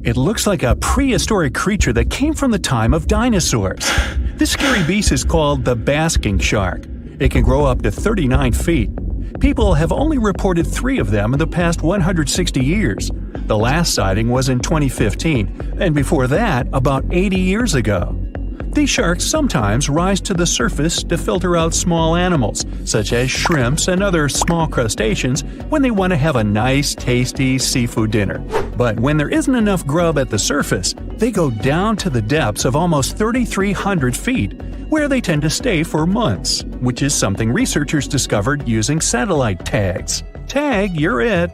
It looks like a prehistoric creature that came from the time of dinosaurs. This scary beast is called the basking shark. It can grow up to 39 feet. People have only reported 3 of them in the past 160 years. The last sighting was in 2015, and before that, about 80 years ago. These sharks sometimes rise to the surface to filter out small animals, such as shrimps and other small crustaceans, when they want to have a nice, tasty seafood dinner. But when there isn't enough grub at the surface, they go down to the depths of almost 3,300 feet, where they tend to stay for months, which is something researchers discovered using satellite tags. Tag, you're it!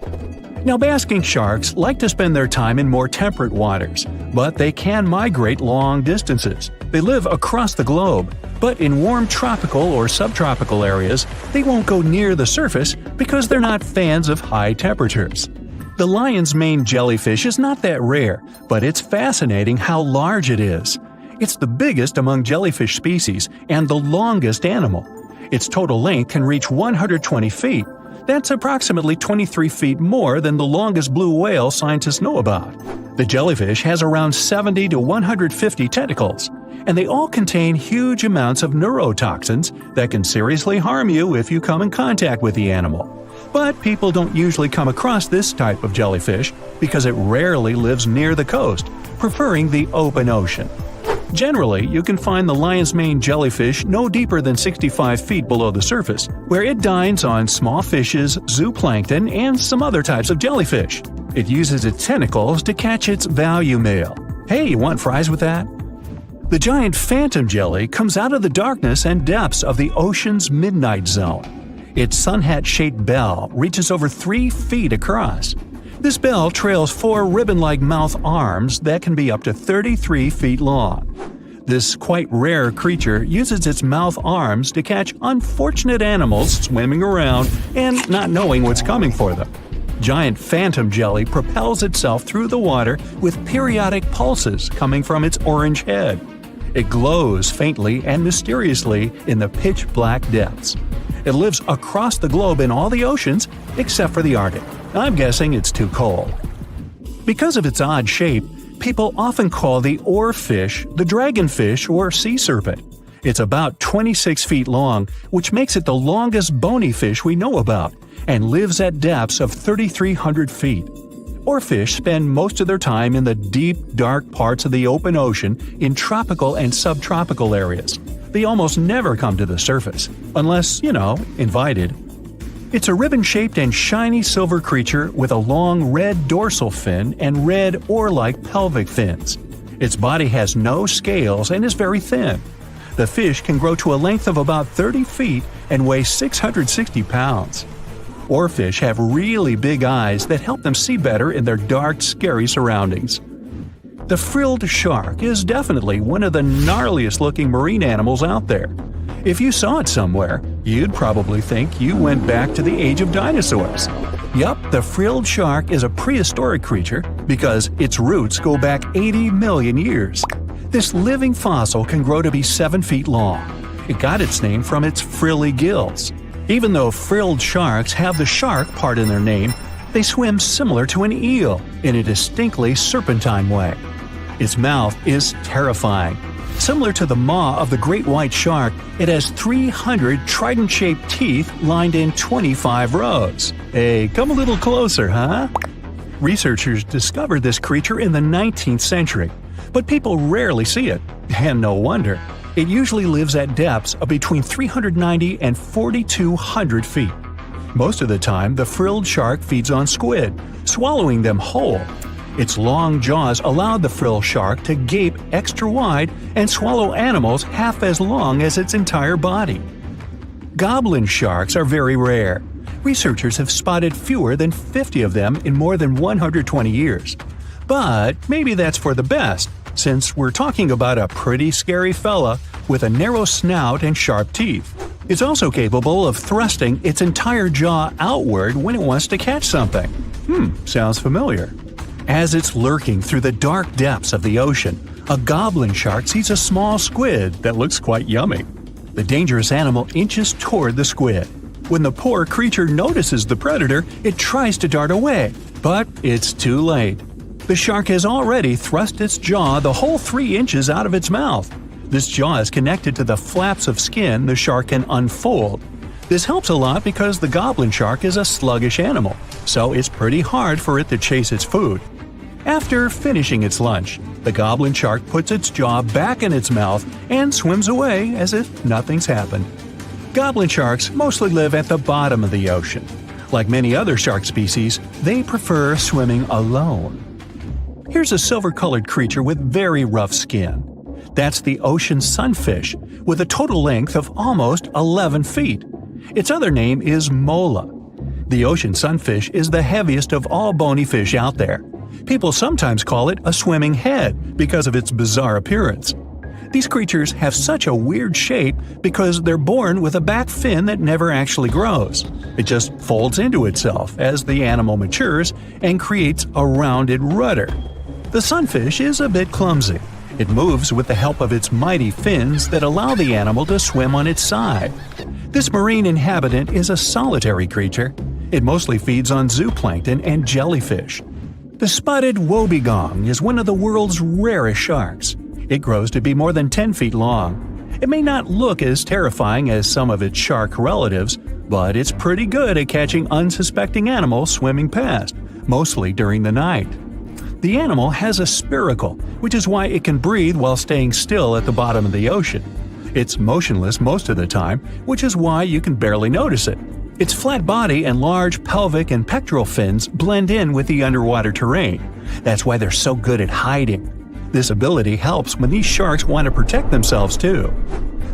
Now, basking sharks like to spend their time in more temperate waters, but they can migrate long distances. They live across the globe, but in warm tropical or subtropical areas, they won't go near the surface because they're not fans of high temperatures. The lion's mane jellyfish is not that rare, but it's fascinating how large it is. It's the biggest among jellyfish species and the longest animal. Its total length can reach 120 feet. That's approximately 23 feet more than the longest blue whale scientists know about. The jellyfish has around 70 to 150 tentacles, and they all contain huge amounts of neurotoxins that can seriously harm you if you come in contact with the animal. But people don't usually come across this type of jellyfish because it rarely lives near the coast, preferring the open ocean. Generally, you can find the lion's mane jellyfish no deeper than 65 feet below the surface, where it dines on small fishes, zooplankton, and some other types of jellyfish. It uses its tentacles to catch its value male. Hey, you want fries with that? The giant phantom jelly comes out of the darkness and depths of the ocean's midnight zone. Its sun hat-shaped bell reaches over 3 feet across. This bell trails 4 ribbon-like mouth arms that can be up to 33 feet long. This quite rare creature uses its mouth arms to catch unfortunate animals swimming around and not knowing what's coming for them. Giant phantom jelly propels itself through the water with periodic pulses coming from its orange head. It glows faintly and mysteriously in the pitch-black depths. It lives across the globe in all the oceans except for the Arctic. I'm guessing it's too cold. Because of its odd shape, people often call the oarfish the dragonfish or sea serpent. It's about 26 feet long, which makes it the longest bony fish we know about, and lives at depths of 3,300 feet. Oarfish spend most of their time in the deep, dark parts of the open ocean in tropical and subtropical areas. They almost never come to the surface, unless, invited. It's a ribbon-shaped and shiny silver creature with a long red dorsal fin and red oar-like pelvic fins. Its body has no scales and is very thin. The fish can grow to a length of about 30 feet and weigh 660 pounds. Oarfish have really big eyes that help them see better in their dark, scary surroundings. The frilled shark is definitely one of the gnarliest-looking marine animals out there. If you saw it somewhere, you'd probably think you went back to the age of dinosaurs. Yup, the frilled shark is a prehistoric creature because its roots go back 80 million years. This living fossil can grow to be 7 feet long. It got its name from its frilly gills. Even though frilled sharks have the shark part in their name, they swim similar to an eel in a distinctly serpentine way. Its mouth is terrifying. Similar to the maw of the great white shark, it has 300 trident-shaped teeth lined in 25 rows. Hey, come a little closer, huh? Researchers discovered this creature in the 19th century, but people rarely see it, and no wonder. It usually lives at depths of between 390 and 4,200 feet. Most of the time, the frilled shark feeds on squid, swallowing them whole. Its long jaws allowed the frilled shark to gape extra wide and swallow animals half as long as its entire body. Goblin sharks are very rare. Researchers have spotted fewer than 50 of them in more than 120 years. But maybe that's for the best, since we're talking about a pretty scary fella with a narrow snout and sharp teeth. It's also capable of thrusting its entire jaw outward when it wants to catch something. Sounds familiar. As it's lurking through the dark depths of the ocean, a goblin shark sees a small squid that looks quite yummy. The dangerous animal inches toward the squid. When the poor creature notices the predator, it tries to dart away, but it's too late. The shark has already thrust its jaw the whole 3 inches out of its mouth. This jaw is connected to the flaps of skin the shark can unfold. This helps a lot because the goblin shark is a sluggish animal, so it's pretty hard for it to chase its food. After finishing its lunch, the goblin shark puts its jaw back in its mouth and swims away as if nothing's happened. Goblin sharks mostly live at the bottom of the ocean. Like many other shark species, they prefer swimming alone. Here's a silver-colored creature with very rough skin. That's the ocean sunfish, with a total length of almost 11 feet. Its other name is mola. The ocean sunfish is the heaviest of all bony fish out there. People sometimes call it a swimming head because of its bizarre appearance. These creatures have such a weird shape because they're born with a back fin that never actually grows. It just folds into itself as the animal matures and creates a rounded rudder. The sunfish is a bit clumsy. It moves with the help of its mighty fins that allow the animal to swim on its side. This marine inhabitant is a solitary creature. It mostly feeds on zooplankton and jellyfish. The spotted wobbegong is one of the world's rarest sharks. It grows to be more than 10 feet long. It may not look as terrifying as some of its shark relatives, but it's pretty good at catching unsuspecting animals swimming past, mostly during the night. The animal has a spiracle, which is why it can breathe while staying still at the bottom of the ocean. It's motionless most of the time, which is why you can barely notice it. Its flat body and large pelvic and pectoral fins blend in with the underwater terrain. That's why they're so good at hiding. This ability helps when these sharks want to protect themselves too.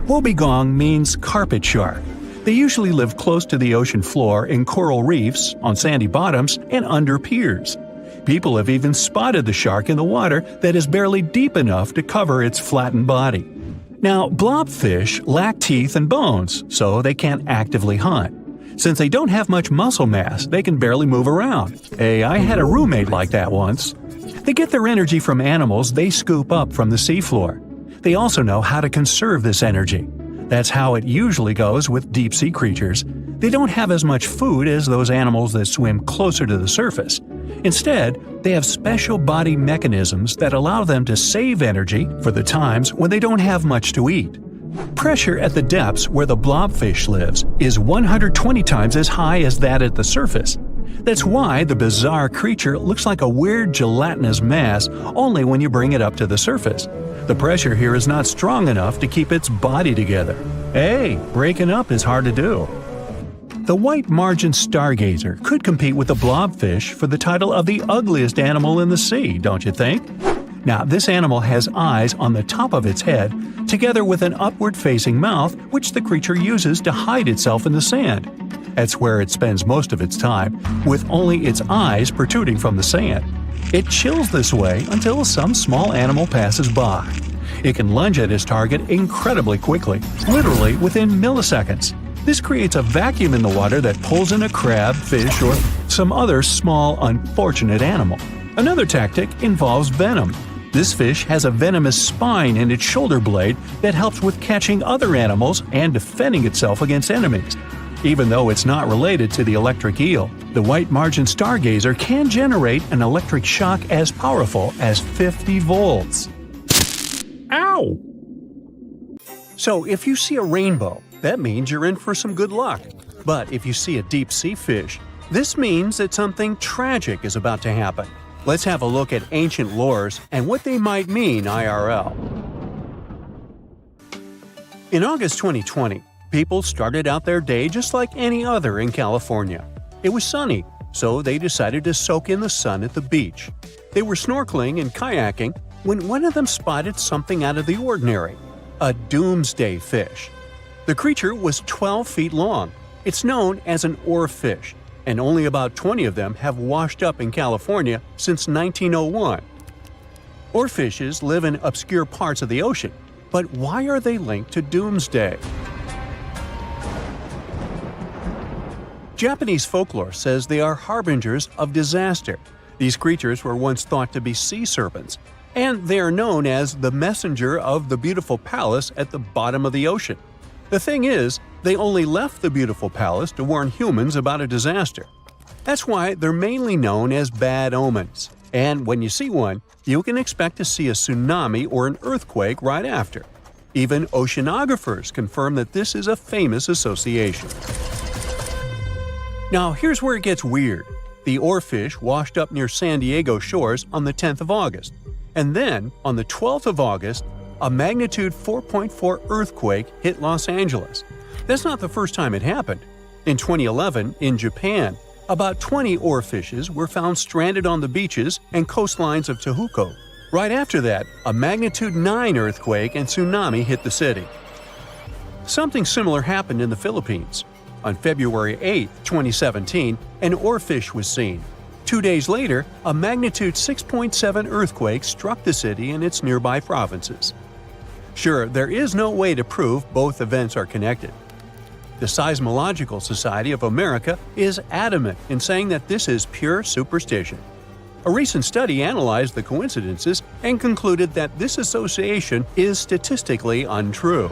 Wobbegong means carpet shark. They usually live close to the ocean floor in coral reefs, on sandy bottoms, and under piers. People have even spotted the shark in the water that is barely deep enough to cover its flattened body. Now, blobfish lack teeth and bones, so they can't actively hunt. Since they don't have much muscle mass, they can barely move around. Hey, I had a roommate like that once. They get their energy from animals they scoop up from the seafloor. They also know how to conserve this energy. That's how it usually goes with deep-sea creatures. They don't have as much food as those animals that swim closer to the surface. Instead, they have special body mechanisms that allow them to save energy for the times when they don't have much to eat. Pressure at the depths where the blobfish lives is 120 times as high as that at the surface. That's why the bizarre creature looks like a weird gelatinous mass only when you bring it up to the surface. The pressure here is not strong enough to keep its body together. Hey, breaking up is hard to do. The white margin stargazer could compete with the blobfish for the title of the ugliest animal in the sea, don't you think? Now, this animal has eyes on the top of its head, together with an upward-facing mouth which the creature uses to hide itself in the sand. That's where it spends most of its time, with only its eyes protruding from the sand. It chills this way until some small animal passes by. It can lunge at its target incredibly quickly, literally within milliseconds. This creates a vacuum in the water that pulls in a crab, fish, or some other small, unfortunate animal. Another tactic involves venom. This fish has a venomous spine in its shoulder blade that helps with catching other animals and defending itself against enemies. Even though it's not related to the electric eel, the white margin stargazer can generate an electric shock as powerful as 50 volts. Ow! So if you see a rainbow, that means you're in for some good luck. But if you see a deep-sea fish, this means that something tragic is about to happen. Let's have a look at ancient lores and what they might mean IRL. In August 2020, people started out their day just like any other in California. It was sunny, so they decided to soak in the sun at the beach. They were snorkeling and kayaking when one of them spotted something out of the ordinary – a doomsday fish. The creature was 12 feet long. It's known as an oarfish, and only about 20 of them have washed up in California since 1901. Oarfishes live in obscure parts of the ocean, but why are they linked to doomsday? Japanese folklore says they are harbingers of disaster. These creatures were once thought to be sea serpents, and they are known as the messenger of the beautiful palace at the bottom of the ocean. The thing is, they only left the beautiful palace to warn humans about a disaster. That's why they're mainly known as bad omens. And when you see one, you can expect to see a tsunami or an earthquake right after. Even oceanographers confirm that this is a famous association. Now here's where it gets weird. The oarfish washed up near San Diego shores on the 10th of August. And then, on the 12th of August, a magnitude 4.4 earthquake hit Los Angeles. That's not the first time it happened. In 2011, in Japan, about 20 oarfishes were found stranded on the beaches and coastlines of Tehuco. Right after that, a magnitude 9 earthquake and tsunami hit the city. Something similar happened in the Philippines. On February 8, 2017, an oarfish was seen. 2 days later, a magnitude 6.7 earthquake struck the city and its nearby provinces. Sure, there is no way to prove both events are connected. The Seismological Society of America is adamant in saying that this is pure superstition. A recent study analyzed the coincidences and concluded that this association is statistically untrue.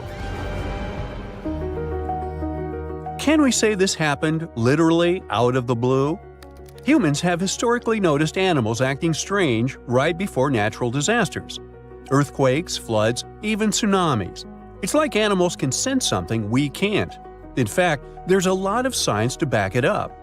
Can we say this happened literally out of the blue? Humans have historically noticed animals acting strange right before natural disasters. Earthquakes, floods, even tsunamis. It's like animals can sense something we can't. In fact, there's a lot of science to back it up.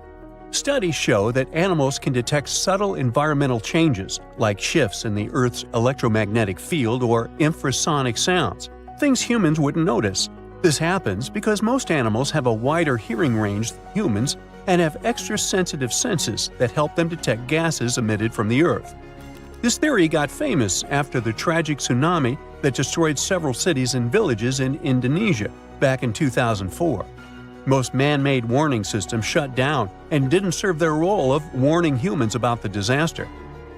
Studies show that animals can detect subtle environmental changes, like shifts in the Earth's electromagnetic field or infrasonic sounds, things humans wouldn't notice. This happens because most animals have a wider hearing range than humans and have extra sensitive senses that help them detect gases emitted from the Earth. This theory got famous after the tragic tsunami that destroyed several cities and villages in Indonesia back in 2004. Most man-made warning systems shut down and didn't serve their role of warning humans about the disaster.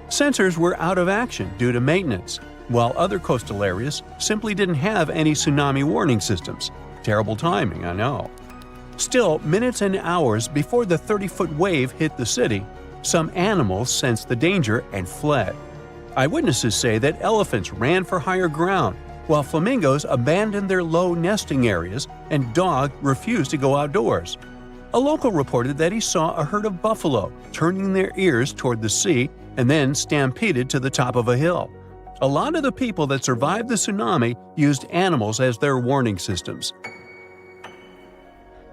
Sensors were out of action due to maintenance, while other coastal areas simply didn't have any tsunami warning systems. Terrible timing, I know. Still, minutes and hours before the 30-foot wave hit the city, some animals sensed the danger and fled. Eyewitnesses say that elephants ran for higher ground, while flamingos abandoned their low nesting areas and dogs refused to go outdoors. A local reported that he saw a herd of buffalo turning their ears toward the sea and then stampeded to the top of a hill. A lot of the people that survived the tsunami used animals as their warning systems.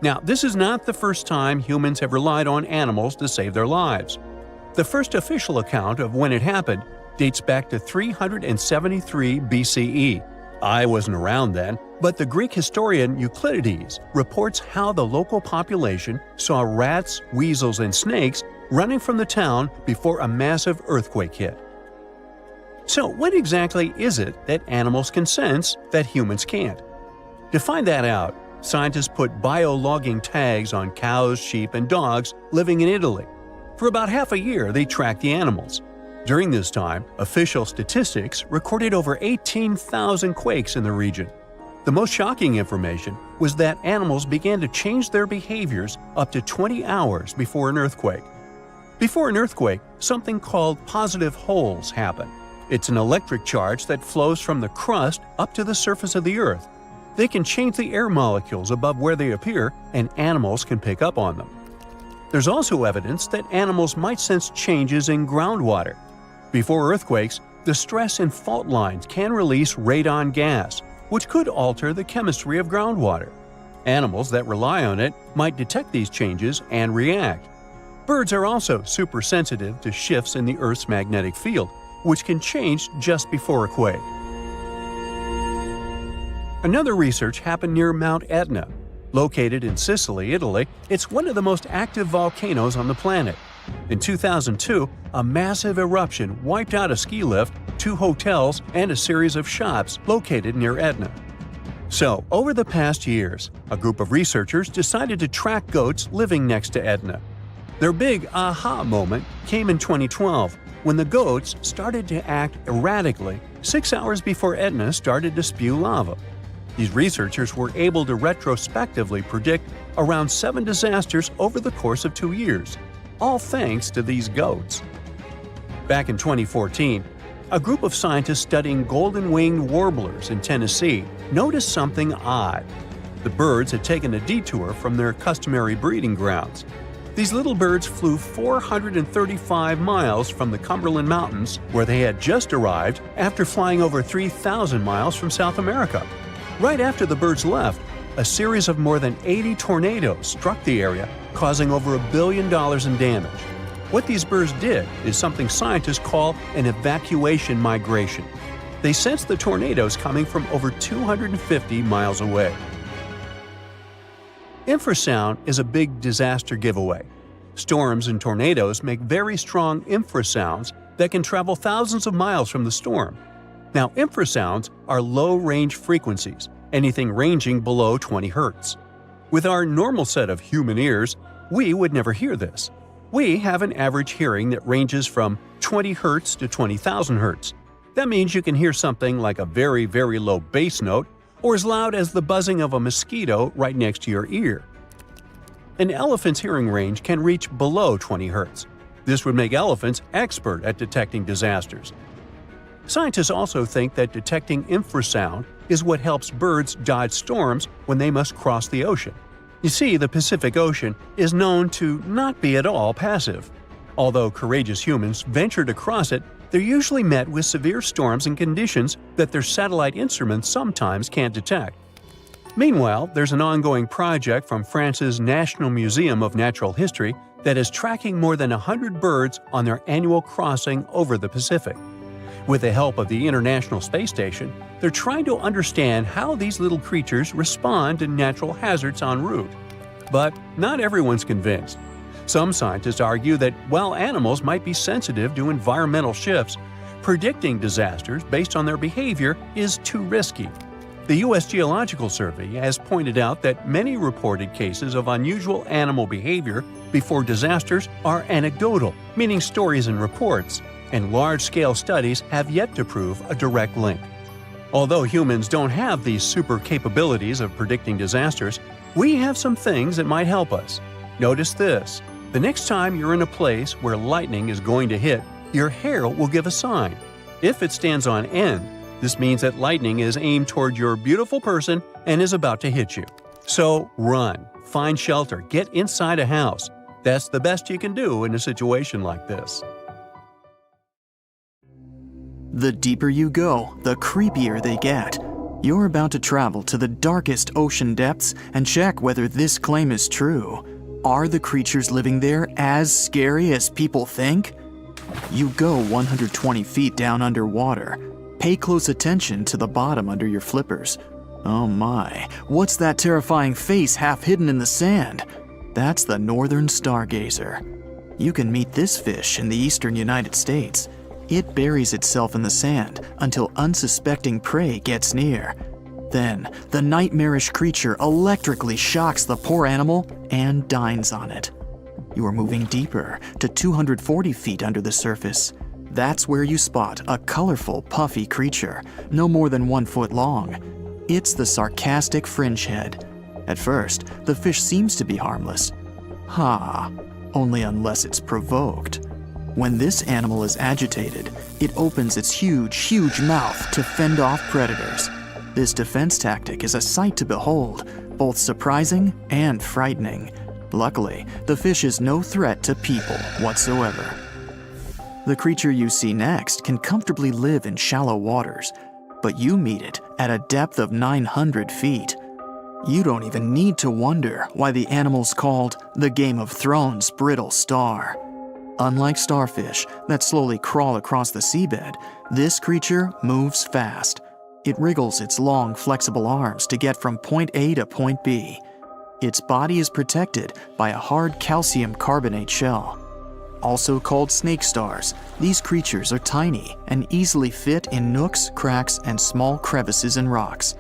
Now, this is not the first time humans have relied on animals to save their lives. The first official account of when it happened dates back to 373 BCE. I wasn't around then, but the Greek historian Euclides reports how the local population saw rats, weasels, and snakes running from the town before a massive earthquake hit. So what exactly is it that animals can sense that humans can't? To find that out, scientists put biologging tags on cows, sheep, and dogs living in Italy. For about half a year, they tracked the animals. During this time, official statistics recorded over 18,000 quakes in the region. The most shocking information was that animals began to change their behaviors up to 20 hours before an earthquake. Before an earthquake, something called positive holes happen. It's an electric charge that flows from the crust up to the surface of the Earth. They can change the air molecules above where they appear, and animals can pick up on them. There's also evidence that animals might sense changes in groundwater. Before earthquakes, the stress in fault lines can release radon gas, which could alter the chemistry of groundwater. Animals that rely on it might detect these changes and react. Birds are also super sensitive to shifts in the Earth's magnetic field, which can change just before a quake. Another research happened near Mount Etna. Located in Sicily, Italy, it's one of the most active volcanoes on the planet. In 2002, a massive eruption wiped out a ski lift, 2 hotels, and a series of shops located near Etna. So, over the past years, a group of researchers decided to track goats living next to Etna. Their big aha moment came in 2012, when the goats started to act erratically 6 hours before Etna started to spew lava. These researchers were able to retrospectively predict around 7 disasters over the course of 2 years, all thanks to these goats. Back in 2014, a group of scientists studying golden-winged warblers in Tennessee noticed something odd. The birds had taken a detour from their customary breeding grounds. These little birds flew 435 miles from the Cumberland Mountains, where they had just arrived after flying over 3,000 miles from South America. Right after the birds left, a series of more than 80 tornadoes struck the area, causing over $1 billion in damage. What these birds did is something scientists call an evacuation migration. They sensed the tornadoes coming from over 250 miles away. Infrasound is a big disaster giveaway. Storms and tornadoes make very strong infrasounds that can travel thousands of miles from the storm. Now, infrasounds are low-range frequencies, anything ranging below 20 Hz. With our normal set of human ears, we would never hear this. We have an average hearing that ranges from 20 Hz to 20,000 Hz. That means you can hear something like a very, very low bass note or as loud as the buzzing of a mosquito right next to your ear. An elephant's hearing range can reach below 20 Hz. This would make elephants expert at detecting disasters. Scientists also think that detecting infrasound is what helps birds dodge storms when they must cross the ocean. You see, the Pacific Ocean is known to not be at all passive. Although courageous humans venture to cross it, they're usually met with severe storms and conditions that their satellite instruments sometimes can't detect. Meanwhile, there's an ongoing project from France's National Museum of Natural History that is tracking more than 100 birds on their annual crossing over the Pacific. With the help of the International Space Station, they're trying to understand how these little creatures respond to natural hazards en route. But not everyone's convinced. Some scientists argue that while animals might be sensitive to environmental shifts, predicting disasters based on their behavior is too risky. The U.S. Geological Survey has pointed out that many reported cases of unusual animal behavior before disasters are anecdotal, meaning stories and reports, and large-scale studies have yet to prove a direct link. Although humans don't have these super capabilities of predicting disasters, we have some things that might help us. Notice this. The next time you're in a place where lightning is going to hit, your hair will give a sign. If it stands on end, this means that lightning is aimed toward your beautiful person and is about to hit you. So run, find shelter, get inside a house. That's the best you can do in a situation like this. The deeper you go, the creepier they get. You're about to travel to the darkest ocean depths and check whether this claim is true. Are the creatures living there as scary as people think? You go 120 feet down underwater. Pay close attention to the bottom under your flippers. Oh my, what's that terrifying face half hidden in the sand? That's the northern stargazer. You can meet this fish in the eastern United States. It buries itself in the sand until unsuspecting prey gets near. Then, the nightmarish creature electrically shocks the poor animal and dines on it. You are moving deeper to 240 feet under the surface. That's where you spot a colorful, puffy creature, no more than 1 foot long. It's the sarcastic fringehead. At first, the fish seems to be harmless. Only unless it's provoked. When this animal is agitated, it opens its huge mouth to fend off predators. This defense tactic is a sight to behold, both surprising and frightening. Luckily, the fish is no threat to people whatsoever. The creature you see next can comfortably live in shallow waters, but you meet it at a depth of 900 feet. You don't even need to wonder why the animal's called the Game of Thrones brittle star. Unlike starfish that slowly crawl across the seabed, this creature moves fast. It wriggles its long, flexible arms to get from point A to point B. Its body is protected by a hard calcium carbonate shell. Also called snake stars, these creatures are tiny and easily fit in nooks, cracks, and small crevices in rocks.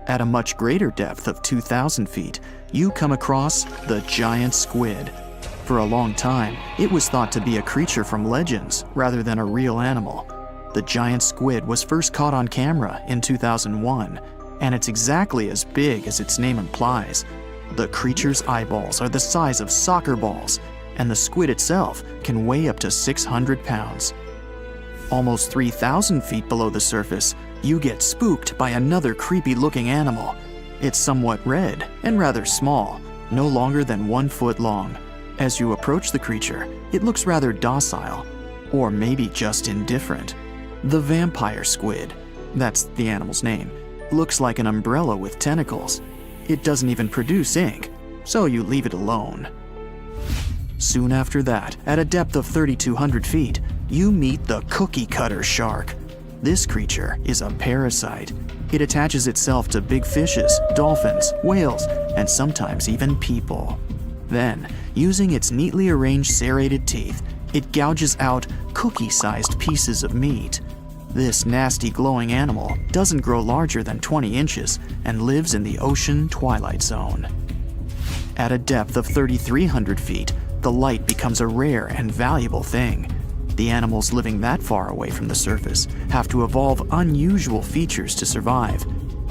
At a much greater depth of 2,000 feet, you come across the giant squid. For a long time, it was thought to be a creature from legends rather than a real animal. The giant squid was first caught on camera in 2001, and it's exactly as big as its name implies. The creature's eyeballs are the size of soccer balls, and the squid itself can weigh up to 600 pounds. Almost 3,000 feet below the surface, you get spooked by another creepy-looking animal. It's somewhat red and rather small, no longer than 1 foot long. As you approach the creature, it looks rather docile, or maybe just indifferent. The vampire squid, that's the animal's name, looks like an umbrella with tentacles. It doesn't even produce ink, so you leave it alone. Soon after that, at a depth of 3,200 feet, you meet the cookie cutter shark. This creature is a parasite. It attaches itself to big fishes, dolphins, whales, and sometimes even people. Then, using its neatly arranged serrated teeth, it gouges out cookie-sized pieces of meat. This nasty glowing animal doesn't grow larger than 20 inches and lives in the ocean twilight zone. At a depth of 3,300 feet, the light becomes a rare and valuable thing. The animals living that far away from the surface have to evolve unusual features to survive.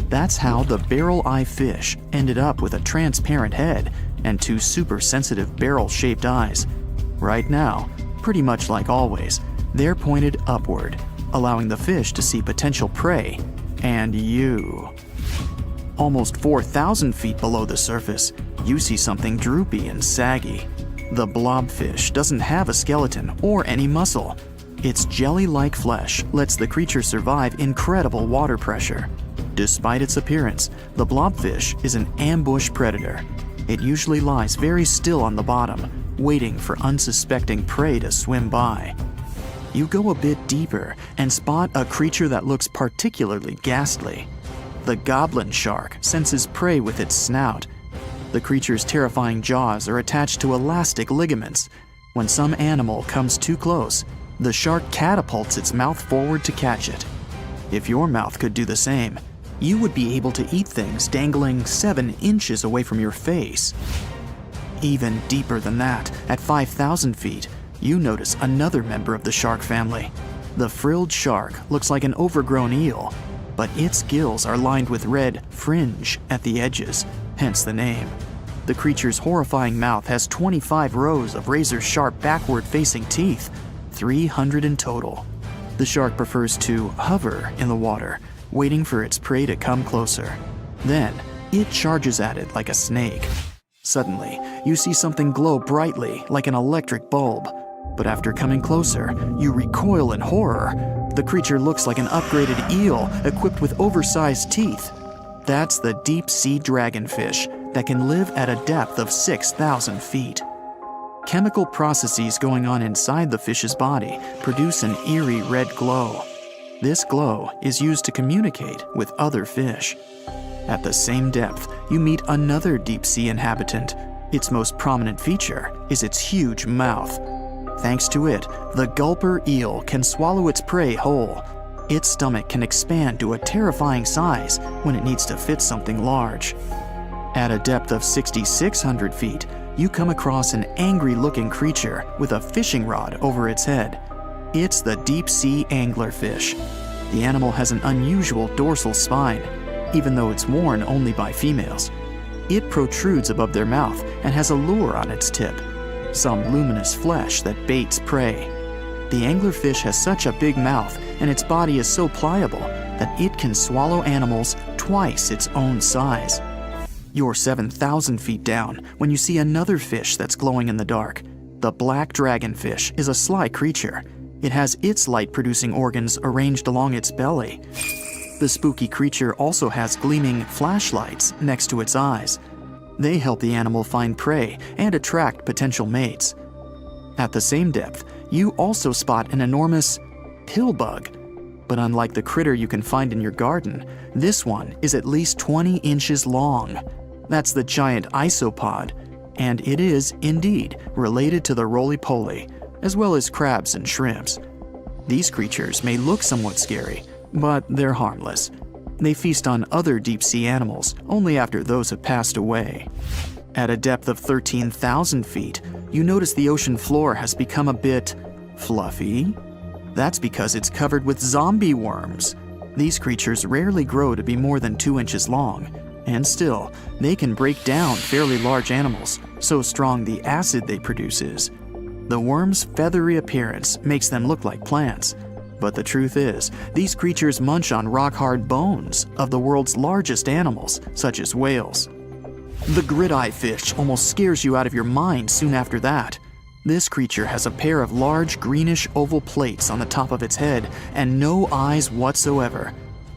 That's how the barrel-eye fish ended up with a transparent head and two super-sensitive barrel-shaped eyes. Right now, pretty much like always, they're pointed upward, allowing the fish to see potential prey and you. Almost 4,000 feet below the surface, you see something droopy and saggy. The blobfish doesn't have a skeleton or any muscle. Its jelly-like flesh lets the creature survive incredible water pressure. Despite its appearance, the blobfish is an ambush predator. It usually lies very still on the bottom, waiting for unsuspecting prey to swim by. You go a bit deeper and spot a creature that looks particularly ghastly. The goblin shark senses prey with its snout. The creature's terrifying jaws are attached to elastic ligaments. When some animal comes too close, the shark catapults its mouth forward to catch it. If your mouth could do the same, you would be able to eat things dangling 7 inches away from your face. Even deeper than that, at 5,000 feet, you notice another member of the shark family. The frilled shark looks like an overgrown eel, but its gills are lined with red fringe at the edges, hence the name. The creature's horrifying mouth has 25 rows of razor-sharp backward-facing teeth, 300 in total. The shark prefers to hover in the water, waiting for its prey to come closer. Then, it charges at it like a snake. Suddenly, you see something glow brightly like an electric bulb. But after coming closer, you recoil in horror. The creature looks like an upgraded eel equipped with oversized teeth. That's the deep-sea dragonfish that can live at a depth of 6,000 feet. Chemical processes going on inside the fish's body produce an eerie red glow. This glow is used to communicate with other fish. At the same depth, you meet another deep-sea inhabitant. Its most prominent feature is its huge mouth. Thanks to it, the gulper eel can swallow its prey whole. Its stomach can expand to a terrifying size when it needs to fit something large. At a depth of 6,600 feet, you come across an angry-looking creature with a fishing rod over its head. It's the deep-sea anglerfish. The animal has an unusual dorsal spine, even though it's worn only by females. It protrudes above their mouth and has a lure on its tip, some luminous flesh that baits prey. The anglerfish has such a big mouth and its body is so pliable that it can swallow animals twice its own size. You're 7,000 feet down when you see another fish that's glowing in the dark. The black dragonfish is a sly creature. It has its light-producing organs arranged along its belly. The spooky creature also has gleaming flashlights next to its eyes. They help the animal find prey and attract potential mates. At the same depth, you also spot an enormous pillbug. But unlike the critter you can find in your garden, this one is at least 20 inches long. That's the giant isopod, and it is, indeed, related to the roly-poly, as well as crabs and shrimps. These creatures may look somewhat scary, but they're harmless. They feast on other deep-sea animals only after those have passed away. At a depth of 13,000 feet, you notice the ocean floor has become a bit fluffy. That's because it's covered with zombie worms. These creatures rarely grow to be more than 2 inches long, and still, they can break down fairly large animals, so strong the acid they produce is. The worms' feathery appearance makes them look like plants, but the truth is, these creatures munch on rock-hard bones of the world's largest animals, such as whales. The grid-eye fish almost scares you out of your mind soon after that. This creature has a pair of large greenish oval plates on the top of its head and no eyes whatsoever.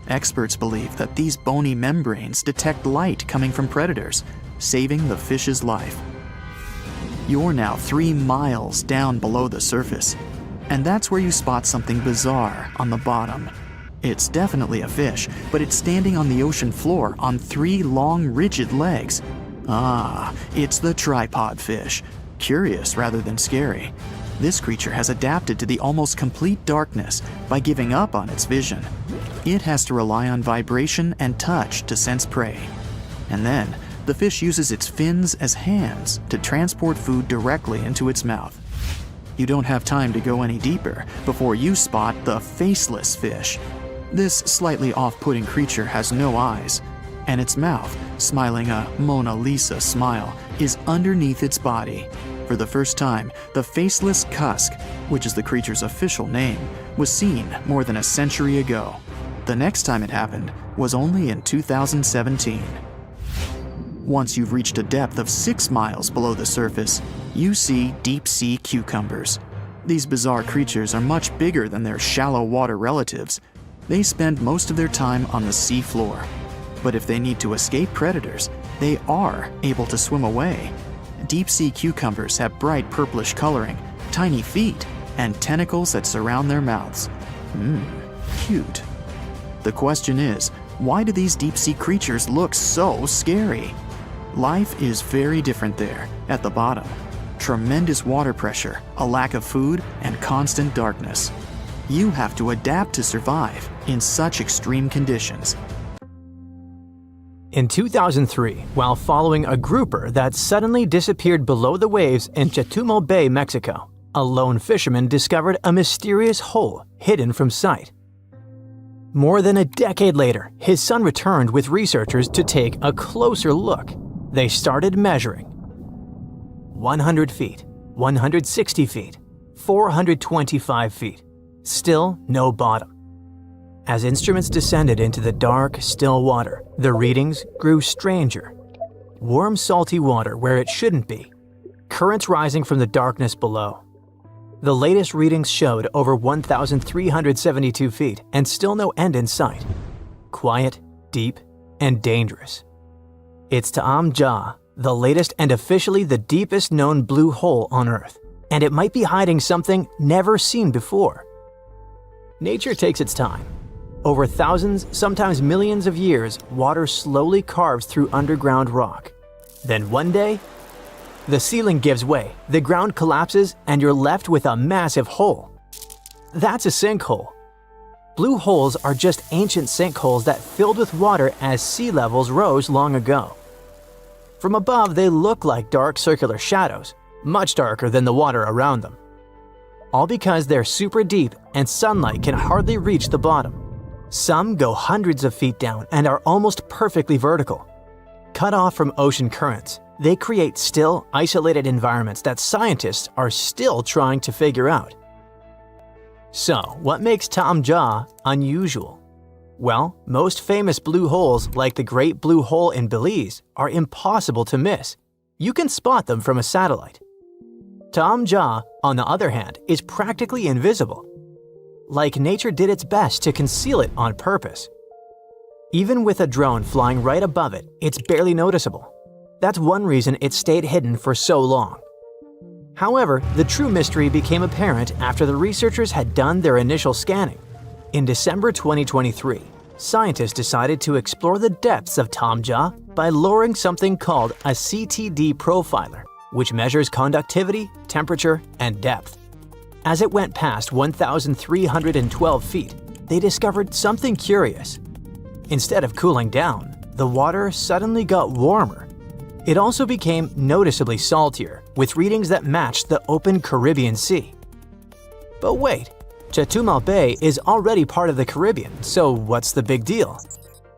Experts believe that these bony membranes detect light coming from predators, saving the fish's life. You're now 3 miles down below the surface, and that's where you spot something bizarre on the bottom. It's definitely a fish, but it's standing on the ocean floor on 3 long, rigid legs. Ah, it's the tripod fish. Curious rather than scary. This creature has adapted to the almost complete darkness by giving up on its vision. It has to rely on vibration and touch to sense prey. And then, the fish uses its fins as hands to transport food directly into its mouth. You don't have time to go any deeper before you spot the faceless fish. This slightly off-putting creature has no eyes, and its mouth, smiling a Mona Lisa smile, is underneath its body. For the first time, the faceless cusk, which is the creature's official name, was seen more than a century ago. The next time it happened was only in 2017. Once you've reached a depth of 6 miles below the surface, you see deep-sea cucumbers. These bizarre creatures are much bigger than their shallow water relatives. They spend most of their time on the sea floor. But if they need to escape predators, they are able to swim away. Deep-sea cucumbers have bright purplish coloring, tiny feet, and tentacles that surround their mouths. Cute. The question is, why do these deep-sea creatures look so scary? Life is very different there, at the bottom. Tremendous water pressure, a lack of food, and constant darkness. You have to adapt to survive in such extreme conditions. In 2003, while following a grouper that suddenly disappeared below the waves in Chetumal Bay, Mexico, a lone fisherman discovered a mysterious hole hidden from sight. More than a decade later, his son returned with researchers to take a closer look. They started measuring. 100 feet, 160 feet, 425 feet. Still no bottom. As instruments descended into the dark, still water, the readings grew stranger. Warm, salty water where it shouldn't be. Currents rising from the darkness below. The latest readings showed over 1,372 feet and still no end in sight. Quiet, deep, and dangerous. It's Ta'am Ja, the latest and officially the deepest known blue hole on Earth, and it might be hiding something never seen before. Nature takes its time. Over thousands, sometimes millions of years, water slowly carves through underground rock. Then one day, the ceiling gives way, the ground collapses, and you're left with a massive hole. That's a sinkhole. Blue holes are just ancient sinkholes that filled with water as sea levels rose long ago. From above, they look like dark circular shadows, much darker than the water around them. All because they're super deep and sunlight can hardly reach the bottom. Some go hundreds of feet down and are almost perfectly vertical. Cut off from ocean currents, they create still, isolated environments that scientists are still trying to figure out. So, what makes Ta'am Ja unusual? Well, most famous blue holes, like the Great Blue Hole in Belize, are impossible to miss. You can spot them from a satellite. Ta'am Ja, on the other hand, is practically invisible. Like nature did its best to conceal it on purpose. Even with a drone flying right above it, it's barely noticeable. That's one reason it stayed hidden for so long. However, the true mystery became apparent after the researchers had done their initial scanning. In December 2023, scientists decided to explore the depths of Ta'am Ja by lowering something called a CTD profiler, which measures conductivity, temperature, and depth. As it went past 1,312 feet, they discovered something curious. Instead of cooling down, the water suddenly got warmer. It also became noticeably saltier, with readings that matched the open Caribbean Sea. But wait, Chetumal Bay is already part of the Caribbean, so what's the big deal?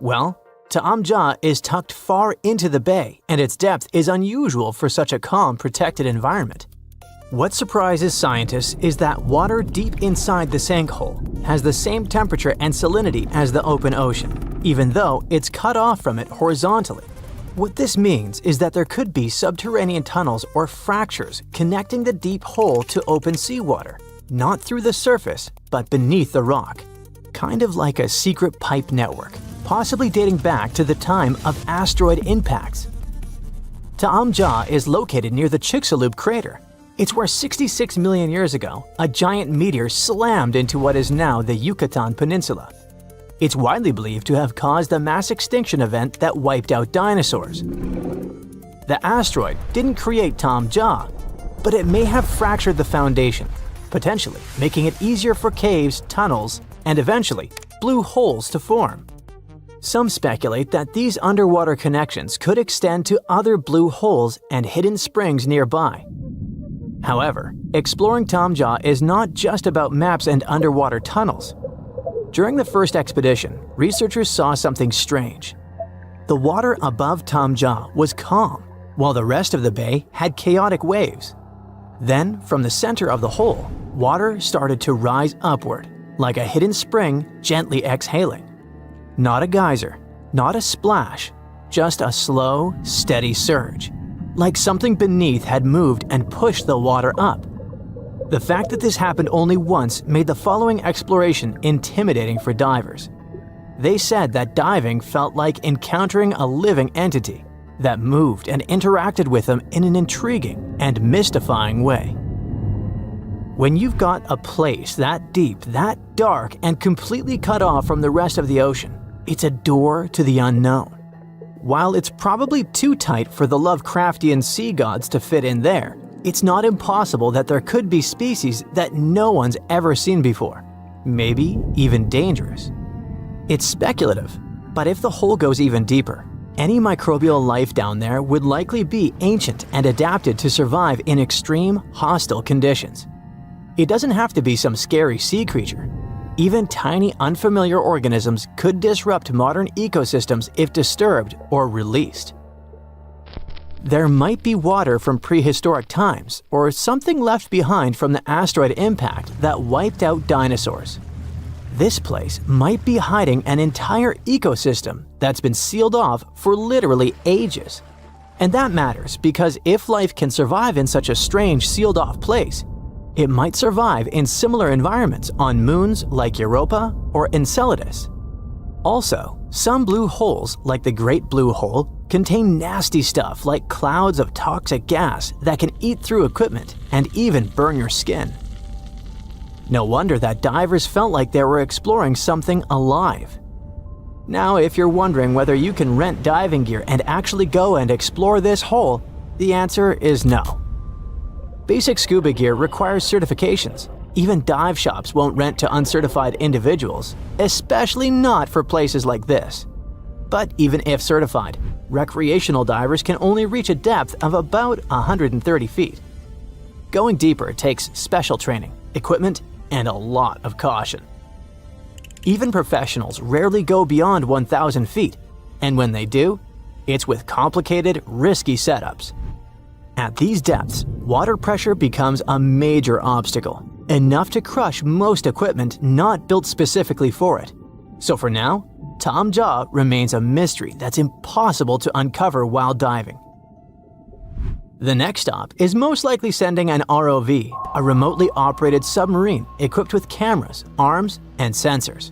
Well, Ta'am Ja is tucked far into the bay, and its depth is unusual for such a calm, protected environment. What surprises scientists is that water deep inside the sinkhole has the same temperature and salinity as the open ocean, even though it's cut off from it horizontally. What this means is that there could be subterranean tunnels or fractures connecting the deep hole to open seawater, not through the surface, but beneath the rock. Kind of like a secret pipe network, possibly dating back to the time of asteroid impacts. Taamja is located near the Chicxulub crater. It's where 66 million years ago, a giant meteor slammed into what is now the Yucatan Peninsula. It's widely believed to have caused a mass extinction event that wiped out dinosaurs. The asteroid didn't create Taamja, but it may have fractured the foundation, potentially making it easier for caves, tunnels, and eventually blue holes to form. Some speculate that these underwater connections could extend to other blue holes and hidden springs nearby. However, exploring Taamja is not just about maps and underwater tunnels. During the first expedition, researchers saw something strange. The water above Taamja was calm, while the rest of the bay had chaotic waves. Then, from the center of the hole, water started to rise upward, like a hidden spring gently exhaling. Not a geyser, not a splash, just a slow, steady surge, like something beneath had moved and pushed the water up. The fact that this happened only once made the following exploration intimidating for divers. They said that diving felt like encountering a living entity that moved and interacted with them in an intriguing and mystifying way. When you've got a place that deep, that dark, and completely cut off from the rest of the ocean, it's a door to the unknown. While it's probably too tight for the Lovecraftian sea gods to fit in there, it's not impossible that there could be species that no one's ever seen before, maybe even dangerous. It's speculative, but if the hole goes even deeper, any microbial life down there would likely be ancient and adapted to survive in extreme, hostile conditions. It doesn't have to be some scary sea creature. Even tiny, unfamiliar organisms could disrupt modern ecosystems if disturbed or released. There might be water from prehistoric times or something left behind from the asteroid impact that wiped out dinosaurs. This place might be hiding an entire ecosystem that's been sealed off for literally ages. And that matters because if life can survive in such a strange sealed-off place, it might survive in similar environments on moons like Europa or Enceladus. Also, some blue holes, like the Great Blue Hole, contain nasty stuff like clouds of toxic gas that can eat through equipment and even burn your skin. No wonder that divers felt like they were exploring something alive. Now, if you're wondering whether you can rent diving gear and actually go and explore this hole, the answer is no. Basic scuba gear requires certifications. Even dive shops won't rent to uncertified individuals, especially not for places like this. But even if certified, recreational divers can only reach a depth of about 130 feet. Going deeper takes special training, equipment, and a lot of caution. Even professionals rarely go beyond 1,000 feet, and when they do, it's with complicated, risky setups. At these depths, water pressure becomes a major obstacle, enough to crush most equipment not built specifically for it. So for now, Taamja remains a mystery that's impossible to uncover while diving. The next stop is most likely sending an ROV, a remotely operated submarine equipped with cameras, arms, and sensors.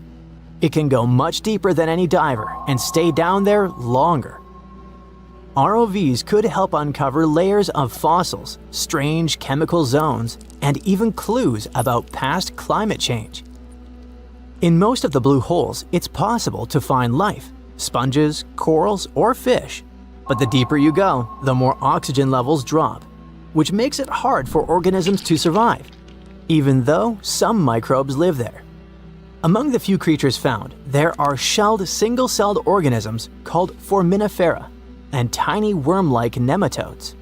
It can go much deeper than any diver and stay down there longer. ROVs could help uncover layers of fossils, strange chemical zones, and even clues about past climate change. In most of the blue holes, it's possible to find life, sponges, corals, or fish. But the deeper you go, the more oxygen levels drop, which makes it hard for organisms to survive, even though some microbes live there. Among the few creatures found, there are shelled single-celled organisms called foraminifera and tiny worm-like nematodes.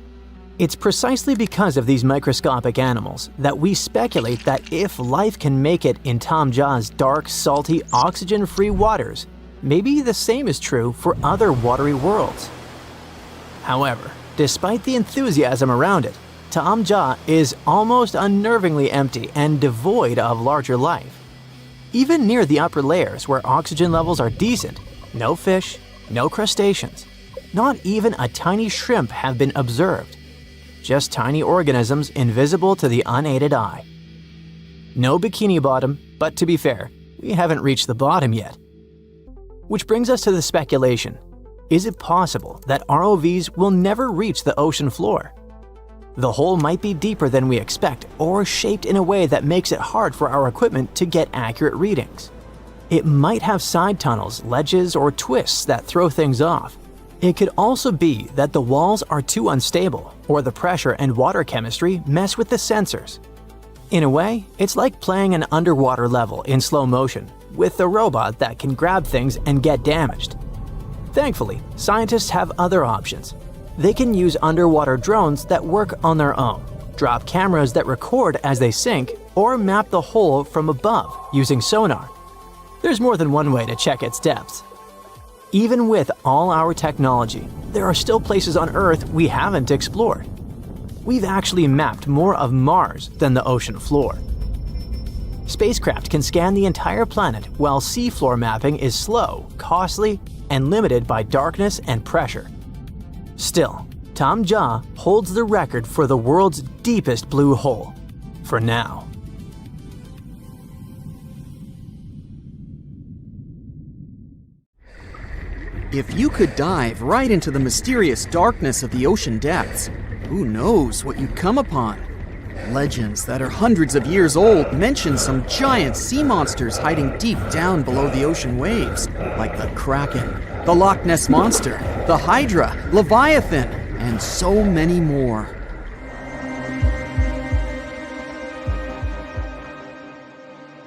It's precisely because of these microscopic animals that we speculate that if life can make it in Taamja's dark, salty, oxygen-free waters, maybe the same is true for other watery worlds. However, despite the enthusiasm around it, Taamja is almost unnervingly empty and devoid of larger life. Even near the upper layers where oxygen levels are decent, no fish, no crustaceans. not even a tiny shrimp have been observed. Just tiny organisms invisible to the unaided eye. No bikini bottom, but to be fair, we haven't reached the bottom yet. Which brings us to the speculation. Is it possible that ROVs will never reach the ocean floor? The hole might be deeper than we expect or shaped in a way that makes it hard for our equipment to get accurate readings. It might have side tunnels, ledges, or twists that throw things off. It could also be that the walls are too unstable or the pressure and water chemistry mess with the sensors. In a way, it's like playing an underwater level in slow motion with a robot that can grab things and get damaged. Thankfully, scientists have other options. They can use underwater drones that work on their own, drop cameras that record as they sink, or map the hole from above using sonar. There's more than one way to check its depths. Even with all our technology, there are still places on Earth we haven't explored. We've actually mapped more of Mars than the ocean floor. Spacecraft can scan the entire planet while seafloor mapping is slow, costly, and limited by darkness and pressure. Still, Tom Jha holds the record for the world's deepest blue hole, for now. If you could dive right into the mysterious darkness of the ocean depths, who knows what you'd come upon? Legends that are hundreds of years old mention some giant sea monsters hiding deep down below the ocean waves, like the Kraken, the Loch Ness Monster, the Hydra, Leviathan, and so many more.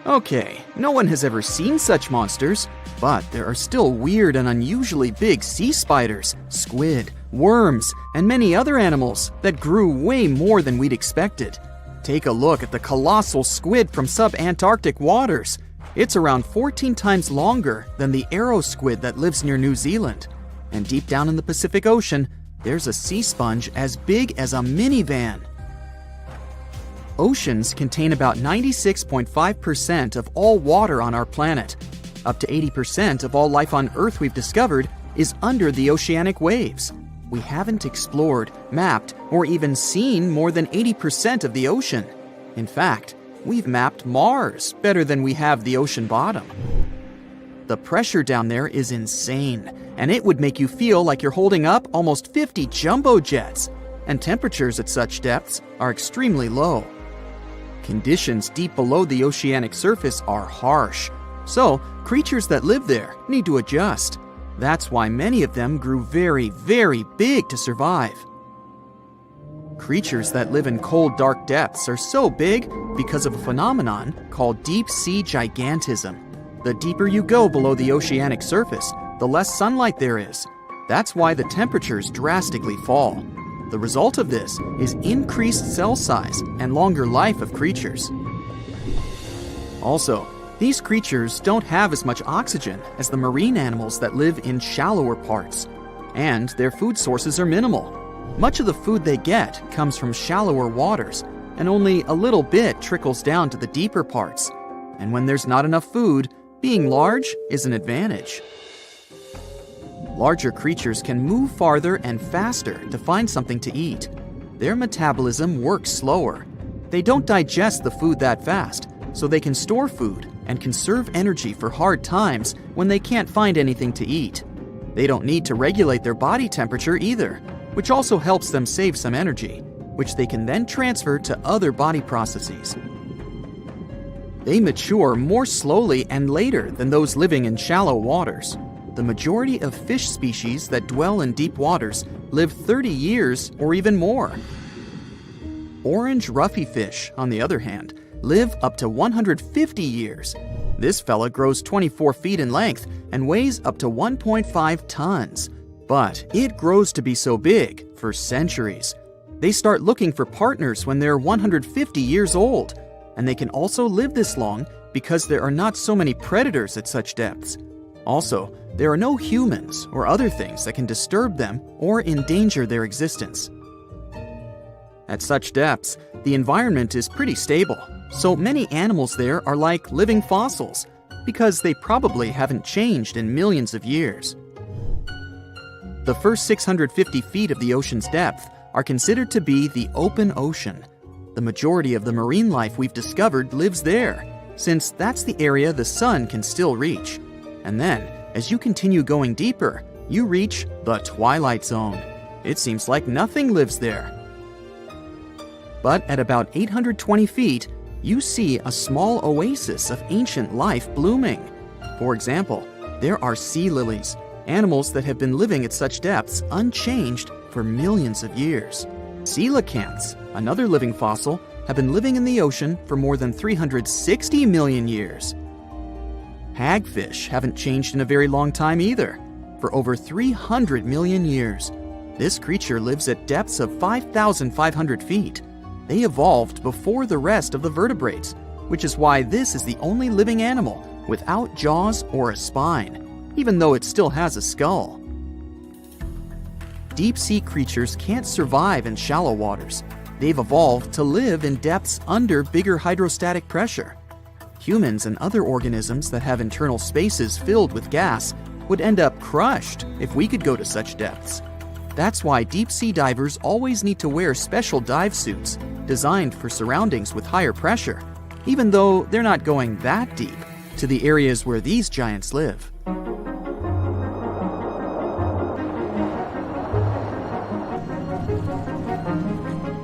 Okay, no one has ever seen such monsters, but there are still weird and unusually big sea spiders, squid, worms, and many other animals that grew way more than we'd expected. Take a look at the colossal squid from sub-Antarctic waters. It's around 14 times longer than the arrow squid that lives near New Zealand. And deep down in the Pacific Ocean, there's a sea sponge as big as a minivan. Oceans contain about 96.5% of all water on our planet. Up to 80% of all life on Earth we've discovered is under the oceanic waves. We haven't explored, mapped, or even seen more than 80% of the ocean. In fact, we've mapped Mars better than we have the ocean bottom. The pressure down there is insane, and it would make you feel like you're holding up almost 50 jumbo jets. And temperatures at such depths are extremely low. Conditions deep below the oceanic surface are harsh, so creatures that live there need to adjust. That's why many of them grew very, very big to survive. Creatures that live in cold, dark depths are so big because of a phenomenon called deep sea gigantism. The deeper you go below the oceanic surface, the less sunlight there is. That's why the temperatures drastically fall. The result of this is increased cell size and longer life of creatures. Also, these creatures don't have as much oxygen as the marine animals that live in shallower parts, and their food sources are minimal. Much of the food they get comes from shallower waters, and only a little bit trickles down to the deeper parts. And when there's not enough food, being large is an advantage. Larger creatures can move farther and faster to find something to eat. Their metabolism works slower. They don't digest the food that fast, so they can store food and conserve energy for hard times when they can't find anything to eat. They don't need to regulate their body temperature either, which also helps them save some energy, which they can then transfer to other body processes. They mature more slowly and later than those living in shallow waters. The majority of fish species that dwell in deep waters live 30 years or even more. Orange roughy fish, on the other hand, live up to 150 years. This fella grows 24 feet in length and weighs up to 1.5 tons. But it grows to be so big for centuries. They start looking for partners when they're 150 years old, and they can also live this long because there are not so many predators at such depths. Also, there are no humans or other things that can disturb them or endanger their existence. At such depths, the environment is pretty stable, so many animals there are like living fossils, because they probably haven't changed in millions of years. The first 650 feet of the ocean's depth are considered to be the open ocean. The majority of the marine life we've discovered lives there, since that's the area the sun can still reach. And then, as you continue going deeper, you reach the twilight zone. It seems like nothing lives there. But at about 820 feet, you see a small oasis of ancient life blooming. For example, there are sea lilies, animals that have been living at such depths unchanged for millions of years. Coelacanths, another living fossil, have been living in the ocean for more than 360 million years. Hagfish haven't changed in a very long time either, for over 300 million years. This creature lives at depths of 5,500 feet. They evolved before the rest of the vertebrates, which is why this is the only living animal without jaws or a spine, even though it still has a skull. Deep-sea creatures can't survive in shallow waters. They've evolved to live in depths under bigger hydrostatic pressure. Humans and other organisms that have internal spaces filled with gas would end up crushed if we could go to such depths. That's why deep-sea divers always need to wear special dive suits designed for surroundings with higher pressure, even though they're not going that deep to the areas where these giants live.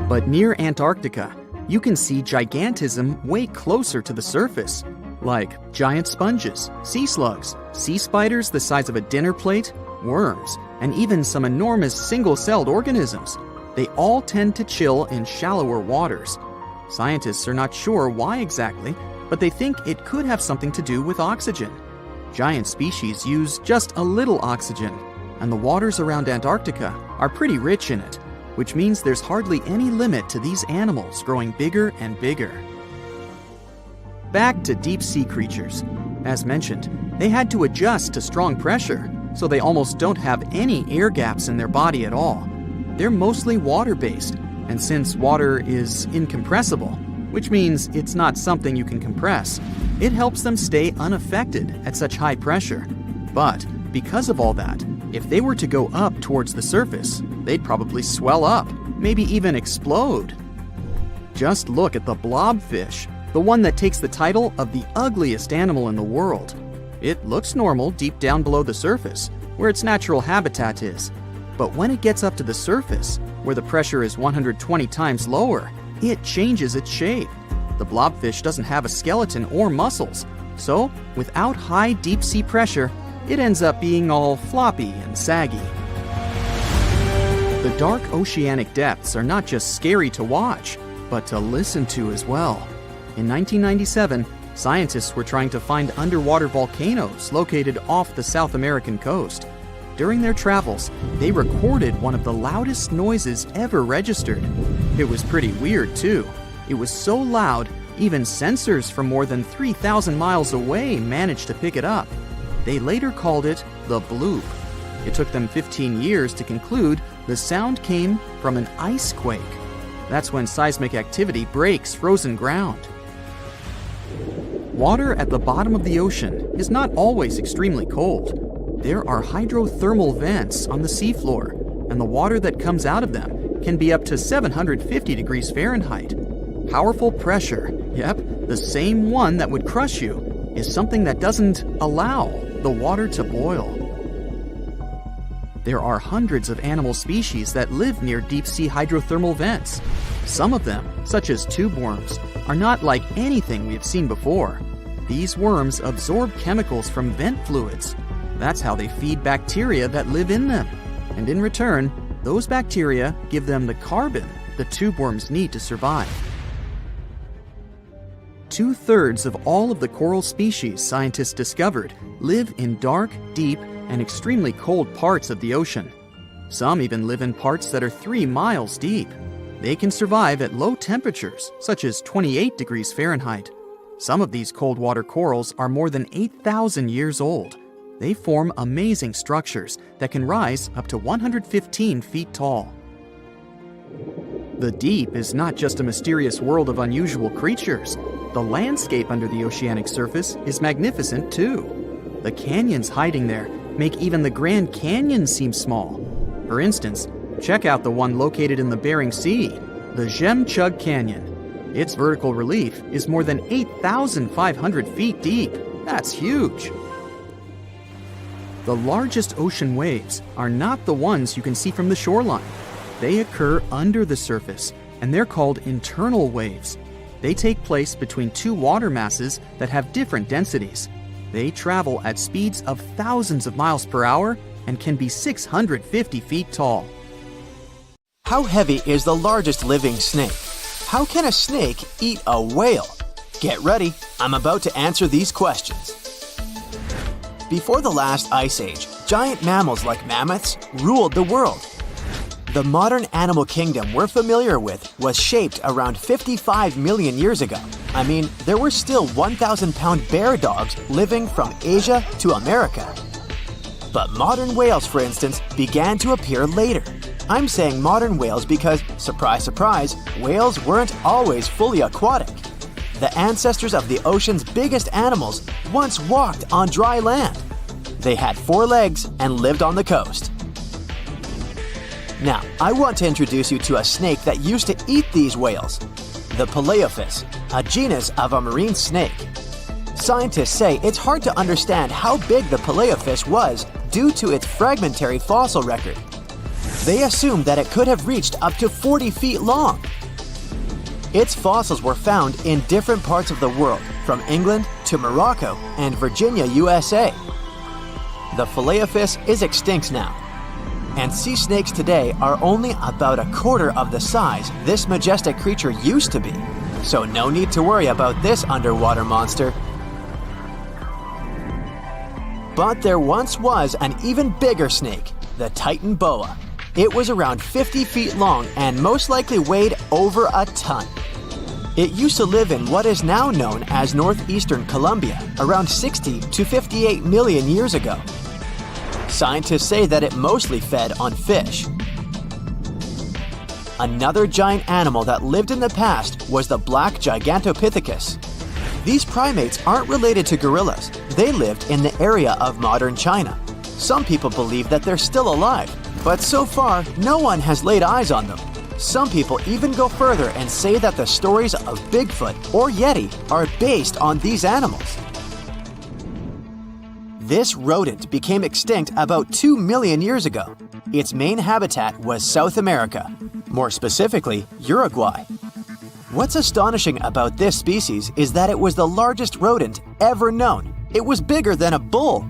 But near Antarctica, you can see gigantism way closer to the surface, like giant sponges, sea slugs, sea spiders the size of a dinner plate, worms, and even some enormous single-celled organisms. They all tend to chill in shallower waters. Scientists are not sure why exactly, but they think it could have something to do with oxygen. Giant species use just a little oxygen, and the waters around Antarctica are pretty rich in it, which means there's hardly any limit to these animals growing bigger and bigger. Back to deep-sea creatures. As mentioned, they had to adjust to strong pressure, so they almost don't have any air gaps in their body at all. They're mostly water-based, and since water is incompressible, which means it's not something you can compress, it helps them stay unaffected at such high pressure. But because of all that, if they were to go up towards the surface, they'd probably swell up, maybe even explode. Just look at the blobfish, the one that takes the title of the ugliest animal in the world. It looks normal deep down below the surface, where its natural habitat is. But when it gets up to the surface, where the pressure is 120 times lower, it changes its shape. The blobfish doesn't have a skeleton or muscles, so without high deep-sea pressure, it ends up being all floppy and saggy. The dark oceanic depths are not just scary to watch, but to listen to as well. In 1997, scientists were trying to find underwater volcanoes located off the South American coast. During their travels, they recorded one of the loudest noises ever registered. It was pretty weird, too. It was so loud, even sensors from more than 3,000 miles away managed to pick it up. They later called it the bloop. It took them 15 years to conclude the sound came from an ice quake. That's when seismic activity breaks frozen ground. Water at the bottom of the ocean is not always extremely cold. There are hydrothermal vents on the seafloor, and the water that comes out of them can be up to 750 degrees Fahrenheit. Powerful pressure, yep, the same one that would crush you, is something that doesn't allow the water to boil. There are hundreds of animal species that live near deep-sea hydrothermal vents. Some of them, such as tube worms, are not like anything we have seen before. These worms absorb chemicals from vent fluids. That's how they feed bacteria that live in them. And in return, those bacteria give them the carbon the tube worms need to survive. 2/3 of all of the coral species scientists discovered live in dark, deep, and extremely cold parts of the ocean. Some even live in parts that are 3 miles deep. They can survive at low temperatures, such as 28 degrees Fahrenheit. Some of these cold water corals are more than 8,000 years old. They form amazing structures that can rise up to 115 feet tall. The deep is not just a mysterious world of unusual creatures. The landscape under the oceanic surface is magnificent too. The canyons hiding there make even the Grand Canyon seem small. For instance, check out the one located in the Bering Sea, the Chug Canyon. Its vertical relief is more than 8,500 feet deep. That's huge. The largest ocean waves are not the ones you can see from the shoreline. They occur under the surface, and they're called internal waves. They take place between two water masses that have different densities. They travel at speeds of thousands of miles per hour and can be 650 feet tall. How heavy is the largest living snake? How can a snake eat a whale? Get ready, I'm about to answer these questions. Before the last ice age, giant mammals like mammoths ruled the world. The modern animal kingdom we're familiar with was shaped around 55 million years ago. I mean, there were still 1,000-pound bear dogs living from Asia to America. But modern whales, for instance, began to appear later. I'm saying modern whales because, surprise, surprise, whales weren't always fully aquatic. The ancestors of the ocean's biggest animals once walked on dry land. They had 4 legs and lived on the coast. Now, I want to introduce you to a snake that used to eat these whales, the Paleophis, a genus of a marine snake. Scientists say it's hard to understand how big the Paleophis was due to its fragmentary fossil record. They assumed that it could have reached up to 40 feet long. Its fossils were found in different parts of the world, from England to Morocco and Virginia, USA. The Paleophis is extinct now, and sea snakes today are only about a quarter of the size this majestic creature used to be. So no need to worry about this underwater monster. But there once was an even bigger snake, the Titan boa. It was around 50 feet long and most likely weighed over a ton. It used to live in what is now known as northeastern Colombia, around 60 to 58 million years ago. Scientists say that it mostly fed on fish. Another giant animal that lived in the past was the black Gigantopithecus. These primates aren't related to gorillas. They lived in the area of modern China. Some people believe that they're still alive, but so far, no one has laid eyes on them. Some people even go further and say that the stories of Bigfoot or Yeti are based on these animals. This rodent became extinct about 2 million years ago. Its main habitat was South America, more specifically, Uruguay. What's astonishing about this species is that it was the largest rodent ever known. It was bigger than a bull.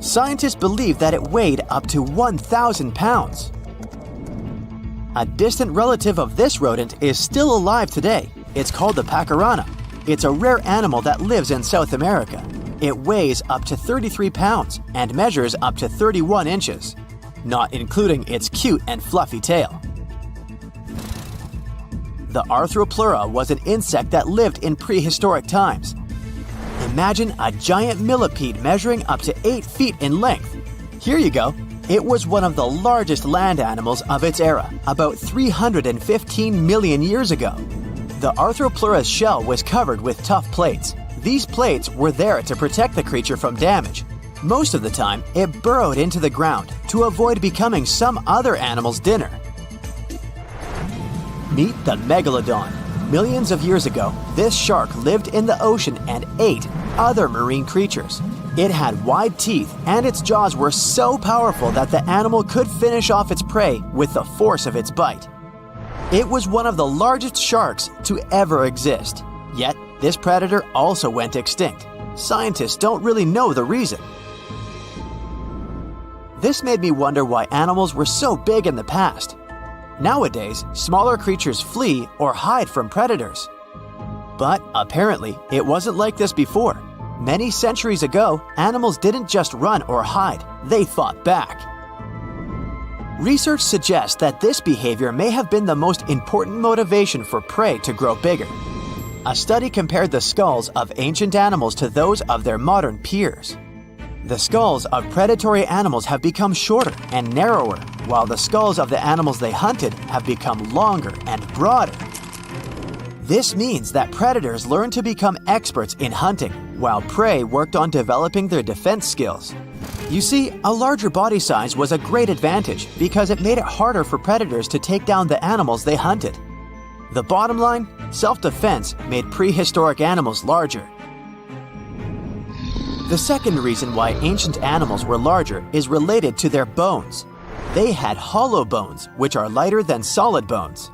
Scientists believe that it weighed up to 1,000 pounds. A distant relative of this rodent is still alive today. It's called the pacarana. It's a rare animal that lives in South America. It weighs up to 33 pounds and measures up to 31 inches, not including its cute and fluffy tail. The Arthropleura was an insect that lived in prehistoric times. Imagine a giant millipede measuring up to 8 feet in length. Here you go. It was one of the largest land animals of its era, about 315 million years ago. The Arthropleura's shell was covered with tough plates. These plates were there to protect the creature from damage. Most of the time, it burrowed into the ground to avoid becoming some other animal's dinner. Meet the megalodon. Millions of years ago, this shark lived in the ocean and ate other marine creatures. It had wide teeth, and its jaws were so powerful that the animal could finish off its prey with the force of its bite. It was one of the largest sharks to ever exist. Yet, this predator also went extinct. Scientists don't really know the reason. This made me wonder why animals were so big in the past. Nowadays, smaller creatures flee or hide from predators. But apparently, it wasn't like this before. Many centuries ago, animals didn't just run or hide, they fought back. Research suggests that this behavior may have been the most important motivation for prey to grow bigger. A study compared the skulls of ancient animals to those of their modern peers. The skulls of predatory animals have become shorter and narrower, while the skulls of the animals they hunted have become longer and broader. This means that predators learn to become experts in hunting, while prey worked on developing their defense skills. You see, a larger body size was a great advantage because it made it harder for predators to take down the animals they hunted. The bottom line, self-defense made prehistoric animals larger. The second reason why ancient animals were larger is related to their bones. They had hollow bones, which are lighter than solid bones.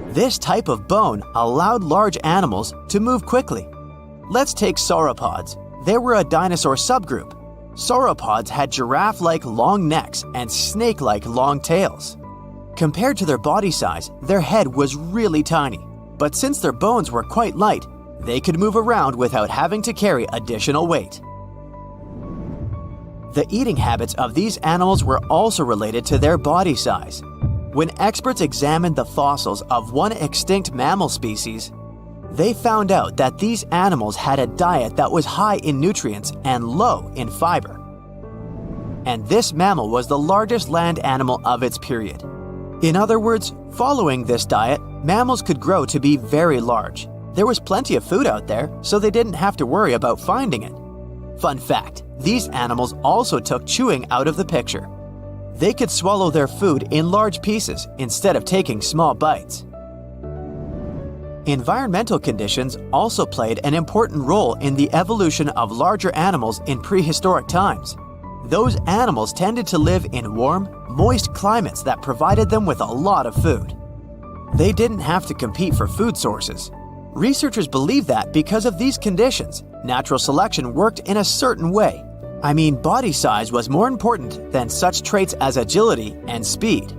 This type of bone allowed large animals to move quickly. Let's take sauropods. They were a dinosaur subgroup. Sauropods had giraffe-like long necks and snake-like long tails. Compared to their body size, their head was really tiny. But since their bones were quite light, they could move around without having to carry additional weight. The eating habits of these animals were also related to their body size. When experts examined the fossils of one extinct mammal species, they found out that these animals had a diet that was high in nutrients and low in fiber. And this mammal was the largest land animal of its period. In other words, following this diet, mammals could grow to be very large. There was plenty of food out there, so they didn't have to worry about finding it. Fun fact, these animals also took chewing out of the picture. They could swallow their food in large pieces instead of taking small bites. Environmental conditions also played an important role in the evolution of larger animals in prehistoric times. Those animals tended to live in warm, moist climates that provided them with a lot of food. They didn't have to compete for food sources. Researchers believe that because of these conditions, natural selection worked in a certain way. I mean, body size was more important than such traits as agility and speed.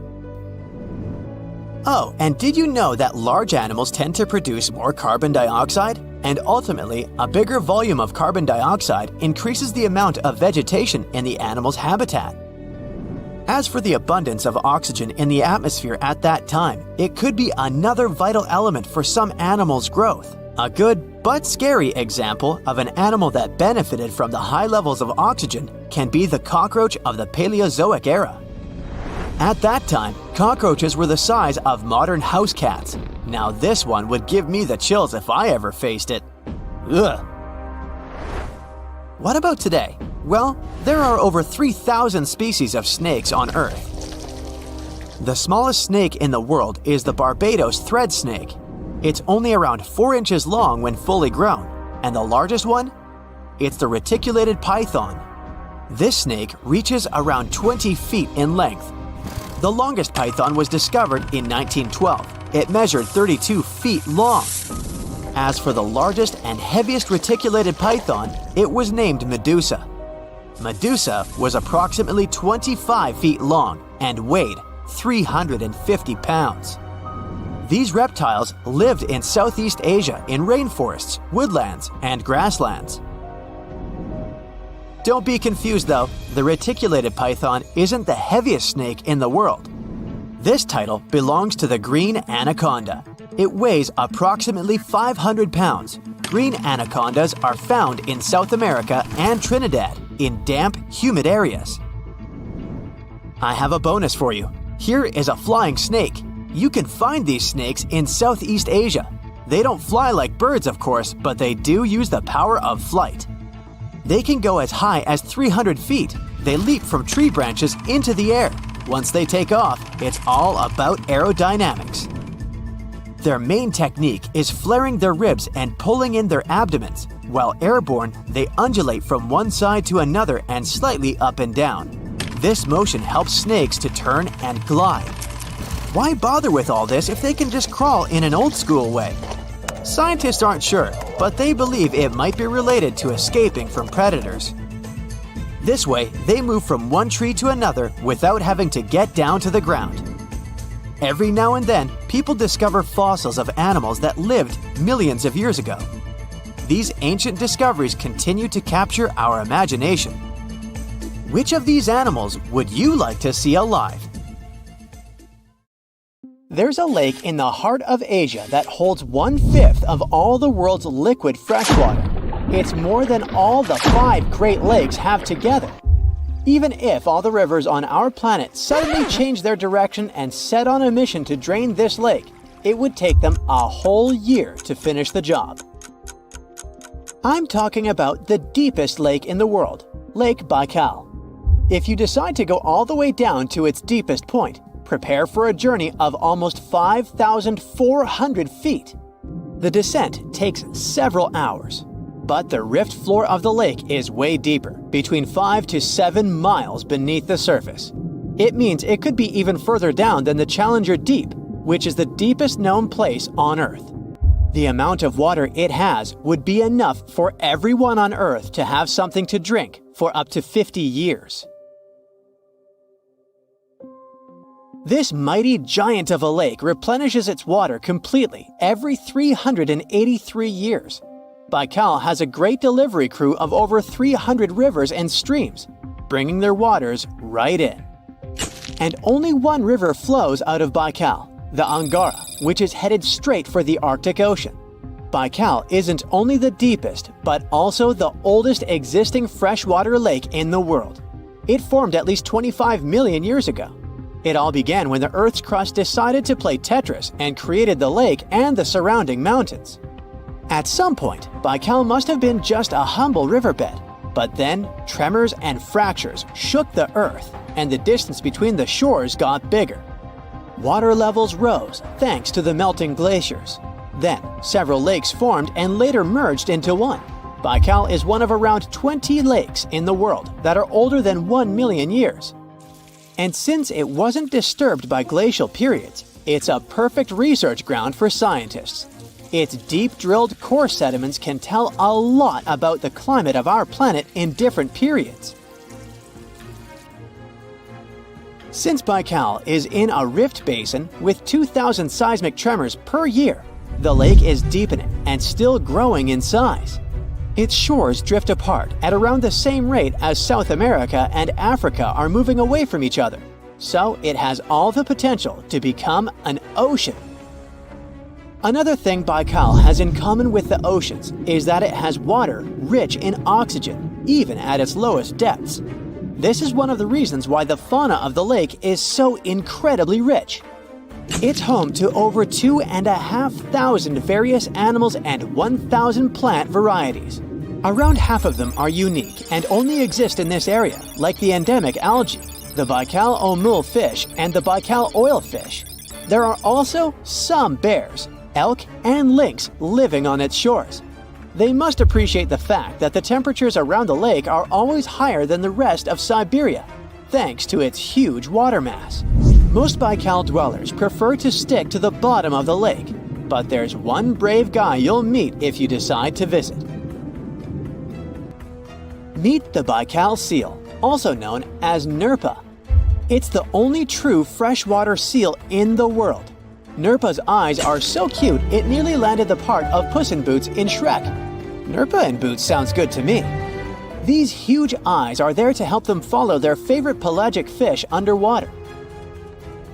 Oh, and did you know that large animals tend to produce more carbon dioxide? And ultimately, a bigger volume of carbon dioxide increases the amount of vegetation in the animal's habitat. As for the abundance of oxygen in the atmosphere at that time, it could be another vital element for some animals' growth. A good but scary example of an animal that benefited from the high levels of oxygen can be the cockroach of the Paleozoic era. At that time, cockroaches were the size of modern house cats. Now this one would give me the chills if I ever faced it. Ugh. What about today? Well, there are over 3,000 species of snakes on Earth. The smallest snake in the world is the Barbados thread snake. It's only around 4 inches long when fully grown, and the largest one? It's the reticulated python. This snake reaches around 20 feet in length. The longest python was discovered in 1912. It measured 32 feet long. As for the largest and heaviest reticulated python, it was named Medusa. Medusa was approximately 25 feet long and weighed 350 pounds. These reptiles lived in Southeast Asia in rainforests, woodlands, and grasslands. Don't be confused though, the reticulated python isn't the heaviest snake in the world. This title belongs to the green anaconda. It weighs approximately 500 pounds. Green anacondas are found in South America and Trinidad in damp, humid areas. I have a bonus for you. Here is a flying snake. You can find these snakes in Southeast Asia. They don't fly like birds, of course, but they do use the power of flight. They can go as high as 300 feet. They leap from tree branches into the air. Once they take off, it's all about aerodynamics. Their main technique is flaring their ribs and pulling in their abdomens. While airborne, they undulate from one side to another and slightly up and down. This motion helps snakes to turn and glide. Why bother with all this if they can just crawl in an old-school way? Scientists aren't sure, but they believe it might be related to escaping from predators. This way, they move from one tree to another without having to get down to the ground. Every now and then, people discover fossils of animals that lived millions of years ago. These ancient discoveries continue to capture our imagination. Which of these animals would you like to see alive? There's a lake in the heart of Asia that holds 1/5 of all the world's liquid freshwater. It's more than all the 5 Great Lakes have together. Even if all the rivers on our planet suddenly change their direction and set on a mission to drain this lake, it would take them a whole year to finish the job. I'm talking about the deepest lake in the world, Lake Baikal. If you decide to go all the way down to its deepest point, prepare for a journey of almost 5,400 feet. The descent takes several hours, but the rift floor of the lake is way deeper, between 5 to 7 miles beneath the surface. It means it could be even further down than the Challenger Deep, which is the deepest known place on Earth. The amount of water it has would be enough for everyone on Earth to have something to drink for up to 50 years. This mighty giant of a lake replenishes its water completely every 383 years. Baikal has a great delivery crew of over 300 rivers and streams, bringing their waters right in. And only one river flows out of Baikal, the Angara, which is headed straight for the Arctic Ocean. Baikal isn't only the deepest, but also the oldest existing freshwater lake in the world. It formed at least 25 million years ago. It all began when the Earth's crust decided to play Tetris and created the lake and the surrounding mountains. At some point, Baikal must have been just a humble riverbed, but then tremors and fractures shook the Earth, and the distance between the shores got bigger. Water levels rose thanks to the melting glaciers. Then, several lakes formed and later merged into one. Baikal is one of around 20 lakes in the world that are older than 1 million years. And since it wasn't disturbed by glacial periods, it's a perfect research ground for scientists. Its deep-drilled core sediments can tell a lot about the climate of our planet in different periods. Since Baikal is in a rift basin with 2,000 seismic tremors per year, the lake is deepening and still growing in size. Its shores drift apart at around the same rate as South America and Africa are moving away from each other, so it has all the potential to become an ocean. Another thing Baikal has in common with the oceans is that it has water rich in oxygen, even at its lowest depths. This is one of the reasons why the fauna of the lake is so incredibly rich. It's home to over 2,500 various animals and 1,000 plant varieties. Around half of them are unique and only exist in this area, like the endemic algae, the Baikal omul fish, and the Baikal oilfish. There are also some bears, elk, and lynx living on its shores. They must appreciate the fact that the temperatures around the lake are always higher than the rest of Siberia, thanks to its huge water mass. Most Baikal dwellers prefer to stick to the bottom of the lake, but there's one brave guy you'll meet if you decide to visit. Meet the Baikal seal, also known as Nerpa. It's the only true freshwater seal in the world. Nerpa's eyes are so cute it nearly landed the part of Puss in Boots in Shrek. Nerpa in Boots sounds good to me. These huge eyes are there to help them follow their favorite pelagic fish underwater.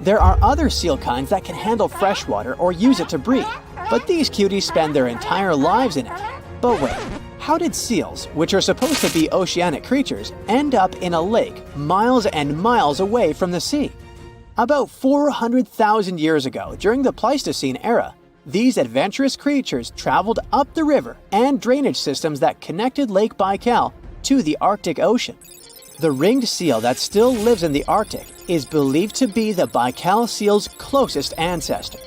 There are other seal kinds that can handle freshwater or use it to breathe, but these cuties spend their entire lives in it. But wait, how did seals, which are supposed to be oceanic creatures, end up in a lake miles and miles away from the sea? About 400,000 years ago, during the Pleistocene era, these adventurous creatures traveled up the river and drainage systems that connected Lake Baikal to the Arctic Ocean. The ringed seal that still lives in the Arctic is believed to be the Baikal seal's closest ancestor.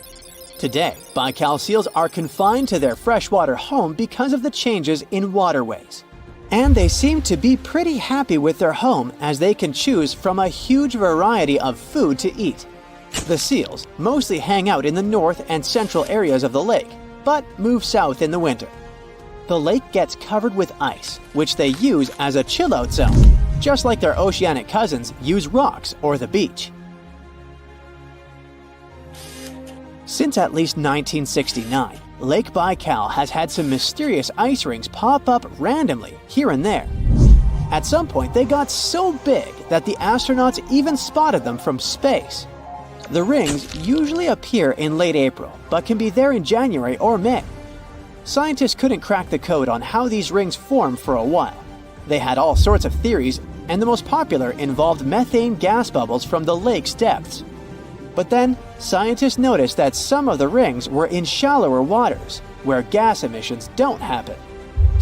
Today, Baikal seals are confined to their freshwater home because of the changes in waterways. And they seem to be pretty happy with their home as they can choose from a huge variety of food to eat. The seals mostly hang out in the north and central areas of the lake, but move south in the winter. The lake gets covered with ice, which they use as a chill-out zone, just like their oceanic cousins use rocks or the beach. Since at least 1969, Lake Baikal has had some mysterious ice rings pop up randomly here and there. At some point, they got so big that the astronauts even spotted them from space. The rings usually appear in late April, but can be there in January or May. Scientists couldn't crack the code on how these rings form for a while. They had all sorts of theories, and the most popular involved methane gas bubbles from the lake's depths. But then, scientists noticed that some of the rings were in shallower waters, where gas emissions don't happen.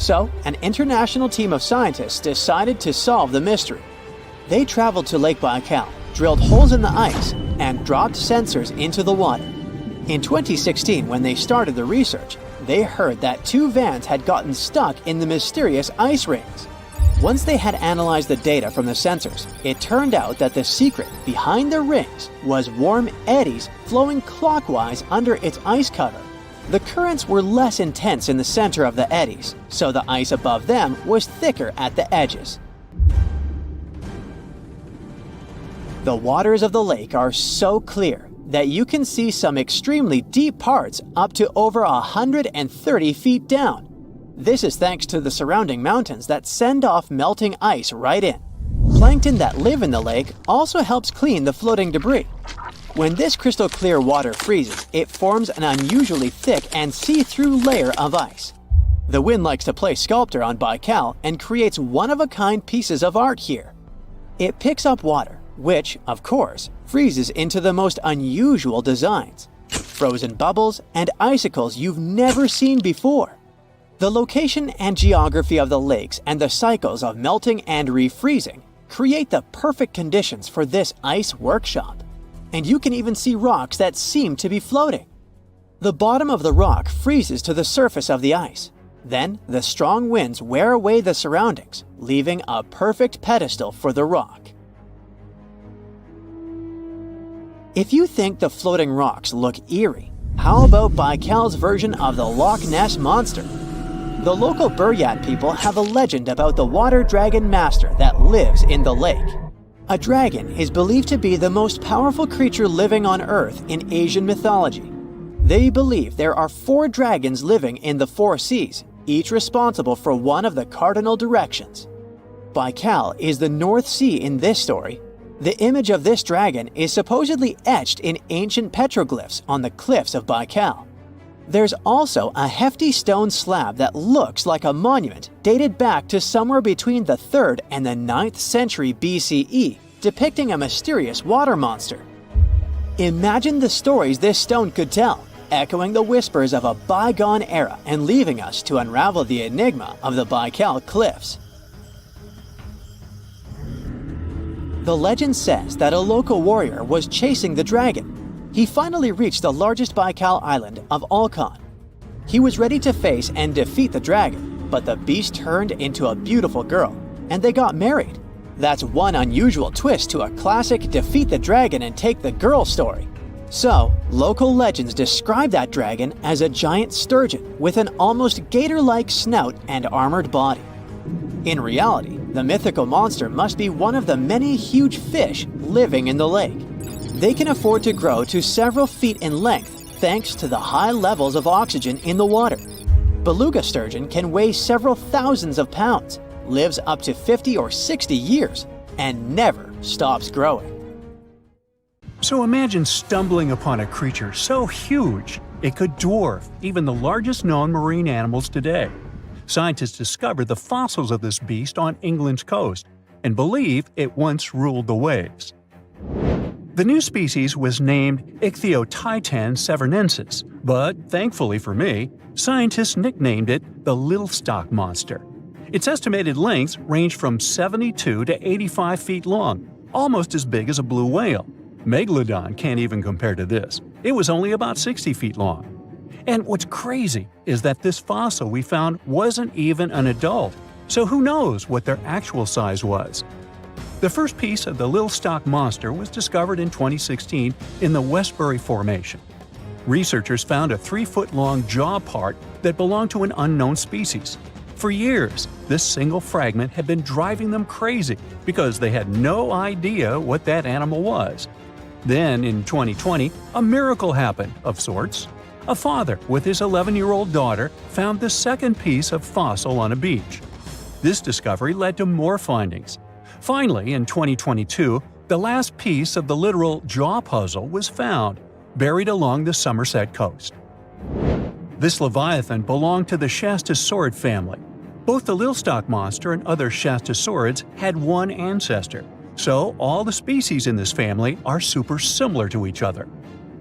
So, an international team of scientists decided to solve the mystery. They traveled to Lake Baikal, drilled holes in the ice, and dropped sensors into the water. In 2016, when they started the research, they heard that 2 vans had gotten stuck in the mysterious ice rings. Once they had analyzed the data from the sensors, it turned out that the secret behind the rings was warm eddies flowing clockwise under its ice cover. The currents were less intense in the center of the eddies, so the ice above them was thicker at the edges. The waters of the lake are so clear that you can see some extremely deep parts up to over 130 feet down. This is thanks to the surrounding mountains that send off melting ice right in. Plankton that live in the lake also helps clean the floating debris. When this crystal clear water freezes, it forms an unusually thick and see-through layer of ice. The wind likes to play sculptor on Baikal and creates one-of-a-kind pieces of art here. It picks up water, which, of course, freezes into the most unusual designs. Frozen bubbles and icicles you've never seen before. The location and geography of the lakes and the cycles of melting and refreezing create the perfect conditions for this ice workshop. And you can even see rocks that seem to be floating. The bottom of the rock freezes to the surface of the ice. Then, the strong winds wear away the surroundings, leaving a perfect pedestal for the rock. If you think the floating rocks look eerie, how about Baikal's version of the Loch Ness Monster? The local Buryat people have a legend about the water dragon master that lives in the lake. A dragon is believed to be the most powerful creature living on Earth in Asian mythology. They believe there are 4 dragons living in the 4 seas, each responsible for one of the cardinal directions. Baikal is the North Sea in this story. The image of this dragon is supposedly etched in ancient petroglyphs on the cliffs of Baikal. There's also a hefty stone slab that looks like a monument dated back to somewhere between the 3rd and the 9th century BCE, depicting a mysterious water monster. Imagine the stories this stone could tell, echoing the whispers of a bygone era and leaving us to unravel the enigma of the Baikal cliffs. The legend says that a local warrior was chasing the dragon. He finally reached the largest Baikal island of Alkan. He was ready to face and defeat the dragon, but the beast turned into a beautiful girl, and they got married. That's one unusual twist to a classic defeat the dragon and take the girl story. So, local legends describe that dragon as a giant sturgeon with an almost gator-like snout and armored body. In reality, the mythical monster must be one of the many huge fish living in the lake. They can afford to grow to several feet in length thanks to the high levels of oxygen in the water. Beluga sturgeon can weigh several thousands of pounds, lives up to 50 or 60 years, and never stops growing. So imagine stumbling upon a creature so huge it could dwarf even the largest known marine animals today. Scientists discovered the fossils of this beast on England's coast and believe it once ruled the waves. The new species was named Ichthyotitan severnensis, but thankfully for me, scientists nicknamed it the Little Stock Monster. Its estimated lengths range from 72 to 85 feet long, almost as big as a blue whale. Megalodon can't even compare to this. It was only about 60 feet long. And what's crazy is that this fossil we found wasn't even an adult, so who knows what their actual size was. The first piece of the Little Stock Monster was discovered in 2016 in the Westbury Formation. Researchers found a 3-foot-long jaw part that belonged to an unknown species. For years, this single fragment had been driving them crazy because they had no idea what that animal was. Then, in 2020, a miracle happened, of sorts. A father with his 11-year-old daughter found the second piece of fossil on a beach. This discovery led to more findings. Finally, in 2022, the last piece of the literal jaw puzzle was found, buried along the Somerset coast. This leviathan belonged to the Shastasaurid family. Both the Little Stock Monster and other Shastasaurids had one ancestor, so all the species in this family are super similar to each other.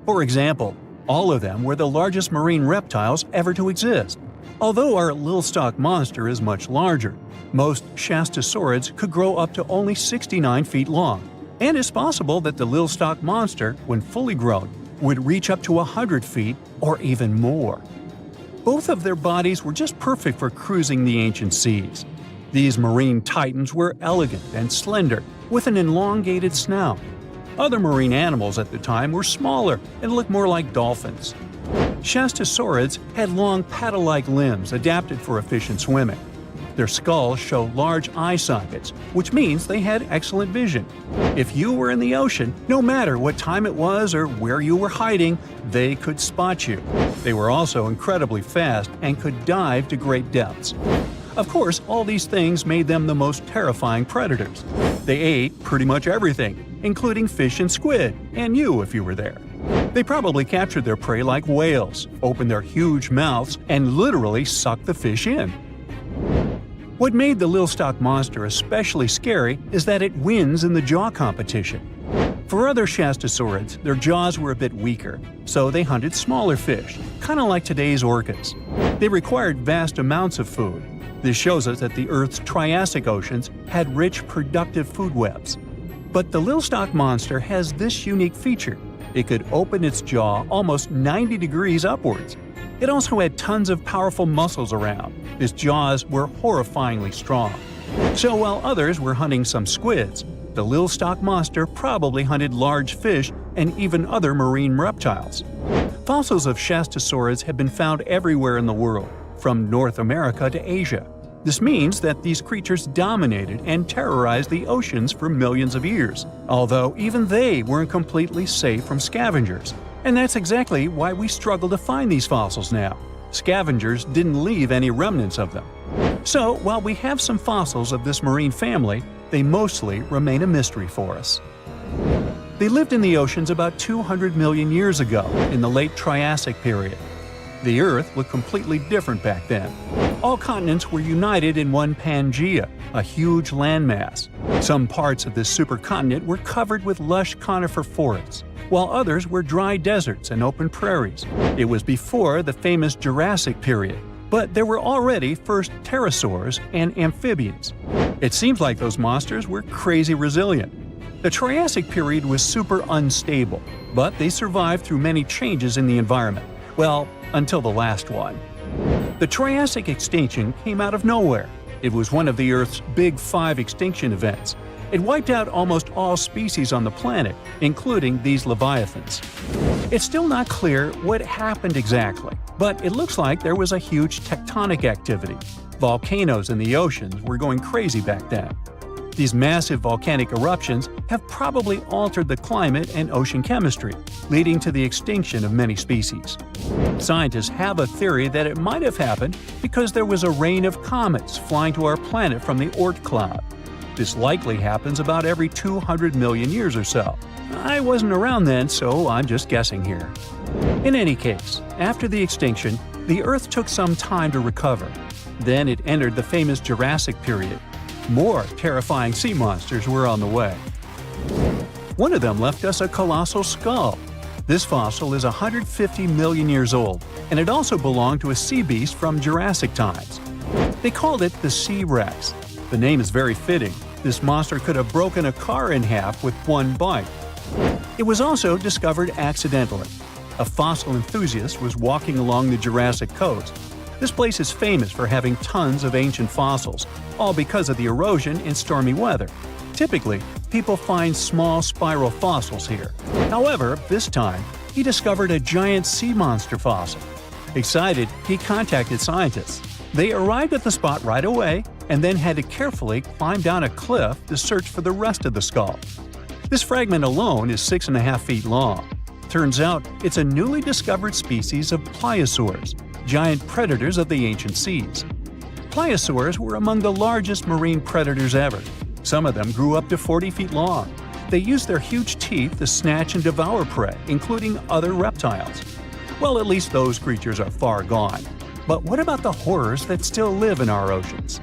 For example, all of them were the largest marine reptiles ever to exist. Although our little stock monster is much larger, most shastosaurids could grow up to only 69 feet long, and it's possible that the little stock monster, when fully grown, would reach up to 100 feet or even more. Both of their bodies were just perfect for cruising the ancient seas. These marine titans were elegant and slender, with an elongated snout. Other marine animals at the time were smaller and looked more like dolphins. Shastosaurids had long paddle-like limbs adapted for efficient swimming. Their skulls show large eye sockets, which means they had excellent vision. If you were in the ocean, no matter what time it was or where you were hiding, they could spot you. They were also incredibly fast and could dive to great depths. Of course, all these things made them the most terrifying predators. They ate pretty much everything, including fish and squid, and you if you were there. They probably captured their prey like whales, opened their huge mouths, and literally sucked the fish in. What made the little stock monster especially scary is that it wins in the jaw competition. For other shastosaurids, their jaws were a bit weaker, so they hunted smaller fish, kind of like today's orcas. They required vast amounts of food. This shows us that the Earth's Triassic oceans had rich, productive food webs. But the little stock monster has this unique feature. It could open its jaw almost 90 degrees upwards. It also had tons of powerful muscles around. Its jaws were horrifyingly strong. So while others were hunting some squids, the little stock monster probably hunted large fish and even other marine reptiles. Fossils of shastosaurids have been found everywhere in the world, from North America to Asia. This means that these creatures dominated and terrorized the oceans for millions of years, although even they weren't completely safe from scavengers. And that's exactly why we struggle to find these fossils now. Scavengers didn't leave any remnants of them. So, while we have some fossils of this marine family, they mostly remain a mystery for us. They lived in the oceans about 200 million years ago, in the late Triassic period. The Earth looked completely different back then. All continents were united in one Pangaea, a huge landmass. Some parts of this supercontinent were covered with lush conifer forests, while others were dry deserts and open prairies. It was before the famous Jurassic period, but there were already first pterosaurs and amphibians. It seems like those monsters were crazy resilient. The Triassic period was super unstable, but they survived through many changes in the environment. Well, until the last one. The Triassic extinction came out of nowhere. It was one of the Earth's big 5 extinction events. It wiped out almost all species on the planet, including these leviathans. It's still not clear what happened exactly, but it looks like there was a huge tectonic activity. Volcanoes in the oceans were going crazy back then. These massive volcanic eruptions have probably altered the climate and ocean chemistry, leading to the extinction of many species. Scientists have a theory that it might have happened because there was a rain of comets flying to our planet from the Oort cloud. This likely happens about every 200 million years or so. I wasn't around then, so I'm just guessing here. In any case, after the extinction, the Earth took some time to recover. Then it entered the famous Jurassic period. More terrifying sea monsters were on the way. One of them left us a colossal skull. This fossil is 150 million years old, and it also belonged to a sea beast from Jurassic times. They called it the Sea Rex. The name is very fitting. This monster could have broken a car in half with one bite. It was also discovered accidentally. A fossil enthusiast was walking along the Jurassic coast. This place is famous for having tons of ancient fossils, all because of the erosion in stormy weather. Typically, people find small spiral fossils here. However, this time, he discovered a giant sea monster fossil. Excited, he contacted scientists. They arrived at the spot right away and then had to carefully climb down a cliff to search for the rest of the skull. This fragment alone is 6.5 feet long. Turns out it's a newly discovered species of pliosaurs, giant predators of the ancient seas. Pliosaurs were among the largest marine predators ever. Some of them grew up to 40 feet long. They used their huge teeth to snatch and devour prey, including other reptiles. Well, at least those creatures are far gone. But what about the horrors that still live in our oceans?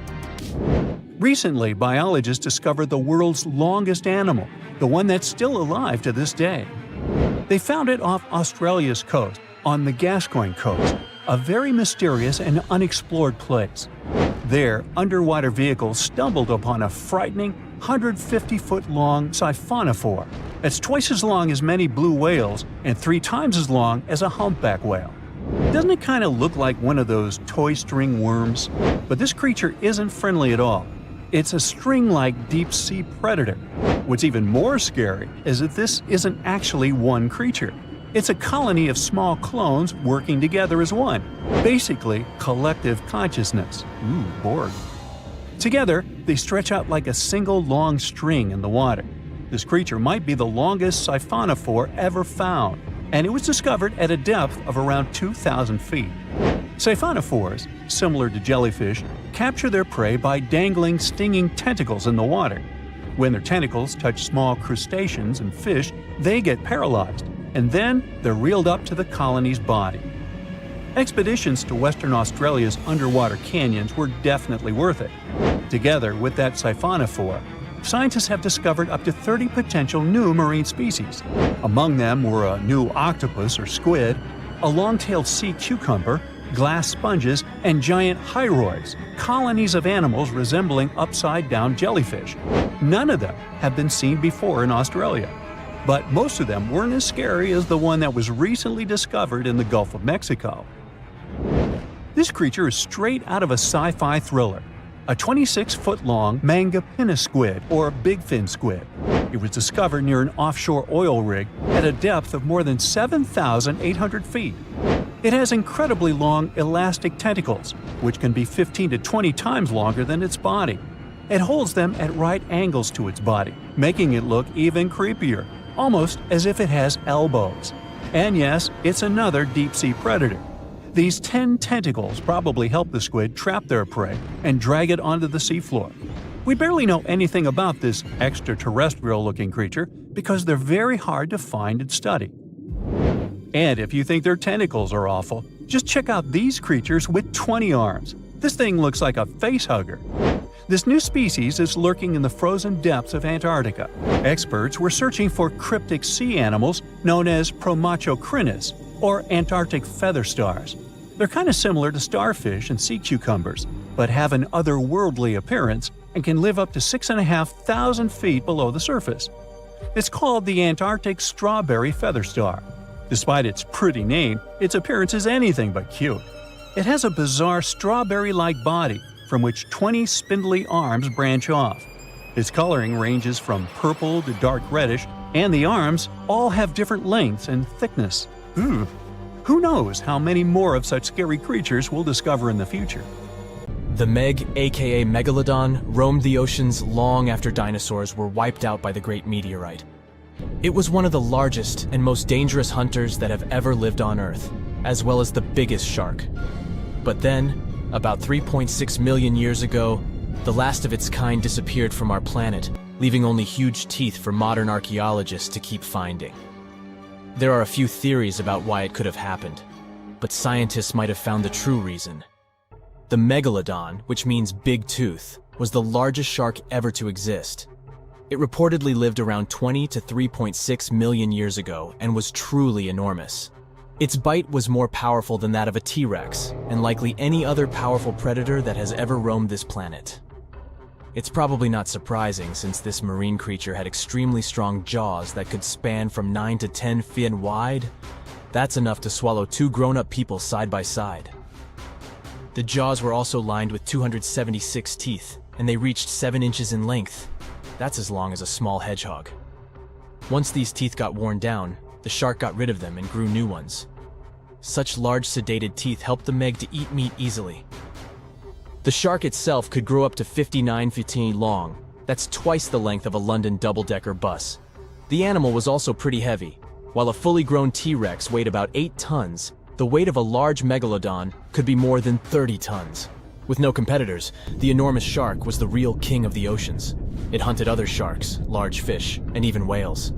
Recently, biologists discovered the world's longest animal, the one that's still alive to this day. They found it off Australia's coast, on the Gascoyne coast, a very mysterious and unexplored place. There, underwater vehicles stumbled upon a frightening 150-foot-long siphonophore. It's twice as long as many blue whales and 3 times as long as a humpback whale. Doesn't it kind of look like one of those toy string worms? But this creature isn't friendly at all. It's a string-like deep-sea predator. What's even more scary is that this isn't actually one creature. It's a colony of small clones working together as one. Basically, collective consciousness. Ooh, Borg. Together, they stretch out like a single long string in the water. This creature might be the longest siphonophore ever found, and it was discovered at a depth of around 2,000 feet. Siphonophores, similar to jellyfish, capture their prey by dangling stinging tentacles in the water. When their tentacles touch small crustaceans and fish, they get paralyzed, and then they're reeled up to the colony's body. Expeditions to Western Australia's underwater canyons were definitely worth it. Together with that siphonophore, scientists have discovered up to 30 potential new marine species. Among them were a new octopus or squid, a long-tailed sea cucumber, glass sponges, and giant hyroids, colonies of animals resembling upside-down jellyfish. None of them have been seen before in Australia, but most of them weren't as scary as the one that was recently discovered in the Gulf of Mexico. This creature is straight out of a sci-fi thriller, a 26-foot-long manga pinna squid or bigfin squid. It was discovered near an offshore oil rig at a depth of more than 7,800 feet. It has incredibly long elastic tentacles, which can be 15 to 20 times longer than its body. It holds them at right angles to its body, making it look even creepier, almost as if it has elbows. And yes, it's another deep-sea predator. These 10 tentacles probably help the squid trap their prey and drag it onto the seafloor. We barely know anything about this extraterrestrial-looking creature because they're very hard to find and study. And if you think their tentacles are awful, just check out these creatures with 20 arms. This thing looks like a facehugger. This new species is lurking in the frozen depths of Antarctica. Experts were searching for cryptic sea animals known as Promachocrinus, or Antarctic feather stars. They're kind of similar to starfish and sea cucumbers, but have an otherworldly appearance and can live up to 6,500 feet below the surface. It's called the Antarctic strawberry feather star. Despite its pretty name, its appearance is anything but cute. It has a bizarre strawberry-like body from which 20 spindly arms branch off. Its coloring ranges from purple to dark reddish, and the arms all have different lengths and thickness. Who knows how many more of such scary creatures we'll discover in the future. The Meg, aka Megalodon, roamed the oceans long after dinosaurs were wiped out by the Great Meteorite. It was one of the largest and most dangerous hunters that have ever lived on Earth, as well as the biggest shark. But then, about 3.6 million years ago, the last of its kind disappeared from our planet, leaving only huge teeth for modern archaeologists to keep finding. There are a few theories about why it could have happened, but scientists might have found the true reason. The Megalodon, which means big tooth, was the largest shark ever to exist. It reportedly lived around 20 to 3.6 million years ago and was truly enormous. Its bite was more powerful than that of a T-Rex, and likely any other powerful predator that has ever roamed this planet. It's probably not surprising since this marine creature had extremely strong jaws that could span from 9 to 10 feet wide. That's enough to swallow 2 grown-up people side by side. The jaws were also lined with 276 teeth, and they reached 7 inches in length. That's as long as a small hedgehog. Once these teeth got worn down, the shark got rid of them and grew new ones. Such large sedated teeth helped the Meg to eat meat easily. The shark itself could grow up to 59 feet long. That's twice the length of a London double-decker bus. The animal was also pretty heavy. While a fully grown T-Rex weighed about 8 tons, the weight of a large megalodon could be more than 30 tons. With no competitors, the enormous shark was the real king of the oceans. It hunted other sharks, large fish, and even whales.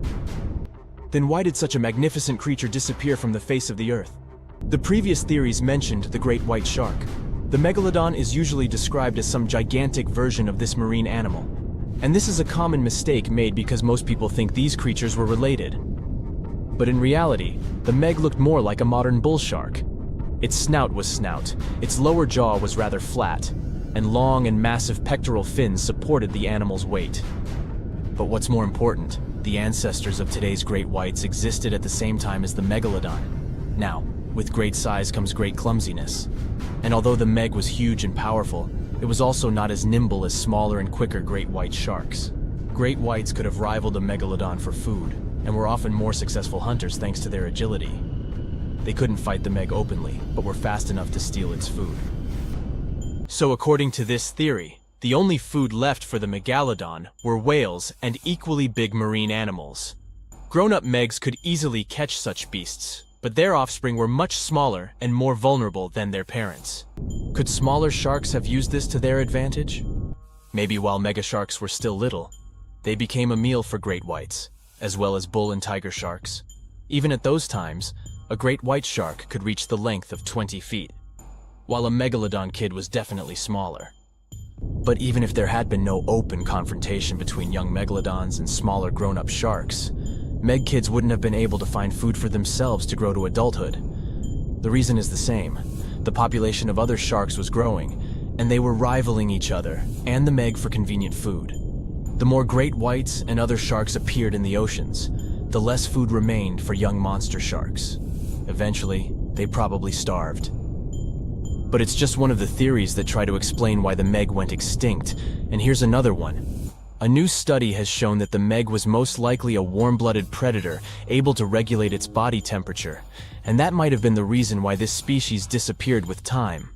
Then why did such a magnificent creature disappear from the face of the Earth? The previous theories mentioned the great white shark. The megalodon is usually described as some gigantic version of this marine animal. And this is a common mistake made because most people think these creatures were related. But in reality, the Meg looked more like a modern bull shark. Its snout was snout, its lower jaw was rather flat, and long and massive pectoral fins supported the animal's weight. But what's more important, the ancestors of today's great whites existed at the same time as the megalodon. Now, with great size comes great clumsiness. And although the meg was huge and powerful, it was also not as nimble as smaller and quicker great white sharks. Great whites could have rivaled a megalodon for food, and were often more successful hunters thanks to their agility. They couldn't fight the meg openly, but were fast enough to steal its food. So according to this theory, the only food left for the megalodon were whales and equally big marine animals. Grown-up megs could easily catch such beasts, but their offspring were much smaller and more vulnerable than their parents. Could smaller sharks have used this to their advantage? Maybe while megasharks were still little, they became a meal for great whites, as well as bull and tiger sharks. Even at those times, a great white shark could reach the length of 20 feet, while a megalodon kid was definitely smaller. But even if there had been no open confrontation between young megalodons and smaller grown-up sharks, meg kids wouldn't have been able to find food for themselves to grow to adulthood. The reason is the same. The population of other sharks was growing, and they were rivaling each other and the meg for convenient food. The more great whites and other sharks appeared in the oceans, the less food remained for young monster sharks. Eventually, they probably starved. But it's just one of the theories that try to explain why the meg went extinct, and here's another one. A new study has shown that the meg was most likely a warm-blooded predator able to regulate its body temperature, and that might have been the reason why this species disappeared with time.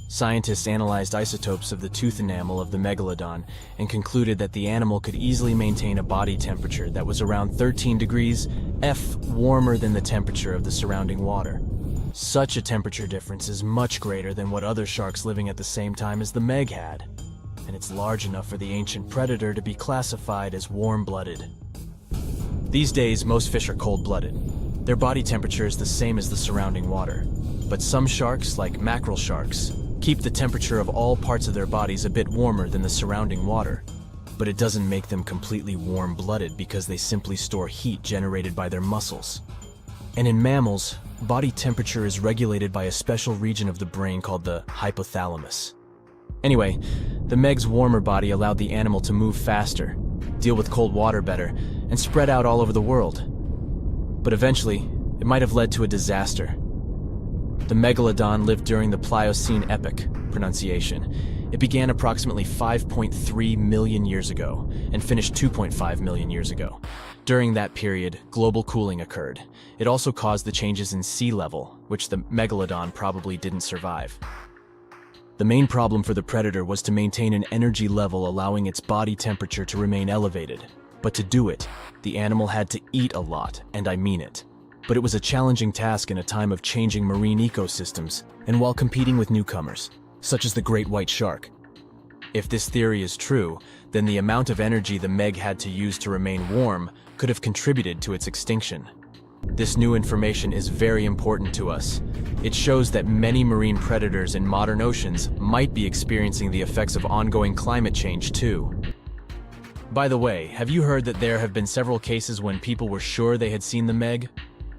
Scientists analyzed isotopes of the tooth enamel of the megalodon and concluded that the animal could easily maintain a body temperature that was around 13 degrees F warmer than the temperature of the surrounding water. Such a temperature difference is much greater than what other sharks living at the same time as the meg had, and it's large enough for the ancient predator to be classified as warm-blooded. These days, most fish are cold-blooded. Their body temperature is the same as the surrounding water, but some sharks, like mackerel sharks, keep the temperature of all parts of their bodies a bit warmer than the surrounding water. But it doesn't make them completely warm-blooded because they simply store heat generated by their muscles. And in mammals, body temperature is regulated by a special region of the brain called the hypothalamus. Anyway, the meg's warmer body allowed the animal to move faster, deal with cold water better, and spread out all over the world. But eventually, it might have led to a disaster. The megalodon lived during the Pliocene epoch, pronunciation. It began approximately 5.3 million years ago and finished 2.5 million years ago. During that period, global cooling occurred. It also caused the changes in sea level, which the megalodon probably didn't survive. The main problem for the predator was to maintain an energy level allowing its body temperature to remain elevated. But to do it, the animal had to eat a lot, and I mean it. But it was a challenging task in a time of changing marine ecosystems, and while competing with newcomers, such as the great white shark. If this theory is true, then the amount of energy the meg had to use to remain warm could have contributed to its extinction. This new information is very important to us. It shows that many marine predators in modern oceans might be experiencing the effects of ongoing climate change too. By the way, have you heard that there have been several cases when people were sure they had seen the meg?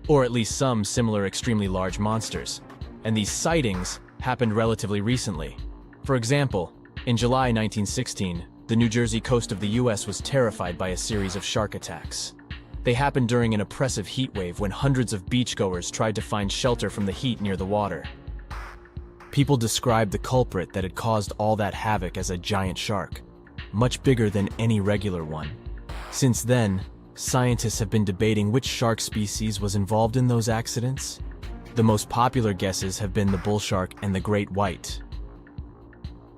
Or at least some similar extremely large monsters. And these sightings happened relatively recently. For example, in July 1916, the New Jersey coast of the US was terrified by a series of shark attacks. They happened during an oppressive heat wave when hundreds of beachgoers tried to find shelter from the heat near the water. People described the culprit that had caused all that havoc as a giant shark, much bigger than any regular one. Since then, scientists have been debating which shark species was involved in those accidents. The most popular guesses have been the bull shark and the great white.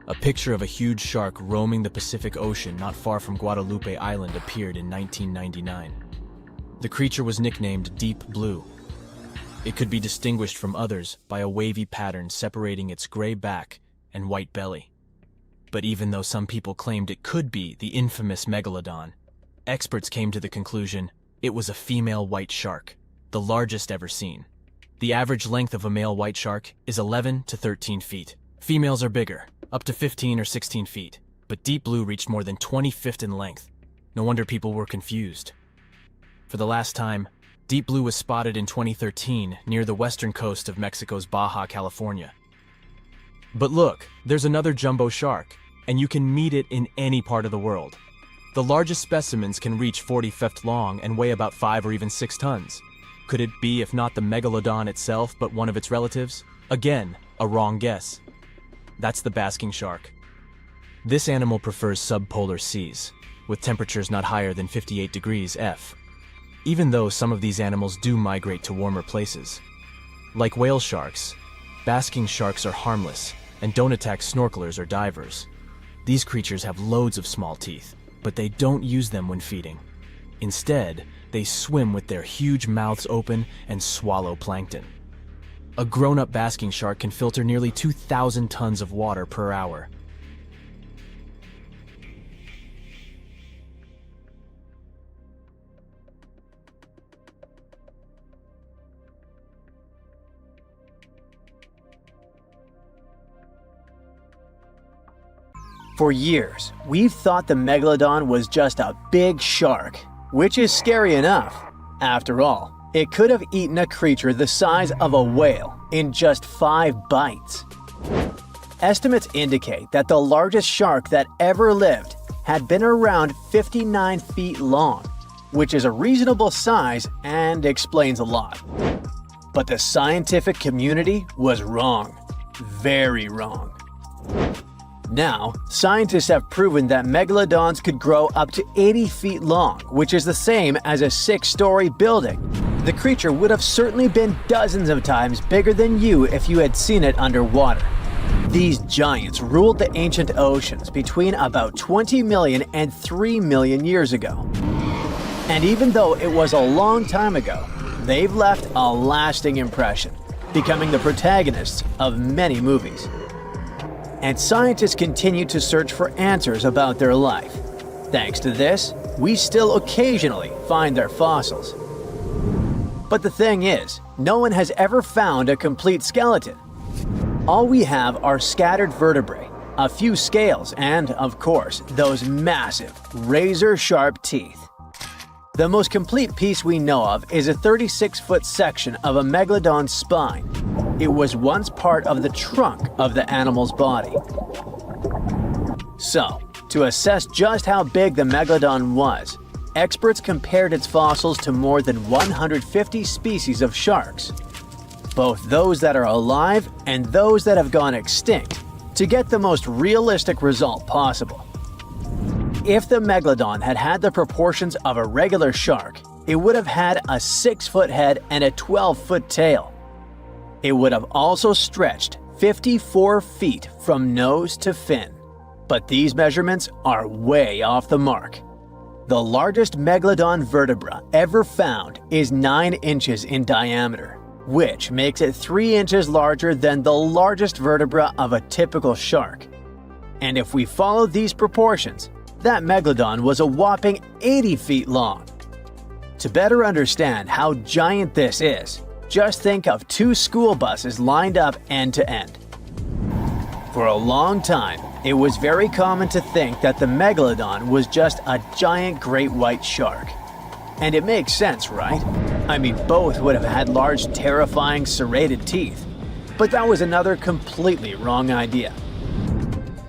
A picture of a huge shark roaming the Pacific Ocean not far from Guadalupe Island appeared in 1999. The creature was nicknamed Deep Blue. It could be distinguished from others by a wavy pattern separating its gray back and white belly. But even though some people claimed it could be the infamous megalodon, experts came to the conclusion it was a female white shark, the largest ever seen. The average length of a male white shark is 11 to 13 feet. Females are bigger, up to 15 or 16 feet, but Deep Blue reached more than 20 feet in length. No wonder people were confused. For the last time, Deep blue was spotted in 2013 near the western coast of Mexico's Baja California. But look, there's another jumbo shark, and you can meet it in any part of the world. The largest specimens can reach 40 feet long and weigh about 5 or even 6 tons. Could it be, if not the megalodon itself, but one of its relatives? Again, a wrong guess. That's the basking shark. This animal prefers subpolar seas, with temperatures not higher than 58 degrees F, even though some of these animals do migrate to warmer places. Like whale sharks, basking sharks are harmless and don't attack snorkelers or divers. These creatures have loads of small teeth, but they don't use them when feeding. Instead, they swim with their huge mouths open and swallow plankton. A grown-up basking shark can filter nearly 2,000 tons of water per hour. For years, we've thought the megalodon was just a big shark, which is scary enough. After all, it could have eaten a creature the size of a whale in just 5 bites. Estimates indicate that the largest shark that ever lived had been around 59 feet long, which is a reasonable size and explains a lot. But the scientific community was wrong. Very wrong. Now, scientists have proven that megalodons could grow up to 80 feet long, which is the same as a 6-story building. The creature would have certainly been dozens of times bigger than you if you had seen it underwater. These giants ruled the ancient oceans between about 20 million and 3 million years ago. And even though it was a long time ago, they've left a lasting impression, becoming the protagonists of many movies. And scientists continue to search for answers about their life. Thanks to this, we still occasionally find their fossils. But the thing is, no one has ever found a complete skeleton. All we have are scattered vertebrae, a few scales, and, of course, those massive, razor-sharp teeth. The most complete piece we know of is a 36-foot section of a megalodon's spine. It was once part of the trunk of the animal's body. So, to assess just how big the megalodon was, experts compared its fossils to more than 150 species of sharks, both those that are alive and those that have gone extinct, to get the most realistic result possible. If the megalodon had had the proportions of a regular shark, it would have had a 6-foot head and a 12-foot tail. It would have also stretched 54 feet from nose to fin. But these measurements are way off the mark. The largest megalodon vertebra ever found is 9 inches in diameter, which makes it 3 inches larger than the largest vertebra of a typical shark. And if we follow these proportions, that megalodon was a whopping 80 feet long. To better understand how giant this is, just think of 2 school buses lined up end to end. For a long time, it was very common to think that the megalodon was just a giant great white shark. And it makes sense, right? I mean, both would have had large, terrifying, serrated teeth. But that was another completely wrong idea.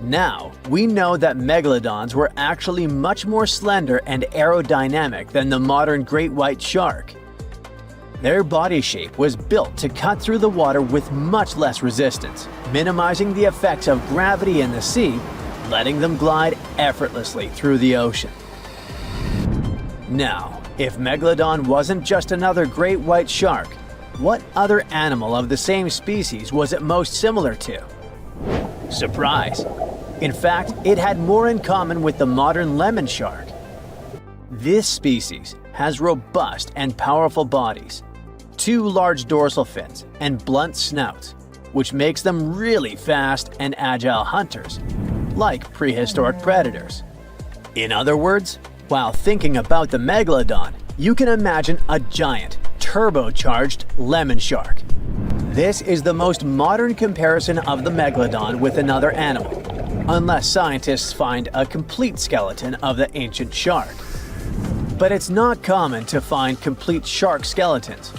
Now, we know that megalodons were actually much more slender and aerodynamic than the modern great white shark. Their body shape was built to cut through the water with much less resistance, minimizing the effects of gravity in the sea, letting them glide effortlessly through the ocean. Now, if Megalodon wasn't just another great white shark, what other animal of the same species was it most similar to? Surprise! In fact, it had more in common with the modern lemon shark. This species has robust and powerful bodies, 2 large dorsal fins, and blunt snouts, which makes them really fast and agile hunters, like prehistoric predators. In other words, while thinking about the megalodon, you can imagine a giant, turbocharged lemon shark. This is the most modern comparison of the megalodon with another animal, unless scientists find a complete skeleton of the ancient shark. But it's not common to find complete shark skeletons.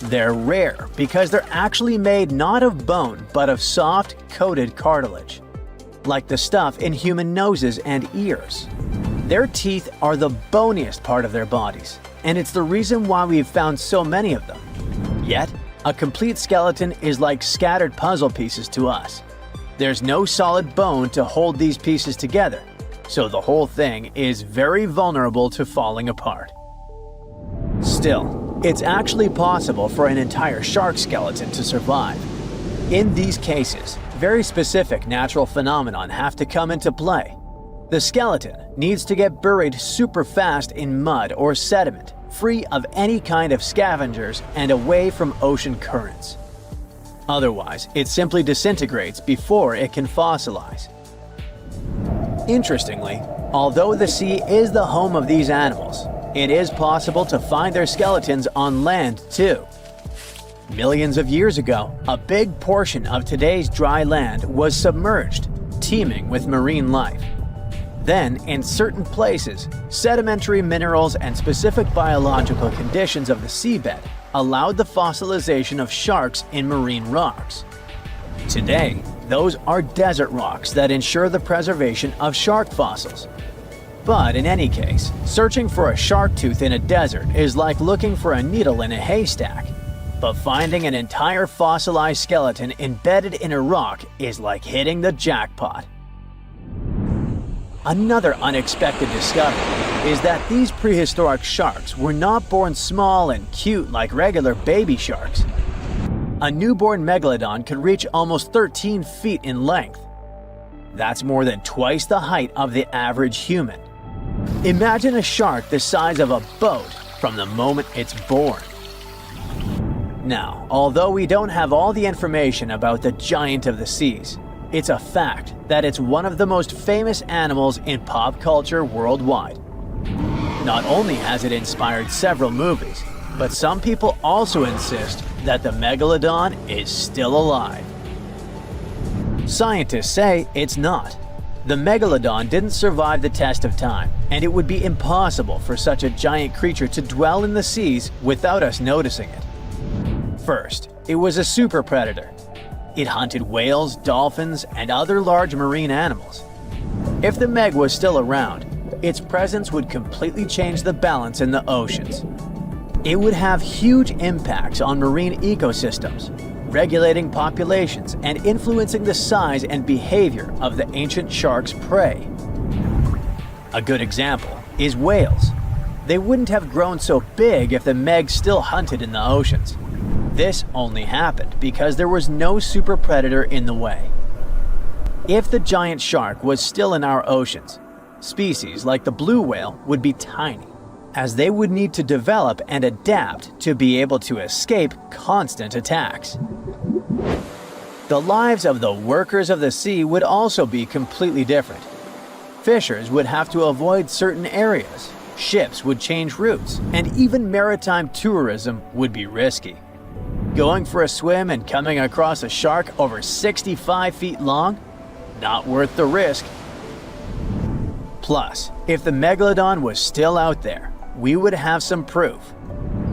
They're rare because they're actually made not of bone but of soft, coated cartilage, like the stuff in human noses and ears. Their teeth are the boniest part of their bodies, and it's the reason why we've found so many of them. Yet, a complete skeleton is like scattered puzzle pieces to us. There's no solid bone to hold these pieces together, so the whole thing is very vulnerable to falling apart. Still, it's actually possible for an entire shark skeleton to survive. In these cases, very specific natural phenomena have to come into play. The skeleton needs to get buried super fast in mud or sediment, free of any kind of scavengers and away from ocean currents. Otherwise, it simply disintegrates before it can fossilize. Interestingly, although the sea is the home of these animals, it is possible to find their skeletons on land too. Millions of years ago, a big portion of today's dry land was submerged, teeming with marine life. Then, in certain places, sedimentary minerals and specific biological conditions of the seabed allowed the fossilization of sharks in marine rocks. Today, those are desert rocks that ensure the preservation of shark fossils. But in any case, searching for a shark tooth in a desert is like looking for a needle in a haystack. But finding an entire fossilized skeleton embedded in a rock is like hitting the jackpot. Another unexpected discovery is that these prehistoric sharks were not born small and cute like regular baby sharks. A newborn megalodon could reach almost 13 feet in length. That's more than twice the height of the average human. Imagine a shark the size of a boat from the moment it's born. Now, although we don't have all the information about the giant of the seas, it's a fact that it's one of the most famous animals in pop culture worldwide. Not only has it inspired several movies, but some people also insist that the megalodon is still alive. Scientists say it's not. The megalodon didn't survive the test of time, and it would be impossible for such a giant creature to dwell in the seas without us noticing it. First, it was a super predator. It hunted whales, dolphins, and other large marine animals. If the Meg was still around, its presence would completely change the balance in the oceans. It would have huge impacts on marine ecosystems, regulating populations and influencing the size and behavior of the ancient shark's prey. A good example is whales. They wouldn't have grown so big if the Meg still hunted in the oceans. This only happened because there was no super predator in the way. If the giant shark was still in our oceans, species like the blue whale would be tiny, as they would need to develop and adapt to be able to escape constant attacks. The lives of the workers of the sea would also be completely different. Fishers would have to avoid certain areas, ships would change routes, and even maritime tourism would be risky. Going for a swim and coming across a shark over 65 feet long? Not worth the risk. Plus, if the megalodon was still out there, we would have some proof.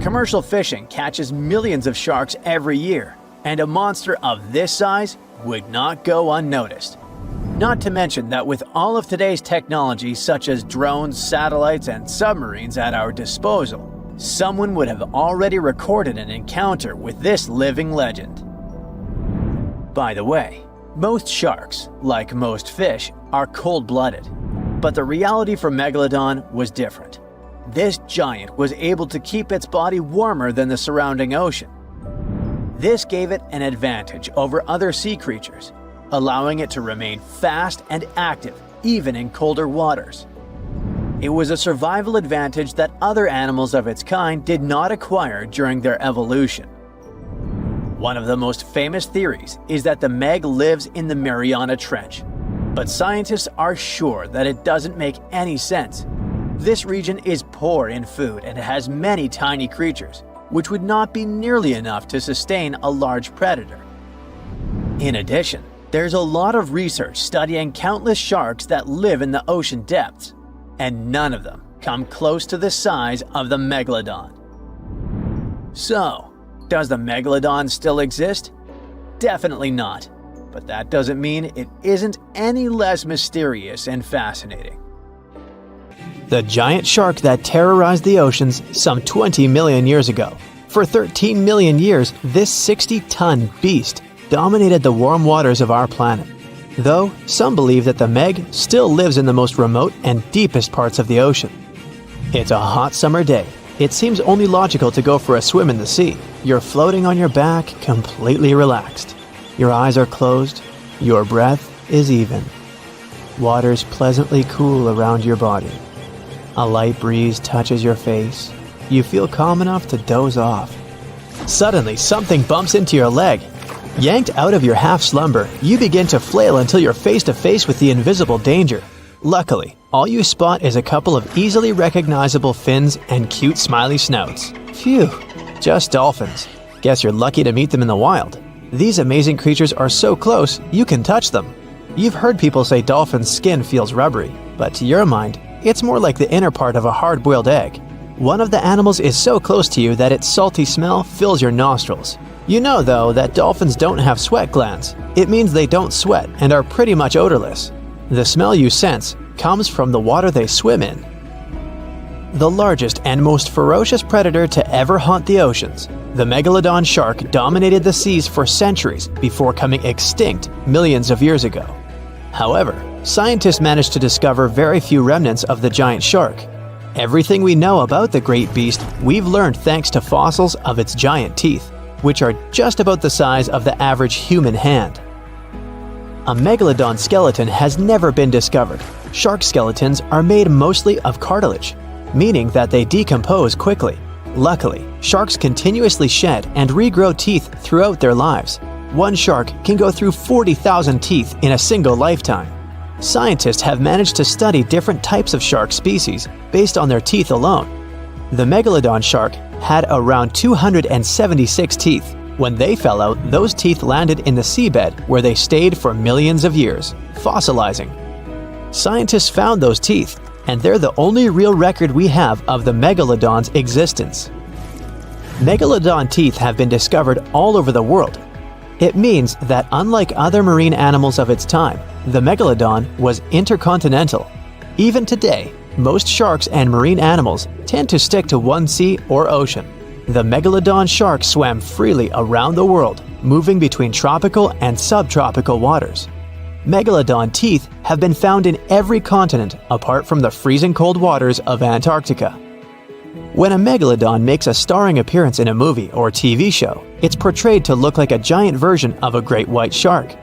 Commercial fishing catches millions of sharks every year, and a monster of this size would not go unnoticed. Not to mention that with all of today's technology such as drones, satellites, and submarines at our disposal, someone would have already recorded an encounter with this living legend. By the way, most sharks, like most fish, are cold-blooded. But the reality for Megalodon was different. This giant was able to keep its body warmer than the surrounding ocean. This gave it an advantage over other sea creatures, allowing it to remain fast and active even in colder waters. It was a survival advantage that other animals of its kind did not acquire during their evolution. One of the most famous theories is that the Meg lives in the Mariana Trench, but scientists are sure that it doesn't make any sense. This region is poor in food and has many tiny creatures, which would not be nearly enough to sustain a large predator. In addition, there's a lot of research studying countless sharks that live in the ocean depths, and none of them come close to the size of the megalodon. So, does the megalodon still exist? Definitely not, but that doesn't mean it isn't any less mysterious and fascinating. The giant shark that terrorized the oceans some 20 million years ago. For 13 million years, this 60-ton beast dominated the warm waters of our planet. Though, some believe that the Meg still lives in the most remote and deepest parts of the ocean. It's a hot summer day. It seems only logical to go for a swim in the sea. You're floating on your back, completely relaxed. Your eyes are closed. Your breath is even. Water's pleasantly cool around your body. A light breeze touches your face. You feel calm enough to doze off. Suddenly, something bumps into your leg. Yanked out of your half-slumber, you begin to flail until you're face to face with the invisible danger. Luckily, all you spot is a couple of easily recognizable fins and cute smiley snouts. Phew, just dolphins. Guess you're lucky to meet them in the wild. These amazing creatures are so close, you can touch them. You've heard people say dolphins' skin feels rubbery, but to your mind, it's more like the inner part of a hard-boiled egg. One of the animals is so close to you that its salty smell fills your nostrils. You know, though, that dolphins don't have sweat glands. It means they don't sweat and are pretty much odorless. The smell you sense comes from the water they swim in. The largest and most ferocious predator to ever haunt the oceans, the megalodon shark dominated the seas for centuries before coming extinct millions of years ago. However, scientists managed to discover very few remnants of the giant shark. Everything we know about the great beast we've learned thanks to fossils of its giant teeth, which are just about the size of the average human hand. A megalodon skeleton has never been discovered. Shark skeletons are made mostly of cartilage, meaning that they decompose quickly. Luckily, sharks continuously shed and regrow teeth throughout their lives. One shark can go through 40,000 teeth in a single lifetime. Scientists have managed to study different types of shark species based on their teeth alone. The megalodon shark had around 276 teeth. When they fell out, those teeth landed in the seabed where they stayed for millions of years, fossilizing. Scientists found those teeth, and they're the only real record we have of the megalodon's existence. Megalodon teeth have been discovered all over the world. It means that unlike other marine animals of its time, the megalodon was intercontinental. Even today, most sharks and marine animals tend to stick to one sea or ocean. The megalodon shark swam freely around the world, moving between tropical and subtropical waters. Megalodon teeth have been found in every continent apart from the freezing cold waters of Antarctica. When a megalodon makes a starring appearance in a movie or TV show, it's portrayed to look like a giant version of a great white shark.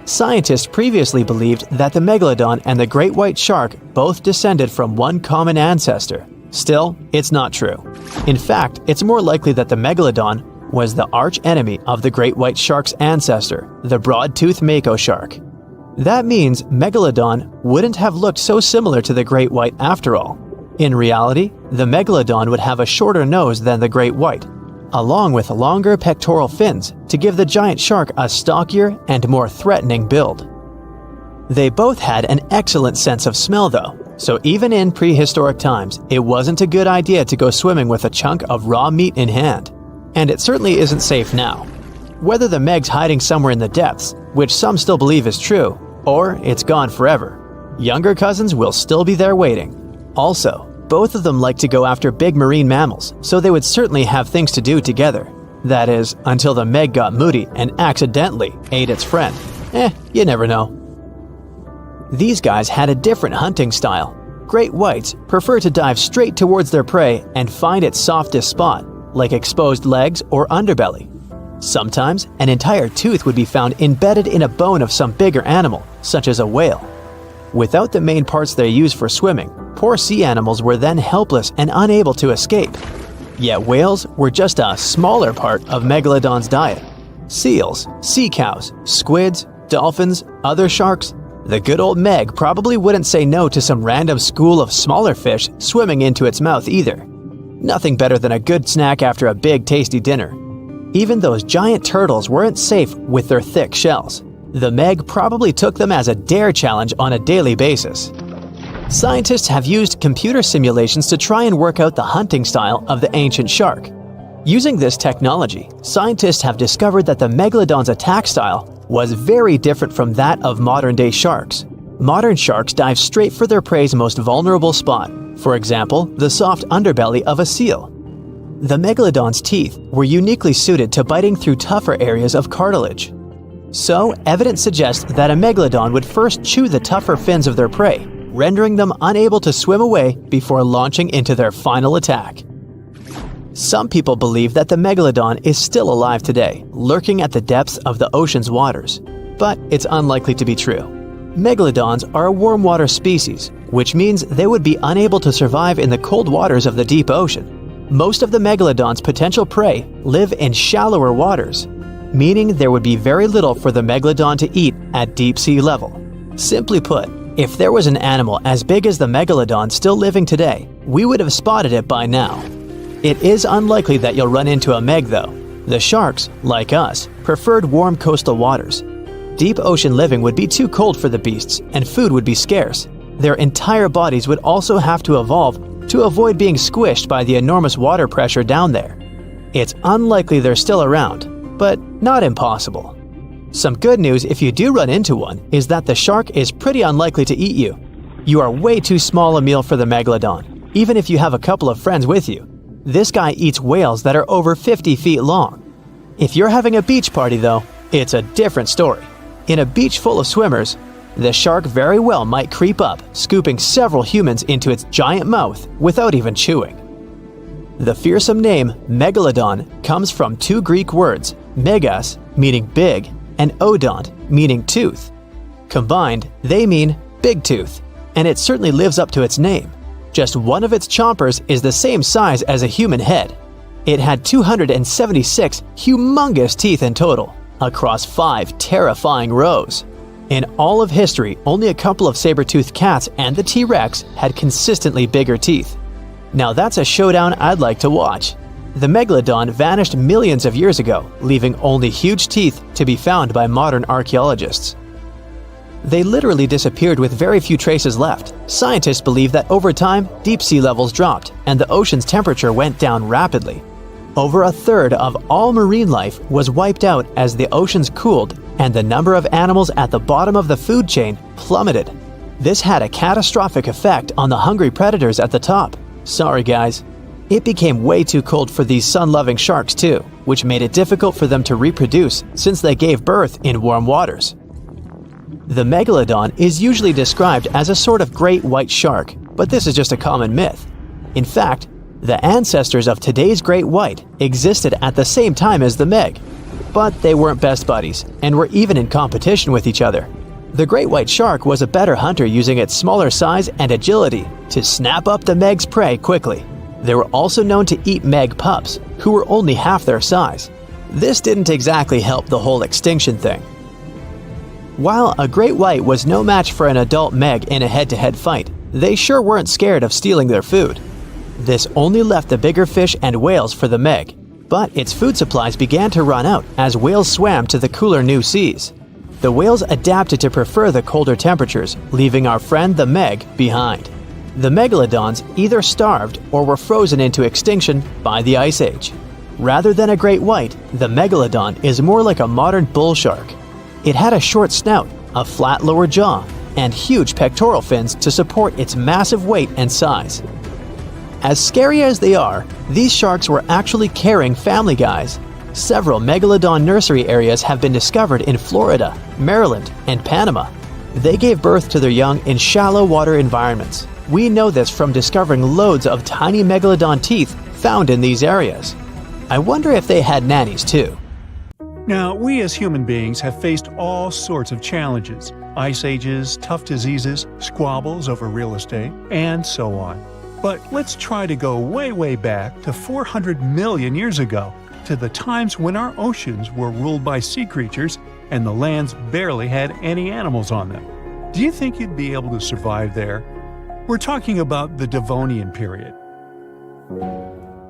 Scientists previously believed that the megalodon and the great white shark both descended from one common ancestor. Still, it's not true. In fact, it's more likely that the megalodon was the arch-enemy of the great white shark's ancestor, the broad-toothed mako shark. That means megalodon wouldn't have looked so similar to the great white after all. In reality, the megalodon would have a shorter nose than the great white, along with longer pectoral fins to give the giant shark a stockier and more threatening build. They both had an excellent sense of smell though, so even in prehistoric times, it wasn't a good idea to go swimming with a chunk of raw meat in hand. And it certainly isn't safe now. Whether the Meg's hiding somewhere in the depths, which some still believe is true, or it's gone forever, younger cousins will still be there waiting. Also, both of them like to go after big marine mammals, so they would certainly have things to do together. That is, until the Meg got moody and accidentally ate its friend. You never know. These guys had a different hunting style. Great whites prefer to dive straight towards their prey and find its softest spot, like exposed legs or underbelly. Sometimes, an entire tooth would be found embedded in a bone of some bigger animal, such as a whale. Without the main parts they use for swimming, poor sea animals were then helpless and unable to escape. Yet whales were just a smaller part of megalodon's diet. Seals, sea cows, squids, dolphins, other sharks. The good old Meg probably wouldn't say no to some random school of smaller fish swimming into its mouth either. Nothing better than a good snack after a big tasty dinner. Even those giant turtles weren't safe with their thick shells. The Meg probably took them as a dare challenge on a daily basis. Scientists have used computer simulations to try and work out the hunting style of the ancient shark. Using this technology, scientists have discovered that the megalodon's attack style was very different from that of modern-day sharks. Modern sharks dive straight for their prey's most vulnerable spot, for example, the soft underbelly of a seal. The megalodon's teeth were uniquely suited to biting through tougher areas of cartilage. So, evidence suggests that a megalodon would first chew the tougher fins of their prey, rendering them unable to swim away before launching into their final attack. Some people believe that the megalodon is still alive today, lurking at the depths of the ocean's waters, but it's unlikely to be true. Megalodons are a warm water species, which means they would be unable to survive in the cold waters of the deep ocean. Most of the megalodon's potential prey live in shallower waters, meaning there would be very little for the megalodon to eat at deep sea level. Simply put, if there was an animal as big as the megalodon still living today, we would have spotted it by now. It is unlikely that you'll run into a meg though. The sharks, like us, preferred warm coastal waters. Deep ocean living would be too cold for the beasts, and food would be scarce. Their entire bodies would also have to evolve to avoid being squished by the enormous water pressure down there. It's unlikely they're still around, but not impossible. Some good news if you do run into one is that the shark is pretty unlikely to eat you. You are way too small a meal for the megalodon, even if you have a couple of friends with you. This guy eats whales that are over 50 feet long. If you're having a beach party though, it's a different story. In a beach full of swimmers, the shark very well might creep up, scooping several humans into its giant mouth without even chewing. The fearsome name megalodon comes from two Greek words, megas, meaning big, and odont, meaning tooth. Combined, they mean big tooth, and it certainly lives up to its name. Just one of its chompers is the same size as a human head. It had 276 humongous teeth in total, across 5 terrifying rows. In all of history, only a couple of saber-toothed cats and the T-Rex had consistently bigger teeth. Now that's a showdown I'd like to watch. The megalodon vanished millions of years ago, leaving only huge teeth to be found by modern archaeologists. They literally disappeared with very few traces left. Scientists believe that over time, deep sea levels dropped and the ocean's temperature went down rapidly. Over a third of all marine life was wiped out as the oceans cooled and the number of animals at the bottom of the food chain plummeted. This had a catastrophic effect on the hungry predators at the top. Sorry guys. It became way too cold for these sun-loving sharks too, which made it difficult for them to reproduce since they gave birth in warm waters. The megalodon is usually described as a sort of great white shark, but this is just a common myth. In fact, the ancestors of today's great white existed at the same time as the meg, but they weren't best buddies and were even in competition with each other. The great white shark was a better hunter using its smaller size and agility to snap up the meg's prey quickly. They were also known to eat meg pups, who were only half their size. This didn't exactly help the whole extinction thing. While a great white was no match for an adult meg in a head-to-head fight, they sure weren't scared of stealing their food. This only left the bigger fish and whales for the meg, but its food supplies began to run out as whales swam to the cooler new seas. The whales adapted to prefer the colder temperatures, leaving our friend the meg behind. The megalodons either starved or were frozen into extinction by the Ice Age. Rather than a great white, the megalodon is more like a modern bull shark. It had a short snout, a flat lower jaw, and huge pectoral fins to support its massive weight and size. As scary as they are, these sharks were actually caring family guys. Several megalodon nursery areas have been discovered in Florida, Maryland, and Panama. They gave birth to their young in shallow water environments. We know this from discovering loads of tiny megalodon teeth found in these areas. I wonder if they had nannies too. Now, we as human beings have faced all sorts of challenges: ice ages, tough diseases, squabbles over real estate, and so on. But let's try to go way back to 400 million years ago, to the times when our oceans were ruled by sea creatures and the lands barely had any animals on them. Do you think you'd be able to survive there? We're talking about the Devonian period.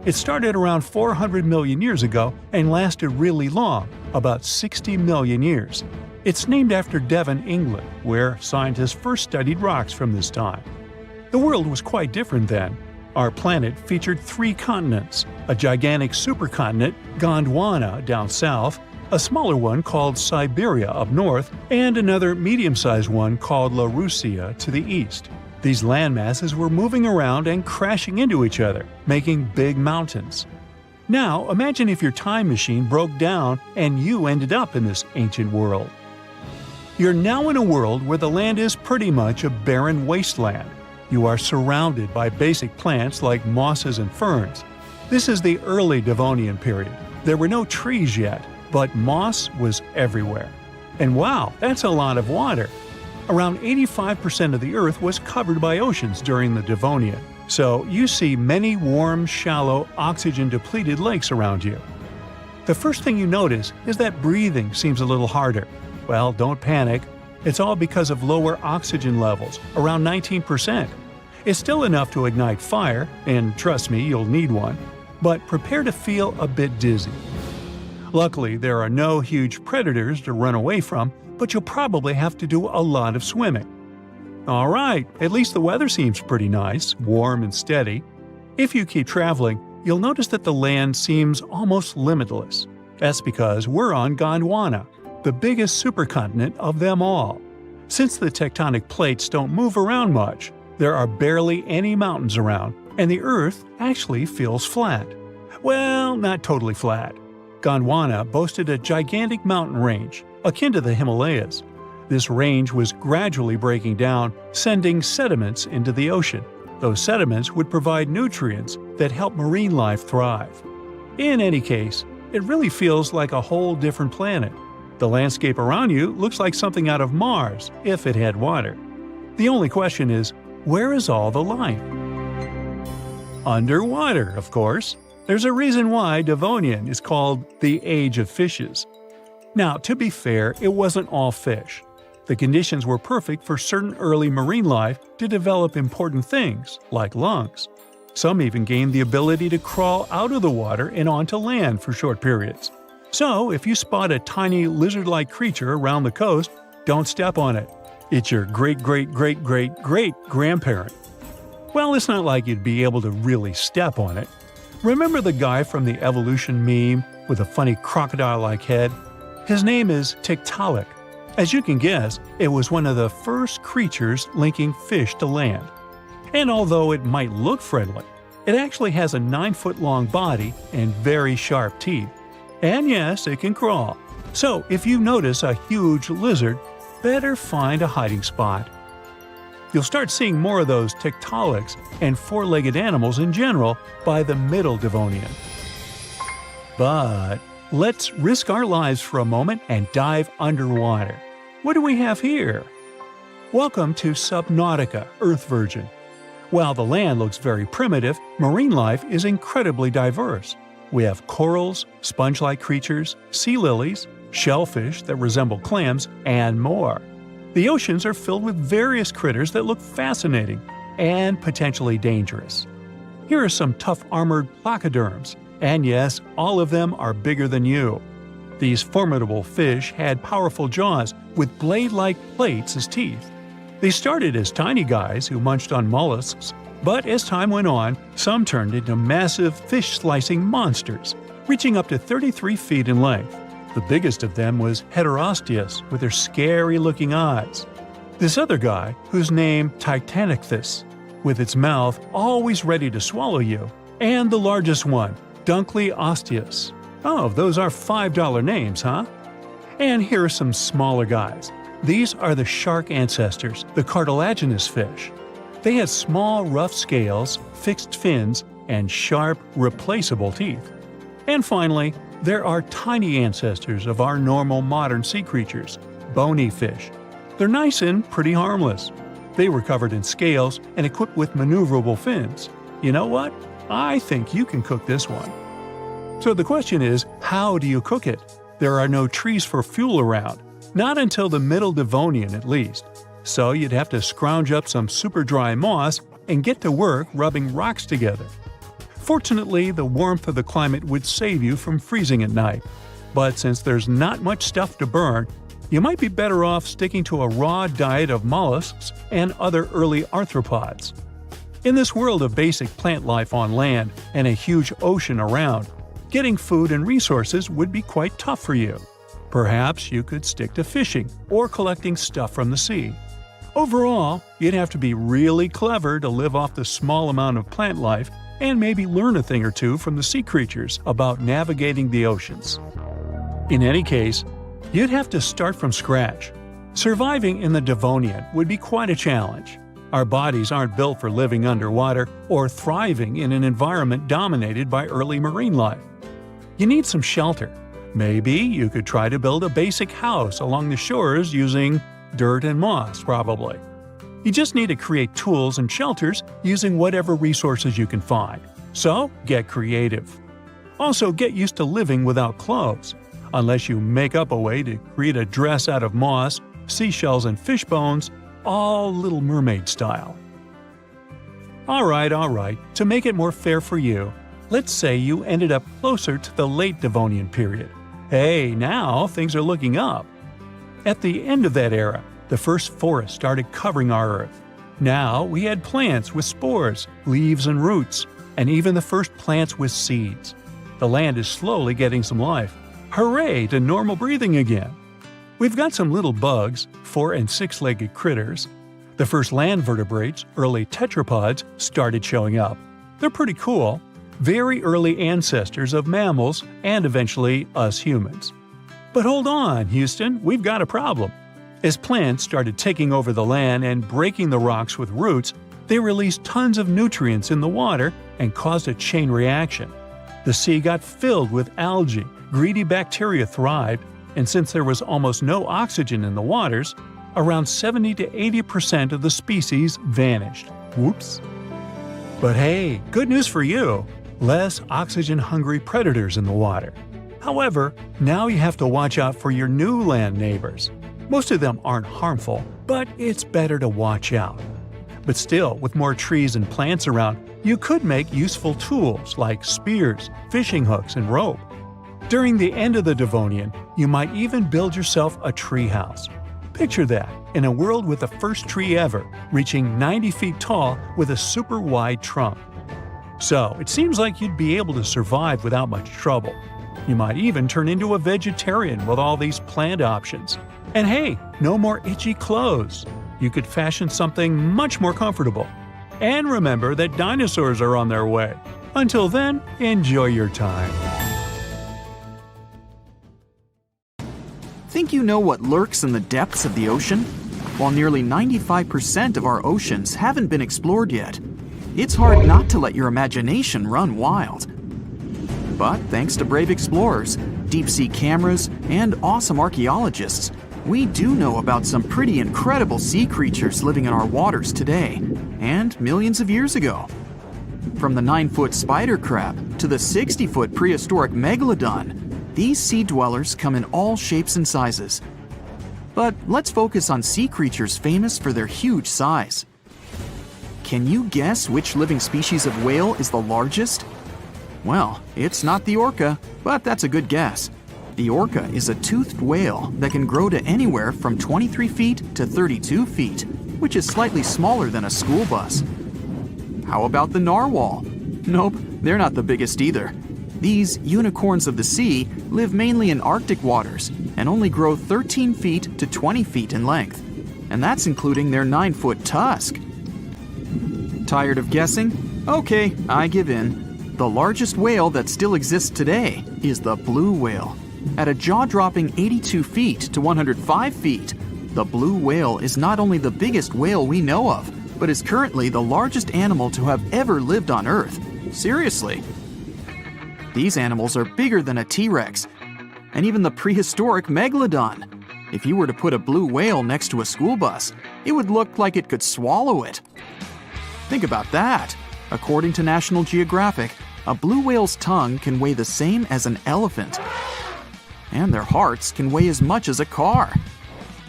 It started around 400 million years ago and lasted really long, about 60 million years. It's named after Devon, England, where scientists first studied rocks from this time. The world was quite different then. Our planet featured 3 continents: a gigantic supercontinent, Gondwana, down south, a smaller one called Siberia up north, and another medium-sized one called Laurussia to the east. These landmasses were moving around and crashing into each other, making big mountains. Now, imagine if your time machine broke down and you ended up in this ancient world. You're now in a world where the land is pretty much a barren wasteland. You are surrounded by basic plants like mosses and ferns. This is the early Devonian period. There were no trees yet, but moss was everywhere. And wow, that's a lot of water! Around 85% of the Earth was covered by oceans during the Devonian, so you see many warm, shallow, oxygen-depleted lakes around you. The first thing you notice is that breathing seems a little harder. Well, don't panic. It's all because of lower oxygen levels, around 19%. It's still enough to ignite fire, and trust me, you'll need one, but prepare to feel a bit dizzy. Luckily, there are no huge predators to run away from, but you'll probably have to do a lot of swimming. Alright, at least the weather seems pretty nice, warm and steady. If you keep traveling, you'll notice that the land seems almost limitless. That's because we're on Gondwana, the biggest supercontinent of them all. Since the tectonic plates don't move around much, there are barely any mountains around, and the Earth actually feels flat. Well, not totally flat. Gondwana boasted a gigantic mountain range, akin to the Himalayas. This range was gradually breaking down, sending sediments into the ocean. Those sediments would provide nutrients that help marine life thrive. In any case, it really feels like a whole different planet. The landscape around you looks like something out of Mars, if it had water. The only question is, where is all the life? Underwater, of course. There's a reason why Devonian is called the Age of Fishes. Now, to be fair, it wasn't all fish. The conditions were perfect for certain early marine life to develop important things, like lungs. Some even gained the ability to crawl out of the water and onto land for short periods. So, if you spot a tiny lizard-like creature around the coast, don't step on it. It's your great-great-great-great-grandparent. Well, it's not like you'd be able to really step on it. Remember the guy from the evolution meme with a funny crocodile-like head? His name is Tiktaalik. As you can guess, it was one of the first creatures linking fish to land. And although it might look friendly, it actually has a 9-foot-long body and very sharp teeth. And yes, it can crawl. So if you notice a huge lizard, better find a hiding spot. You'll start seeing more of those Tiktaaliks and four-legged animals in general by the Middle Devonian. But let's risk our lives for a moment and dive underwater. What do we have here? Welcome to Subnautica, Earth Virgin. While the land looks very primitive, marine life is incredibly diverse. We have corals, sponge-like creatures, sea lilies, shellfish that resemble clams, and more. The oceans are filled with various critters that look fascinating and potentially dangerous. Here are some tough armored placoderms, and yes, all of them are bigger than you. These formidable fish had powerful jaws with blade-like plates as teeth. They started as tiny guys who munched on mollusks, but as time went on, some turned into massive fish-slicing monsters, reaching up to 33 feet in length. The biggest of them was Heterosteus with their scary-looking eyes. This other guy, whose name Titanichthys, with its mouth always ready to swallow you. And the largest one, Dunkley Osteus. Oh, those are $5 names, huh? And here are some smaller guys. These are the shark ancestors, the cartilaginous fish. They had small, rough scales, fixed fins, and sharp, replaceable teeth. And finally, there are tiny ancestors of our normal modern sea creatures, bony fish. They're nice and pretty harmless. They were covered in scales and equipped with maneuverable fins. You know what? I think you can cook this one. So the question is, how do you cook it? There are no trees for fuel around, not until the Middle Devonian at least. So you'd have to scrounge up some super dry moss and get to work rubbing rocks together. Fortunately, the warmth of the climate would save you from freezing at night. But since there's not much stuff to burn, you might be better off sticking to a raw diet of mollusks and other early arthropods. In this world of basic plant life on land and a huge ocean around, getting food and resources would be quite tough for you. Perhaps you could stick to fishing or collecting stuff from the sea. Overall, you'd have to be really clever to live off the small amount of plant life and maybe learn a thing or two from the sea creatures about navigating the oceans. In any case, you'd have to start from scratch. Surviving in the Devonian would be quite a challenge. Our bodies aren't built for living underwater or thriving in an environment dominated by early marine life. You need some shelter. Maybe you could try to build a basic house along the shores using dirt and moss, probably. You just need to create tools and shelters using whatever resources you can find. So, get creative. Also, get used to living without clothes, unless you make up a way to create a dress out of moss, seashells, and fish bones, all Little Mermaid style. Alright, to make it more fair for you, let's say you ended up closer to the late Devonian period. Hey, now things are looking up. At the end of that era, the first forest started covering our Earth. Now we had plants with spores, leaves and roots, and even the first plants with seeds. The land is slowly getting some life. Hooray to normal breathing again! We've got some little bugs, 4- and 6-legged critters. The first land vertebrates, early tetrapods, started showing up. They're pretty cool. Very early ancestors of mammals and eventually us humans. But hold on, Houston, we've got a problem. As plants started taking over the land and breaking the rocks with roots, they released tons of nutrients in the water and caused a chain reaction. The sea got filled with algae, greedy bacteria thrived, and since there was almost no oxygen in the waters, around 70 to 80% of the species vanished. Whoops. But hey, good news for you! Less oxygen-hungry predators in the water. However, now you have to watch out for your new land neighbors. Most of them aren't harmful, but it's better to watch out. But still, with more trees and plants around, you could make useful tools like spears, fishing hooks, and rope. During the end of the Devonian, you might even build yourself a tree house. Picture that, in a world with the first tree ever, reaching 90 feet tall with a super wide trunk. So, it seems like you'd be able to survive without much trouble. You might even turn into a vegetarian with all these plant options. And hey, no more itchy clothes. You could fashion something much more comfortable. And remember that dinosaurs are on their way. Until then, enjoy your time. Think you know what lurks in the depths of the ocean? While nearly 95% of our oceans haven't been explored yet, it's hard not to let your imagination run wild. But thanks to brave explorers, deep-sea cameras, and awesome archaeologists, we do know about some pretty incredible sea creatures living in our waters today, and millions of years ago. From the 9-foot spider crab to the 60-foot prehistoric megalodon, these sea dwellers come in all shapes and sizes. But let's focus on sea creatures famous for their huge size. Can you guess which living species of whale is the largest? Well, it's not the orca, but that's a good guess. The orca is a toothed whale that can grow to anywhere from 23 feet to 32 feet, which is slightly smaller than a school bus. How about the narwhal? Nope, they're not the biggest either. These unicorns of the sea live mainly in Arctic waters and only grow 13 feet to 20 feet in length. And that's including their 9-foot tusk. Tired of guessing? Okay, I give in. The largest whale that still exists today is the blue whale. At a jaw-dropping 82 feet to 105 feet, the blue whale is not only the biggest whale we know of, but is currently the largest animal to have ever lived on Earth. Seriously. These animals are bigger than a T-Rex, and even the prehistoric megalodon. If you were to put a blue whale next to a school bus, it would look like it could swallow it. Think about that. According to National Geographic, a blue whale's tongue can weigh the same as an elephant. And their hearts can weigh as much as a car.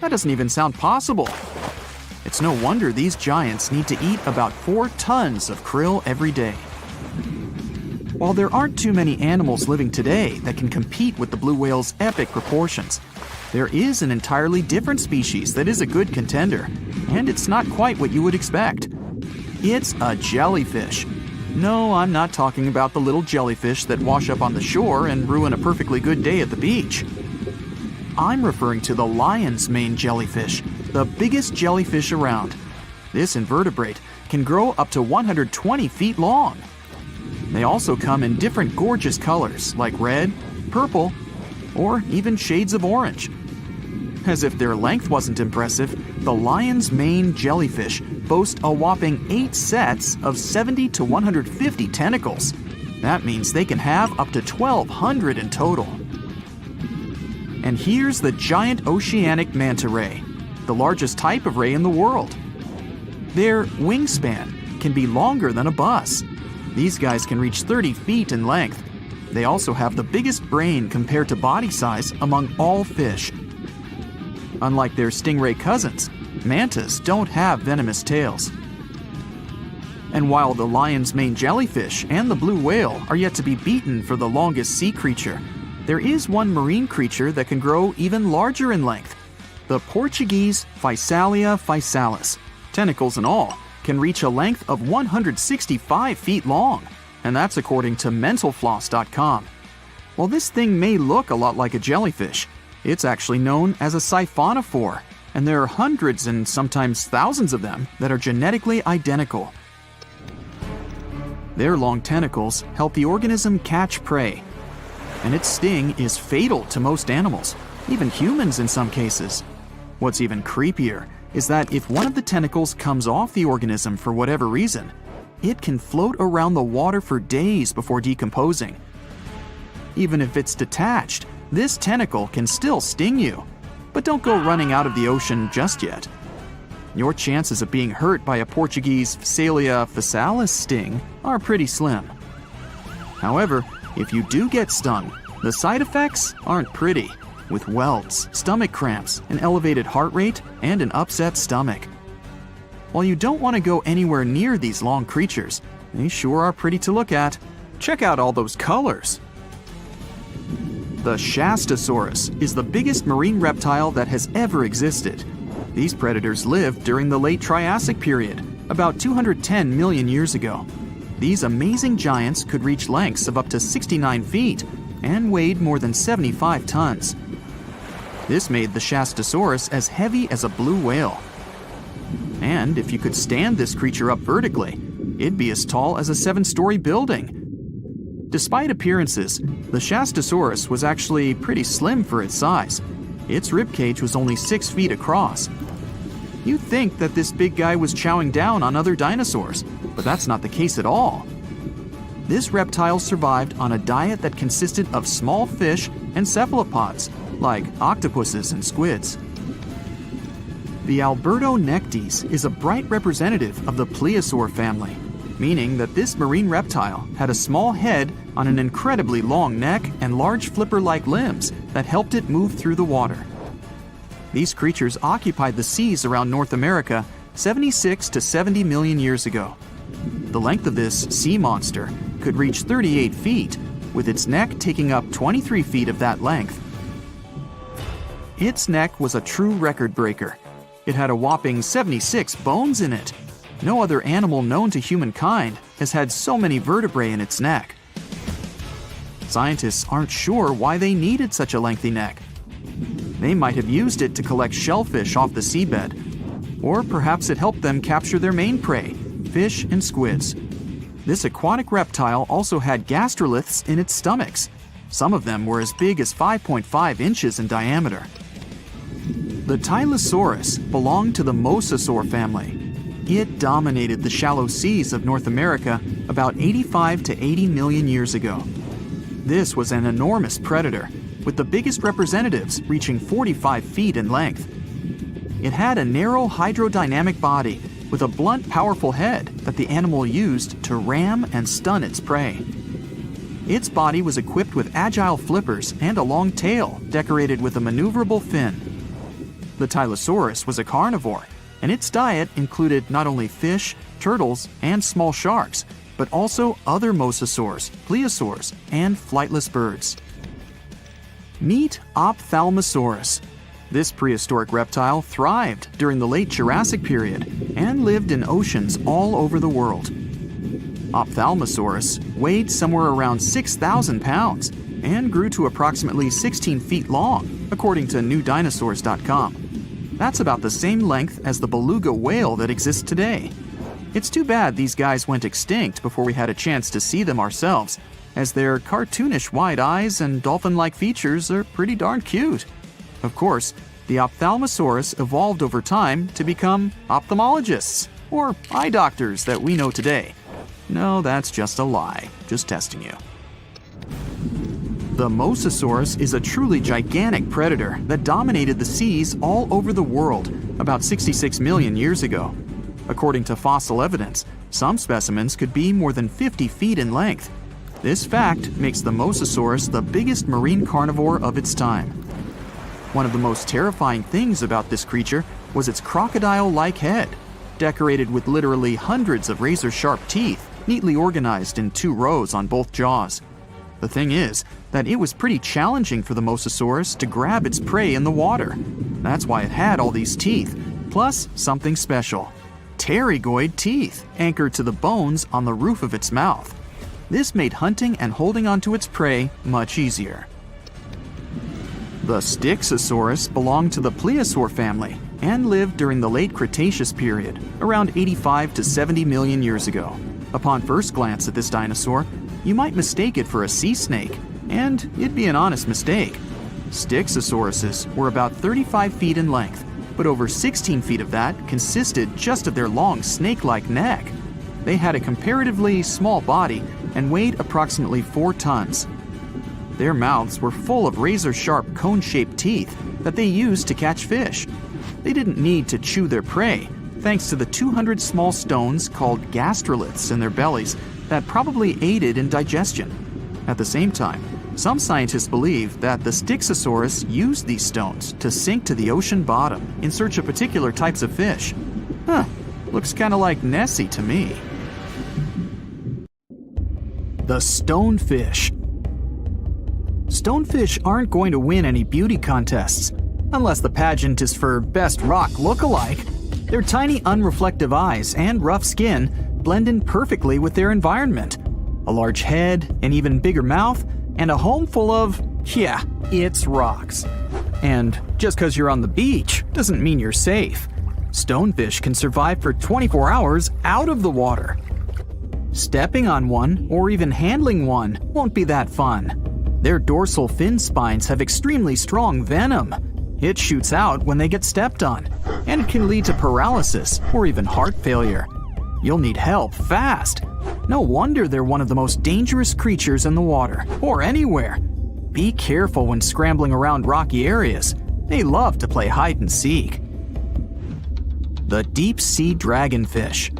That doesn't even sound possible. It's no wonder these giants need to eat about 4 tons of krill every day. While there aren't too many animals living today that can compete with the blue whale's epic proportions, there is an entirely different species that is a good contender, and it's not quite what you would expect. It's a jellyfish. No, I'm not talking about the little jellyfish that wash up on the shore and ruin a perfectly good day at the beach. I'm referring to the lion's mane jellyfish, the biggest jellyfish around. This invertebrate can grow up to 120 feet long. They also come in different gorgeous colors like red, purple, or even shades of orange. As if their length wasn't impressive, the lion's mane jellyfish boast a whopping 8 sets of 70 to 150 tentacles. That means they can have up to 1,200 in total. And here's the giant oceanic manta ray, the largest type of ray in the world. Their wingspan can be longer than a bus. These guys can reach 30 feet in length. They also have the biggest brain compared to body size among all fish. Unlike their stingray cousins, mantas don't have venomous tails. And while the lion's mane jellyfish and the blue whale are yet to be beaten for the longest sea creature, there is one marine creature that can grow even larger in length. The Portuguese Physalia physalis, tentacles and all, can reach a length of 165 feet long, and that's according to mentalfloss.com. While this thing may look a lot like a jellyfish, it's actually known as a siphonophore, and there are hundreds and sometimes thousands of them that are genetically identical. Their long tentacles help the organism catch prey, and its sting is fatal to most animals, even humans in some cases. What's even creepier is that if one of the tentacles comes off the organism for whatever reason, it can float around the water for days before decomposing. Even if it's detached, this tentacle can still sting you. But don't go running out of the ocean just yet. Your chances of being hurt by a Portuguese Physalia physalis sting are pretty slim. However, if you do get stung, the side effects aren't pretty, with welts, stomach cramps, an elevated heart rate, and an upset stomach. While you don't want to go anywhere near these long creatures, they sure are pretty to look at. Check out all those colors. The Shastasaurus is the biggest marine reptile that has ever existed. These predators lived during the late Triassic period, about 210 million years ago. These amazing giants could reach lengths of up to 69 feet and weighed more than 75 tons. This made the Shastasaurus as heavy as a blue whale. And if you could stand this creature up vertically, it'd be as tall as a 7-story building. Despite appearances, the Shastasaurus was actually pretty slim for its size. Its ribcage was only 6 feet across. You'd think that this big guy was chowing down on other dinosaurs, but that's not the case at all. This reptile survived on a diet that consisted of small fish and cephalopods, like octopuses and squids. The Albertonectes is a bright representative of the plesiosaur family, meaning that this marine reptile had a small head on an incredibly long neck and large flipper-like limbs that helped it move through the water. These creatures occupied the seas around North America 76 to 70 million years ago. The length of this sea monster could reach 38 feet, with its neck taking up 23 feet of that length. Its neck was a true record breaker. It had a whopping 76 bones in it. No other animal known to humankind has had so many vertebrae in its neck. Scientists aren't sure why they needed such a lengthy neck. They might have used it to collect shellfish off the seabed, or perhaps it helped them capture their main prey, fish and squids. This aquatic reptile also had gastroliths in its stomachs. Some of them were as big as 5.5 inches in diameter. The Tylosaurus belonged to the mosasaur family. It dominated the shallow seas of North America about 85 to 80 million years ago. This was an enormous predator, with the biggest representatives reaching 45 feet in length. It had a narrow hydrodynamic body with a blunt, powerful head that the animal used to ram and stun its prey. Its body was equipped with agile flippers and a long tail decorated with a maneuverable fin. The Tylosaurus was a carnivore, and its diet included not only fish, turtles, and small sharks, but also other mosasaurs, plesiosaurs, and flightless birds. Meet Ophthalmosaurus. This prehistoric reptile thrived during the late Jurassic period and lived in oceans all over the world. Ophthalmosaurus weighed somewhere around 6,000 pounds and grew to approximately 16 feet long, according to newdinosaurs.com. That's about the same length as the beluga whale that exists today. It's too bad these guys went extinct before we had a chance to see them ourselves, as their cartoonish wide eyes and dolphin-like features are pretty darn cute. Of course, the Ophthalmosaurus evolved over time to become ophthalmologists, or eye doctors that we know today. No, that's just a lie. Just testing you. The Mosasaurus is a truly gigantic predator that dominated the seas all over the world about 66 million years ago. According to fossil evidence, some specimens could be more than 50 feet in length. This fact makes the Mosasaurus the biggest marine carnivore of its time. One of the most terrifying things about this creature was its crocodile-like head, decorated with literally hundreds of razor-sharp teeth, neatly organized in 2 rows on both jaws. The thing is that it was pretty challenging for the Mosasaurus to grab its prey in the water. That's why it had all these teeth, plus something special: pterygoid teeth anchored to the bones on the roof of its mouth. This made hunting and holding onto its prey much easier. The Styxosaurus belonged to the plesiosaur family and lived during the late Cretaceous period, around 85 to 70 million years ago. Upon first glance at this dinosaur, you might mistake it for a sea snake, and it'd be an honest mistake. Styxosauruses were about 35 feet in length, but over 16 feet of that consisted just of their long snake-like neck. They had a comparatively small body and weighed approximately 4 tons. Their mouths were full of razor-sharp cone-shaped teeth that they used to catch fish. They didn't need to chew their prey, thanks to the 200 small stones called gastroliths in their bellies that probably aided in digestion. At the same time, some scientists believe that the Styxosaurus used these stones to sink to the ocean bottom in search of particular types of fish. Looks kinda like Nessie to me. The stonefish. Stonefish aren't going to win any beauty contests, unless the pageant is for best rock lookalike. Their tiny unreflective eyes and rough skin blend in perfectly with their environment. A large head, an even bigger mouth, and a home full of, it's rocks. And just because you're on the beach doesn't mean you're safe. Stonefish can survive for 24 hours out of the water. Stepping on one or even handling one won't be that fun. Their dorsal fin spines have extremely strong venom. It shoots out when they get stepped on, and it can lead to paralysis or even heart failure. You'll need help fast. No wonder they're one of the most dangerous creatures in the water, or anywhere. Be careful when scrambling around rocky areas. They love to play hide and seek. The deep-sea dragonfish.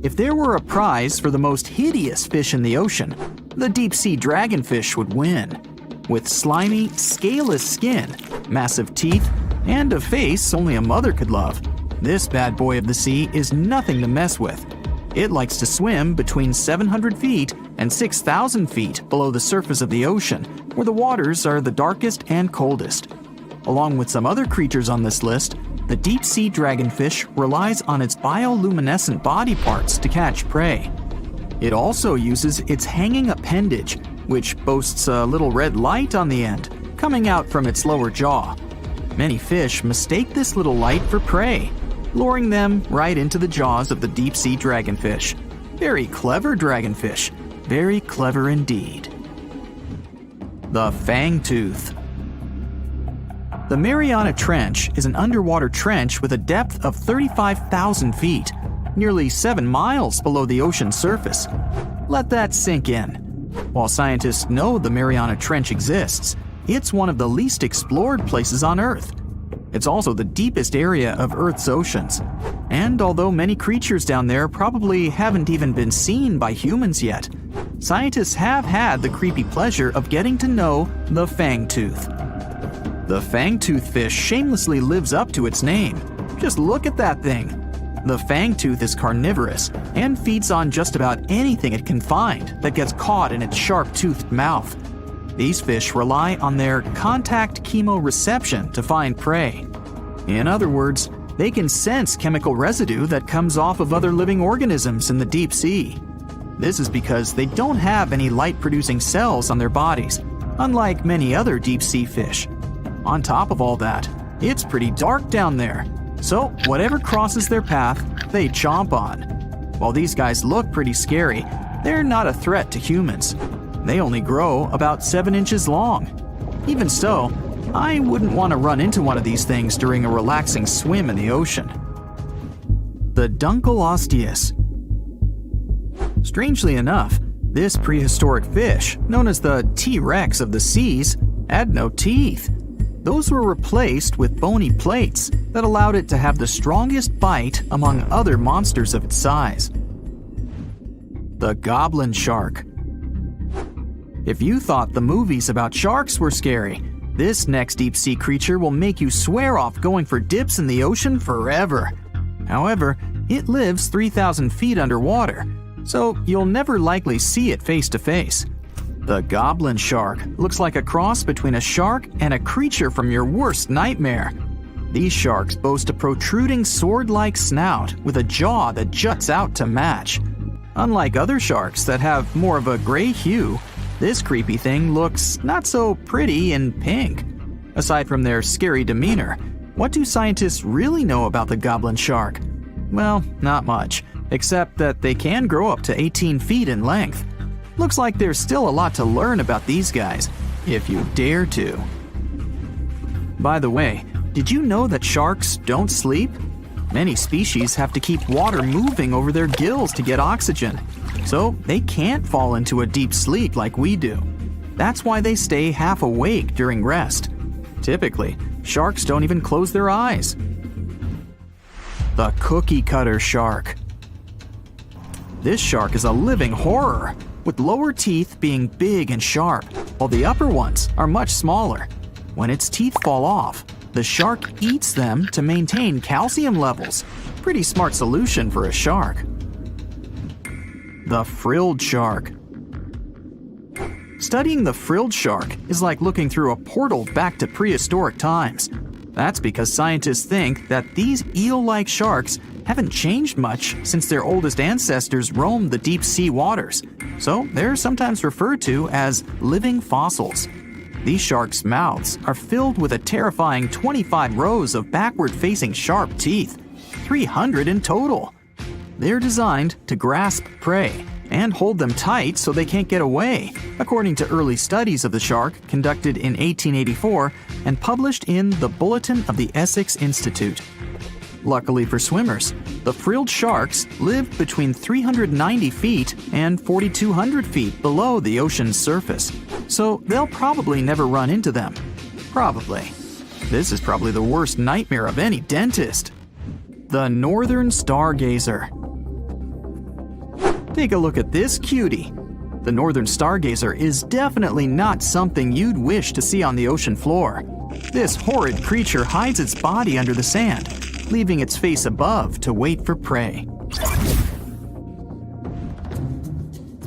If there were a prize for the most hideous fish in the ocean, the deep-sea dragonfish would win. With slimy, scaleless skin, massive teeth, and a face only a mother could love, this bad boy of the sea is nothing to mess with. It likes to swim between 700 feet and 6,000 feet below the surface of the ocean, where the waters are the darkest and coldest. Along with some other creatures on this list, the deep-sea dragonfish relies on its bioluminescent body parts to catch prey. It also uses its hanging appendage, which boasts a little red light on the end, coming out from its lower jaw. Many fish mistake this little light for prey, luring them right into the jaws of the deep-sea dragonfish. Very clever dragonfish. Very clever indeed. The fangtooth. The Mariana Trench is an underwater trench with a depth of 35,000 feet, nearly 7 miles below the ocean's surface. Let that sink in. While scientists know the Mariana Trench exists, it's one of the least explored places on Earth. It's also the deepest area of Earth's oceans. And although many creatures down there probably haven't even been seen by humans yet, scientists have had the creepy pleasure of getting to know the fangtooth. The fangtooth fish shamelessly lives up to its name. Just look at that thing. The fangtooth is carnivorous and feeds on just about anything it can find that gets caught in its sharp-toothed mouth. These fish rely on their contact chemoreception to find prey. In other words, They can sense chemical residue that comes off of other living organisms in the deep sea. This is because they don't have any light-producing cells on their bodies, unlike many other deep-sea fish. On top of all that, it's pretty dark down there, so whatever crosses their path, they chomp on. While these guys look pretty scary, they're not a threat to humans. They only grow about 7 inches long. Even so, I wouldn't want to run into one of these things during a relaxing swim in the ocean. The Dunkleosteus. Strangely enough, this prehistoric fish, known as the T-Rex of the seas, had no teeth. Those were replaced with bony plates that allowed it to have the strongest bite among other monsters of its size. The Goblin Shark. If you thought the movies about sharks were scary, this next deep-sea creature will make you swear off going for dips in the ocean forever. However, it lives 3,000 feet underwater, so you'll never likely see it face to face. The Goblin Shark looks like a cross between a shark and a creature from your worst nightmare. These sharks boast a protruding sword-like snout with a jaw that juts out to match. Unlike other sharks that have more of a gray hue, this creepy thing looks not so pretty and pink. Aside from their scary demeanor, what do scientists really know about the Goblin Shark? Well, not much, except that they can grow up to 18 feet in length. Looks like there's still a lot to learn about these guys, if you dare to. By the way, did you know that sharks don't sleep? Many species have to keep water moving over their gills to get oxygen, so they can't fall into a deep sleep like we do. That's why they stay half awake during rest. Typically, sharks don't even close their eyes. The Cookie Cutter Shark. This shark is a living horror, with lower teeth being big and sharp, while the upper ones are much smaller. When its teeth fall off, the shark eats them to maintain calcium levels. Pretty smart solution for a shark. The Frilled Shark. Studying the frilled shark is like looking through a portal back to prehistoric times. That's because scientists think that these eel-like sharks haven't changed much since their oldest ancestors roamed the deep sea waters, so they're sometimes referred to as living fossils. These sharks' mouths are filled with a terrifying 25 rows of backward-facing sharp teeth, 300 in total. They're designed to grasp prey and hold them tight so they can't get away, according to early studies of the shark conducted in 1884 and published in the Bulletin of the Essex Institute. Luckily for swimmers, the frilled sharks live between 390 feet and 4,200 feet below the ocean's surface, so they'll probably never run into them. Probably. This is probably the worst nightmare of any dentist. The Northern Stargazer. Take a look at this cutie. The Northern Stargazer is definitely not something you'd wish to see on the ocean floor. This horrid creature hides its body under the sand, leaving its face above to wait for prey.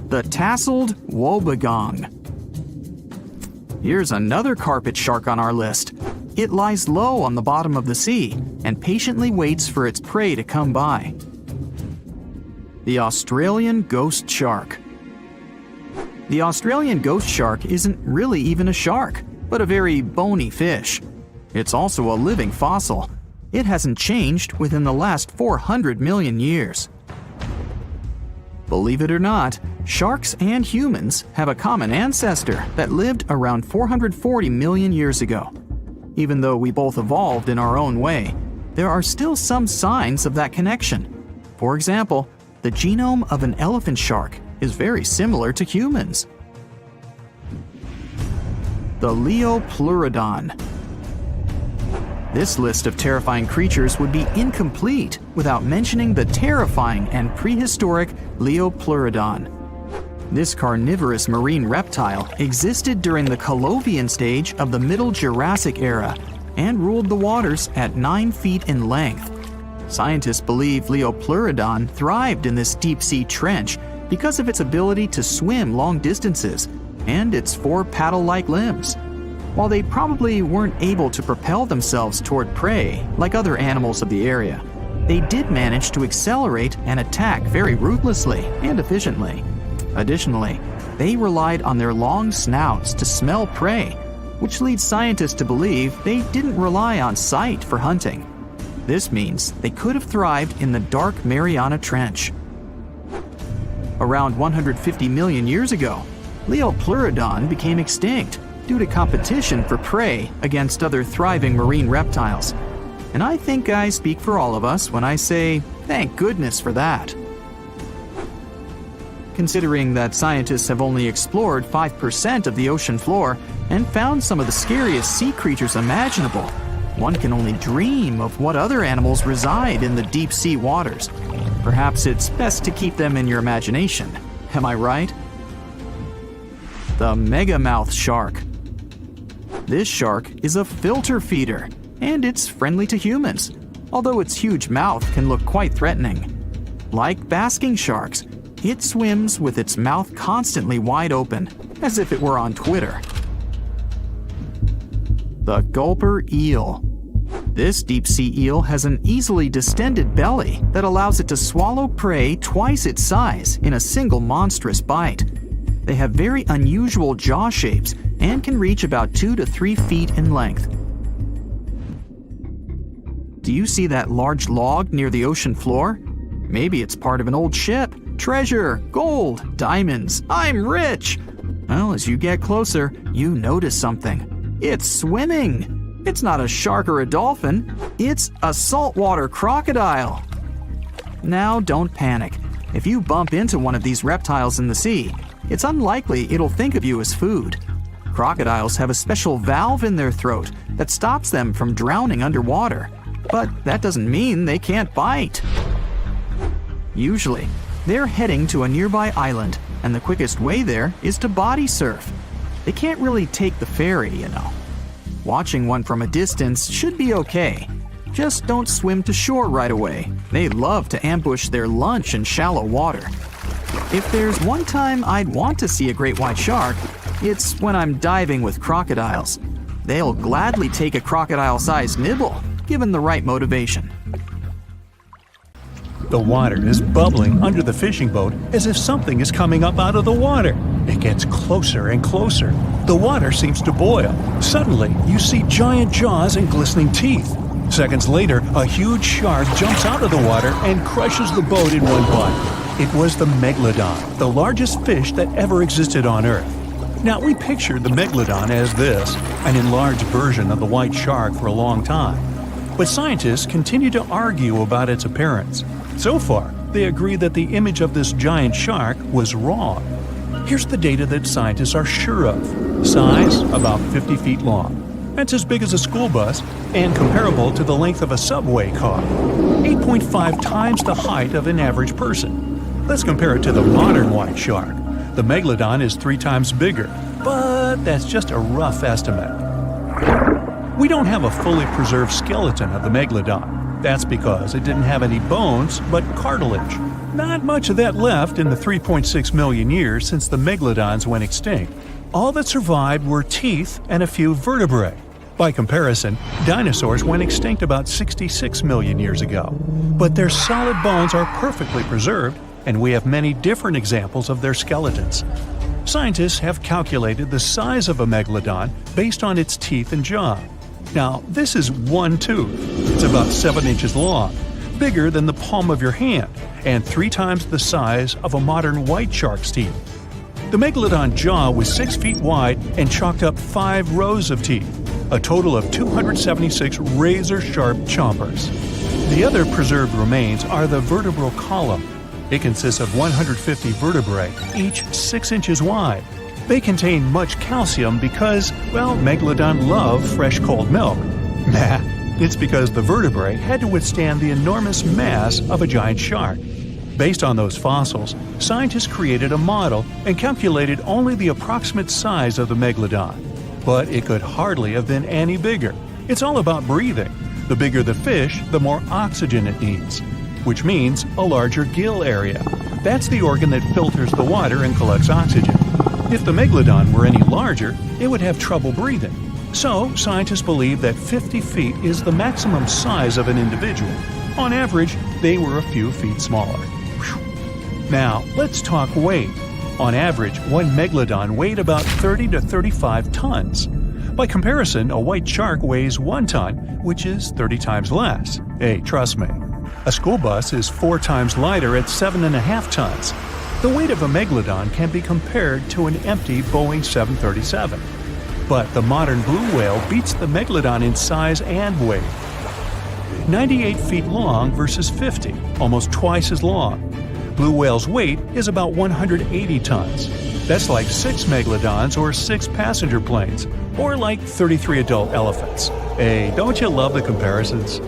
The Tasseled Wobbegong. Here's another carpet shark on our list. It lies low on the bottom of the sea and patiently waits for its prey to come by. The Australian Ghost Shark. The Australian ghost shark isn't really even a shark, but a very bony fish. It's also a living fossil. It hasn't changed within the last 400 million years. Believe it or not, sharks and humans have a common ancestor that lived around 440 million years ago. Even though we both evolved in our own way, there are still some signs of that connection. For example, the genome of an elephant shark is very similar to humans. The Leopleurodon. This list of terrifying creatures would be incomplete without mentioning the terrifying and prehistoric Leopleurodon. This carnivorous marine reptile existed during the Colovian stage of the Middle Jurassic era and ruled the waters at 9 feet in length. Scientists believe Leopleurodon thrived in this deep-sea trench because of its ability to swim long distances and its 4 paddle-like limbs. While they probably weren't able to propel themselves toward prey like other animals of the area, they did manage to accelerate and attack very ruthlessly and efficiently. Additionally, they relied on their long snouts to smell prey, which leads scientists to believe they didn't rely on sight for hunting. This means they could have thrived in the dark Mariana Trench. Around 150 million years ago, Leopleurodon became extinct due to competition for prey against other thriving marine reptiles. And I think I speak for all of us when I say, thank goodness for that. Considering that scientists have only explored 5% of the ocean floor and found some of the scariest sea creatures imaginable, one can only dream of what other animals reside in the deep sea waters. Perhaps it's best to keep them in your imagination. Am I right? The megamouth shark. This shark is a filter feeder, and it's friendly to humans, although its huge mouth can look quite threatening. Like basking sharks, it swims with its mouth constantly wide open, as if it were on Twitter. The gulper eel. This deep-sea eel has an easily distended belly that allows it to swallow prey twice its size in a single monstrous bite. They have very unusual jaw shapes and can reach about 2 to 3 feet in length. Do you see that large log near the ocean floor? Maybe it's part of an old ship. Treasure, gold, diamonds, I'm rich! Well, as you get closer, you notice something. It's swimming! It's not a shark or a dolphin, it's a saltwater crocodile! Now don't panic. If you bump into one of these reptiles in the sea, it's unlikely it'll think of you as food. Crocodiles have a special valve in their throat that stops them from drowning underwater, but that doesn't mean they can't bite. Usually, they're heading to a nearby island, and the quickest way there is to body surf. They can't really take the ferry, you know. Watching one from a distance should be okay. Just don't swim to shore right away. They love to ambush their lunch in shallow water. If there's one time I'd want to see a great white shark, it's when I'm diving with crocodiles. They'll gladly take a crocodile-sized nibble, given the right motivation. The water is bubbling under the fishing boat as if something is coming up out of the water. It gets closer and closer. The water seems to boil. Suddenly, you see giant jaws and glistening teeth. Seconds later, a huge shark jumps out of the water and crushes the boat in one bite. It was the megalodon, the largest fish that ever existed on Earth. Now, we pictured the megalodon as this, an enlarged version of the white shark for a long time. But scientists continue to argue about its appearance. So far, they agree that the image of this giant shark was wrong. Here's the data that scientists are sure of. Size, about 50 feet long. That's as big as a school bus and comparable to the length of a subway car. 8.5 times the height of an average person. Let's compare it to the modern white shark. The megalodon is 3 times bigger, but that's just a rough estimate. We don't have a fully preserved skeleton of the megalodon. That's because it didn't have any bones, but cartilage. Not much of that left in the 3.6 million years since the megalodons went extinct. All that survived were teeth and a few vertebrae. By comparison, dinosaurs went extinct about 66 million years ago. But their solid bones are perfectly preserved, and we have many different examples of their skeletons. Scientists have calculated the size of a megalodon based on its teeth and jaw. Now, this is one tooth. It's about 7 inches long, bigger than the palm of your hand, and 3 times the size of a modern white shark's teeth. The megalodon jaw was 6 feet wide and chalked up 5 rows of teeth, a total of 276 razor-sharp chompers. The other preserved remains are the vertebral column. It consists of 150 vertebrae, each 6 inches wide. They contain much calcium because, well, megalodon love fresh cold milk. Nah, it's because the vertebrae had to withstand the enormous mass of a giant shark. Based on those fossils, scientists created a model and calculated only the approximate size of the megalodon. But it could hardly have been any bigger. It's all about breathing. The bigger the fish, the more oxygen it needs, which means a larger gill area. That's the organ that filters the water and collects oxygen. If the megalodon were any larger, it would have trouble breathing. So, scientists believe that 50 feet is the maximum size of an individual. On average, they were a few feet smaller. Whew. Now, let's talk weight. On average, one megalodon weighed about 30 to 35 tons. By comparison, a white shark weighs 1 ton, which is 30 times less. Hey, trust me. A school bus is 4 times lighter at 7.5 tons. The weight of a megalodon can be compared to an empty Boeing 737. But the modern blue whale beats the megalodon in size and weight. 98 feet long versus 50, almost twice as long. Blue whale's weight is about 180 tons. That's like 6 megalodons or 6 passenger planes, or like 33 adult elephants. Hey, don't you love the comparisons?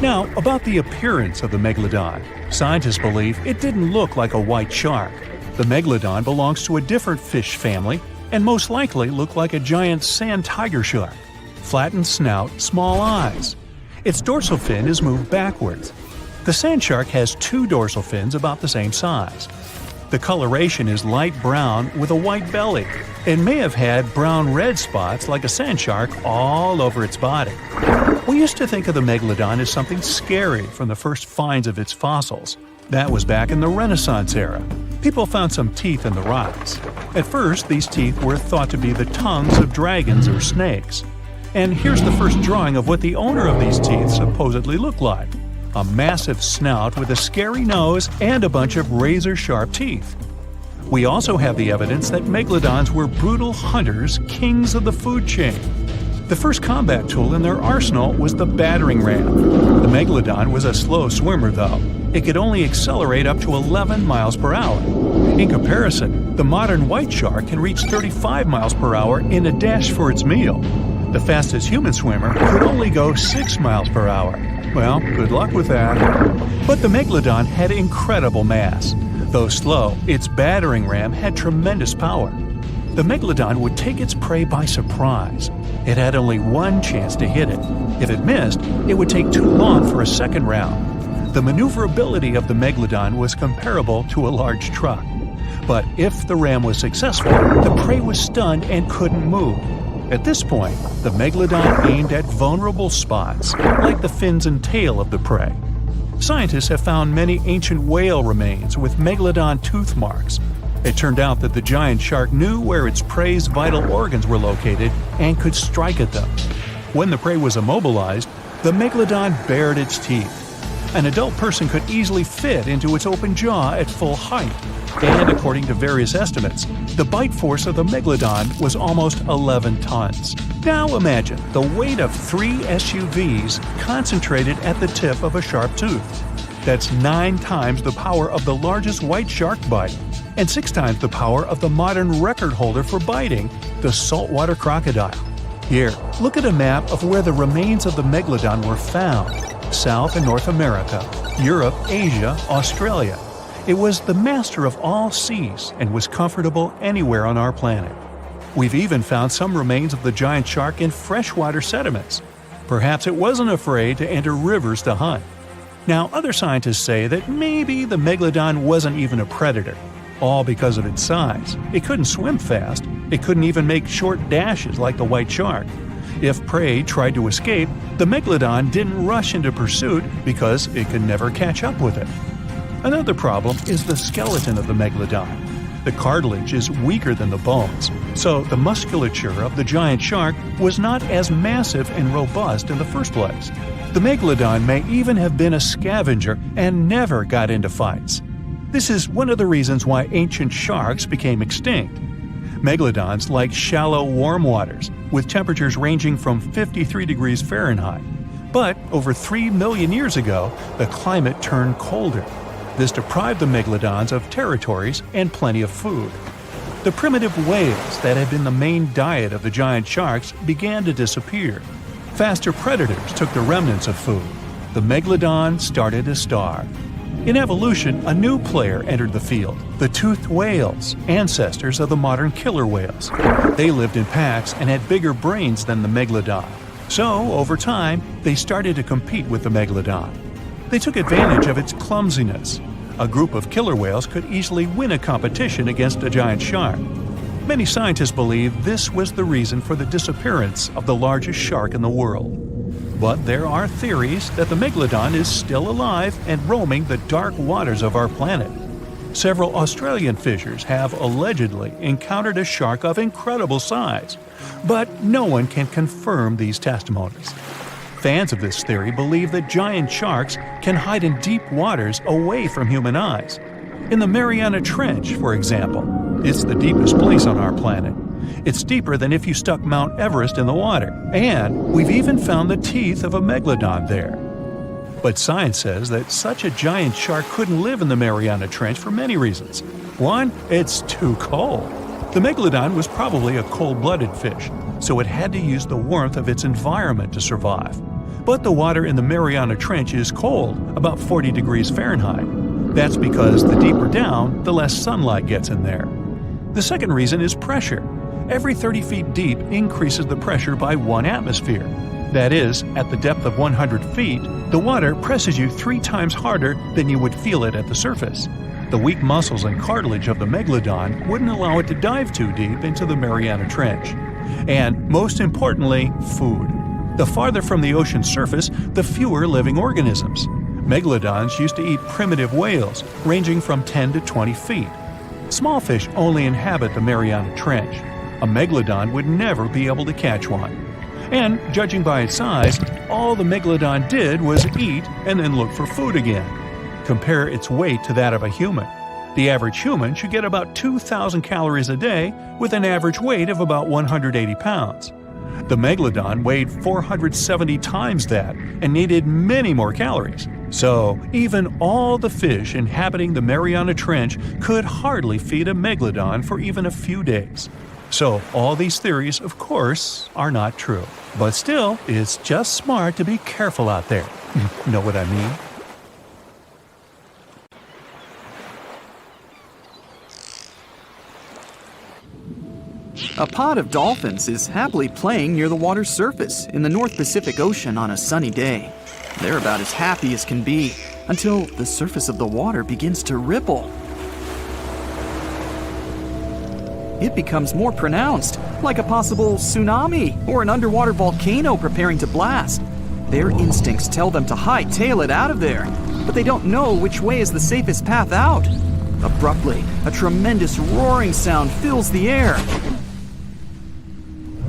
Now, about the appearance of the megalodon. Scientists believe it didn't look like a white shark. The megalodon belongs to a different fish family and most likely looked like a giant sand tiger shark. Flattened snout, small eyes. Its dorsal fin is moved backwards. The sand shark has 2 dorsal fins about the same size. The coloration is light brown with a white belly. It may have had brown-red spots like a sand shark all over its body. We used to think of the megalodon as something scary from the first finds of its fossils. That was back in the Renaissance era. People found some teeth in the rocks. At first, these teeth were thought to be the tongues of dragons or snakes. And here's the first drawing of what the owner of these teeth supposedly looked like. A massive snout with a scary nose and a bunch of razor-sharp teeth. We also have the evidence that megalodons were brutal hunters, kings of the food chain. The first combat tool in their arsenal was the battering ram. The megalodon was a slow swimmer, though. It could only accelerate up to 11 miles per hour. In comparison, the modern white shark can reach 35 miles per hour in a dash for its meal. The fastest human swimmer could only go 6 miles per hour. Well, good luck with that. But the megalodon had incredible mass. Though slow, its battering ram had tremendous power. The megalodon would take its prey by surprise. It had only one chance to hit it. If it missed, it would take too long for a second round. The maneuverability of the megalodon was comparable to a large truck. But if the ram was successful, the prey was stunned and couldn't move. At this point, the megalodon aimed at vulnerable spots, like the fins and tail of the prey. Scientists have found many ancient whale remains with megalodon tooth marks. It turned out that the giant shark knew where its prey's vital organs were located and could strike at them. When the prey was immobilized, the megalodon bared its teeth. An adult person could easily fit into its open jaw at full height. And according to various estimates, the bite force of the megalodon was almost 11 tons. Now imagine the weight of 3 SUVs concentrated at the tip of a sharp tooth. That's 9 times the power of the largest white shark bite, and 6 times the power of the modern record holder for biting, the saltwater crocodile. Here, look at a map of where the remains of the megalodon were found. South and North America, Europe, Asia, Australia. It was the master of all seas and was comfortable anywhere on our planet. We've even found some remains of the giant shark in freshwater sediments. Perhaps it wasn't afraid to enter rivers to hunt. Now, other scientists say that maybe the megalodon wasn't even a predator, all because of its size. It couldn't swim fast. It couldn't even make short dashes like the white shark. If prey tried to escape, the megalodon didn't rush into pursuit because it could never catch up with it. Another problem is the skeleton of the megalodon. The cartilage is weaker than the bones, so the musculature of the giant shark was not as massive and robust in the first place. The megalodon may even have been a scavenger and never got into fights. This is one of the reasons why ancient sharks became extinct. Megalodons like shallow, warm waters, with temperatures ranging from 53 degrees Fahrenheit. But over 3 million years ago, the climate turned colder. This deprived the megalodons of territories and plenty of food. The primitive whales that had been the main diet of the giant sharks began to disappear. Faster predators took the remnants of food. The megalodon started to starve. In evolution, a new player entered the field, the toothed whales, ancestors of the modern killer whales. They lived in packs and had bigger brains than the megalodon. So, over time, they started to compete with the megalodon. They took advantage of its clumsiness. A group of killer whales could easily win a competition against a giant shark. Many scientists believe this was the reason for the disappearance of the largest shark in the world. But there are theories that the megalodon is still alive and roaming the dark waters of our planet. Several Australian fishers have allegedly encountered a shark of incredible size, but no one can confirm these testimonies. Fans of this theory believe that giant sharks can hide in deep waters away from human eyes. In the Mariana Trench, for example, it's the deepest place on our planet. It's deeper than if you stuck Mount Everest in the water, and we've even found the teeth of a megalodon there. But science says that such a giant shark couldn't live in the Mariana Trench for many reasons. One, it's too cold. The megalodon was probably a cold-blooded fish, so it had to use the warmth of its environment to survive. But the water in the Mariana Trench is cold, about 40 degrees Fahrenheit. That's because the deeper down, the less sunlight gets in there. The second reason is pressure. Every 30 feet deep increases the pressure by 1 atmosphere. That is, at the depth of 100 feet, the water presses you 3 times harder than you would feel it at the surface. The weak muscles and cartilage of the megalodon wouldn't allow it to dive too deep into the Mariana Trench. And most importantly, food. The farther from the ocean surface, the fewer living organisms. Megalodons used to eat primitive whales, ranging from 10 to 20 feet. Small fish only inhabit the Mariana Trench. A megalodon would never be able to catch one. And, judging by its size, all the megalodon did was eat and then look for food again. Compare its weight to that of a human. The average human should get about 2,000 calories a day with an average weight of about 180 pounds. The megalodon weighed 470 times that and needed many more calories. So, even all the fish inhabiting the Mariana Trench could hardly feed a megalodon for even a few days. So, all these theories, of course, are not true. But still, it's just smart to be careful out there. Know what I mean? A pod of dolphins is happily playing near the water's surface in the North Pacific Ocean on a sunny day. They're about as happy as can be until the surface of the water begins to ripple. It becomes more pronounced, like a possible tsunami or an underwater volcano preparing to blast. Their instincts tell them to hightail it out of there, but they don't know which way is the safest path out. Abruptly, a tremendous roaring sound fills the air.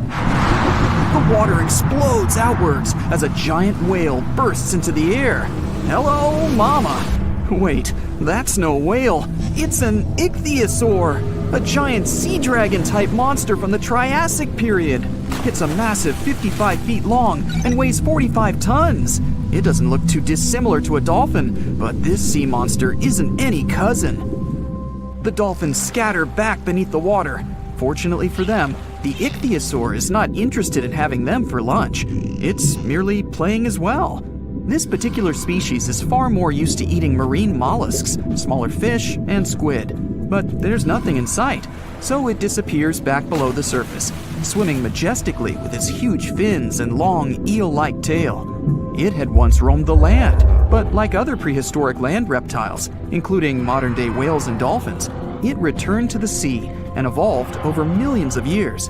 The water explodes outwards as a giant whale bursts into the air. Hello, mama! Wait, that's no whale. It's an ichthyosaur, a giant sea dragon-type monster from the Triassic period. It's a massive 55 feet long and weighs 45 tons. It doesn't look too dissimilar to a dolphin, but this sea monster isn't any cousin. The dolphins scatter back beneath the water. Fortunately for them, the ichthyosaur is not interested in having them for lunch. It's merely playing as well. This particular species is far more used to eating marine mollusks, smaller fish, and squid. But there's nothing in sight, so it disappears back below the surface, swimming majestically with its huge fins and long eel-like tail. It had once roamed the land, but like other prehistoric land reptiles, including modern-day whales and dolphins, it returned to the sea and evolved over millions of years.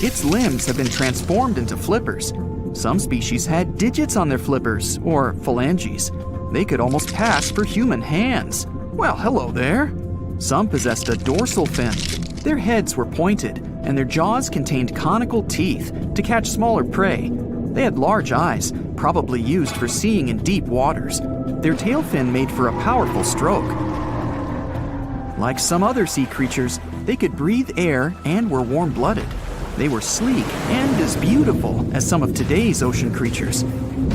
Its limbs have been transformed into flippers. Some species had digits on their flippers, or phalanges. They could almost pass for human hands. Well, hello there. Some possessed a dorsal fin. Their heads were pointed, and their jaws contained conical teeth to catch smaller prey. They had large eyes, probably used for seeing in deep waters. Their tail fin made for a powerful stroke. Like some other sea creatures, they could breathe air and were warm-blooded. They were sleek and as beautiful as some of today's ocean creatures.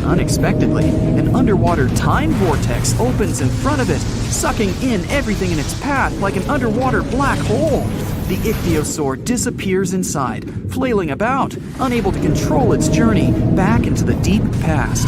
Unexpectedly, an underwater time vortex opens in front of it, sucking in everything in its path like an underwater black hole. The ichthyosaur disappears inside, flailing about, unable to control its journey back into the deep past.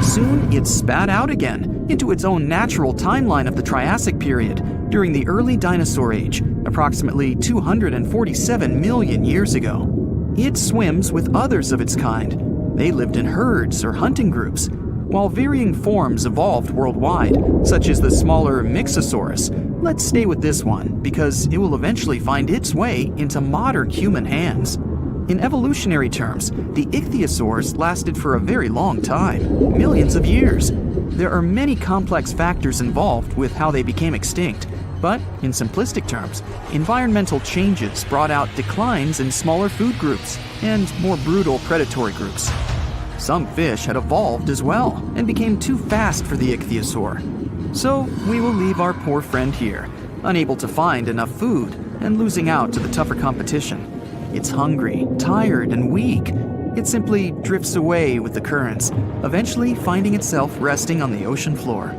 Soon, it spat out again into its own natural timeline of the Triassic period, during the early dinosaur age, approximately 247 million years ago. It swims with others of its kind. They lived in herds or hunting groups. While varying forms evolved worldwide, such as the smaller Mixosaurus, let's stay with this one because it will eventually find its way into modern human hands. In evolutionary terms, the ichthyosaurs lasted for a very long time, millions of years. There are many complex factors involved with how they became extinct, but in simplistic terms, environmental changes brought out declines in smaller food groups and more brutal predatory groups. Some fish had evolved as well and became too fast for the ichthyosaur. So we will leave our poor friend here, unable to find enough food and losing out to the tougher competition. It's hungry, tired, and weak. It simply drifts away with the currents, eventually finding itself resting on the ocean floor.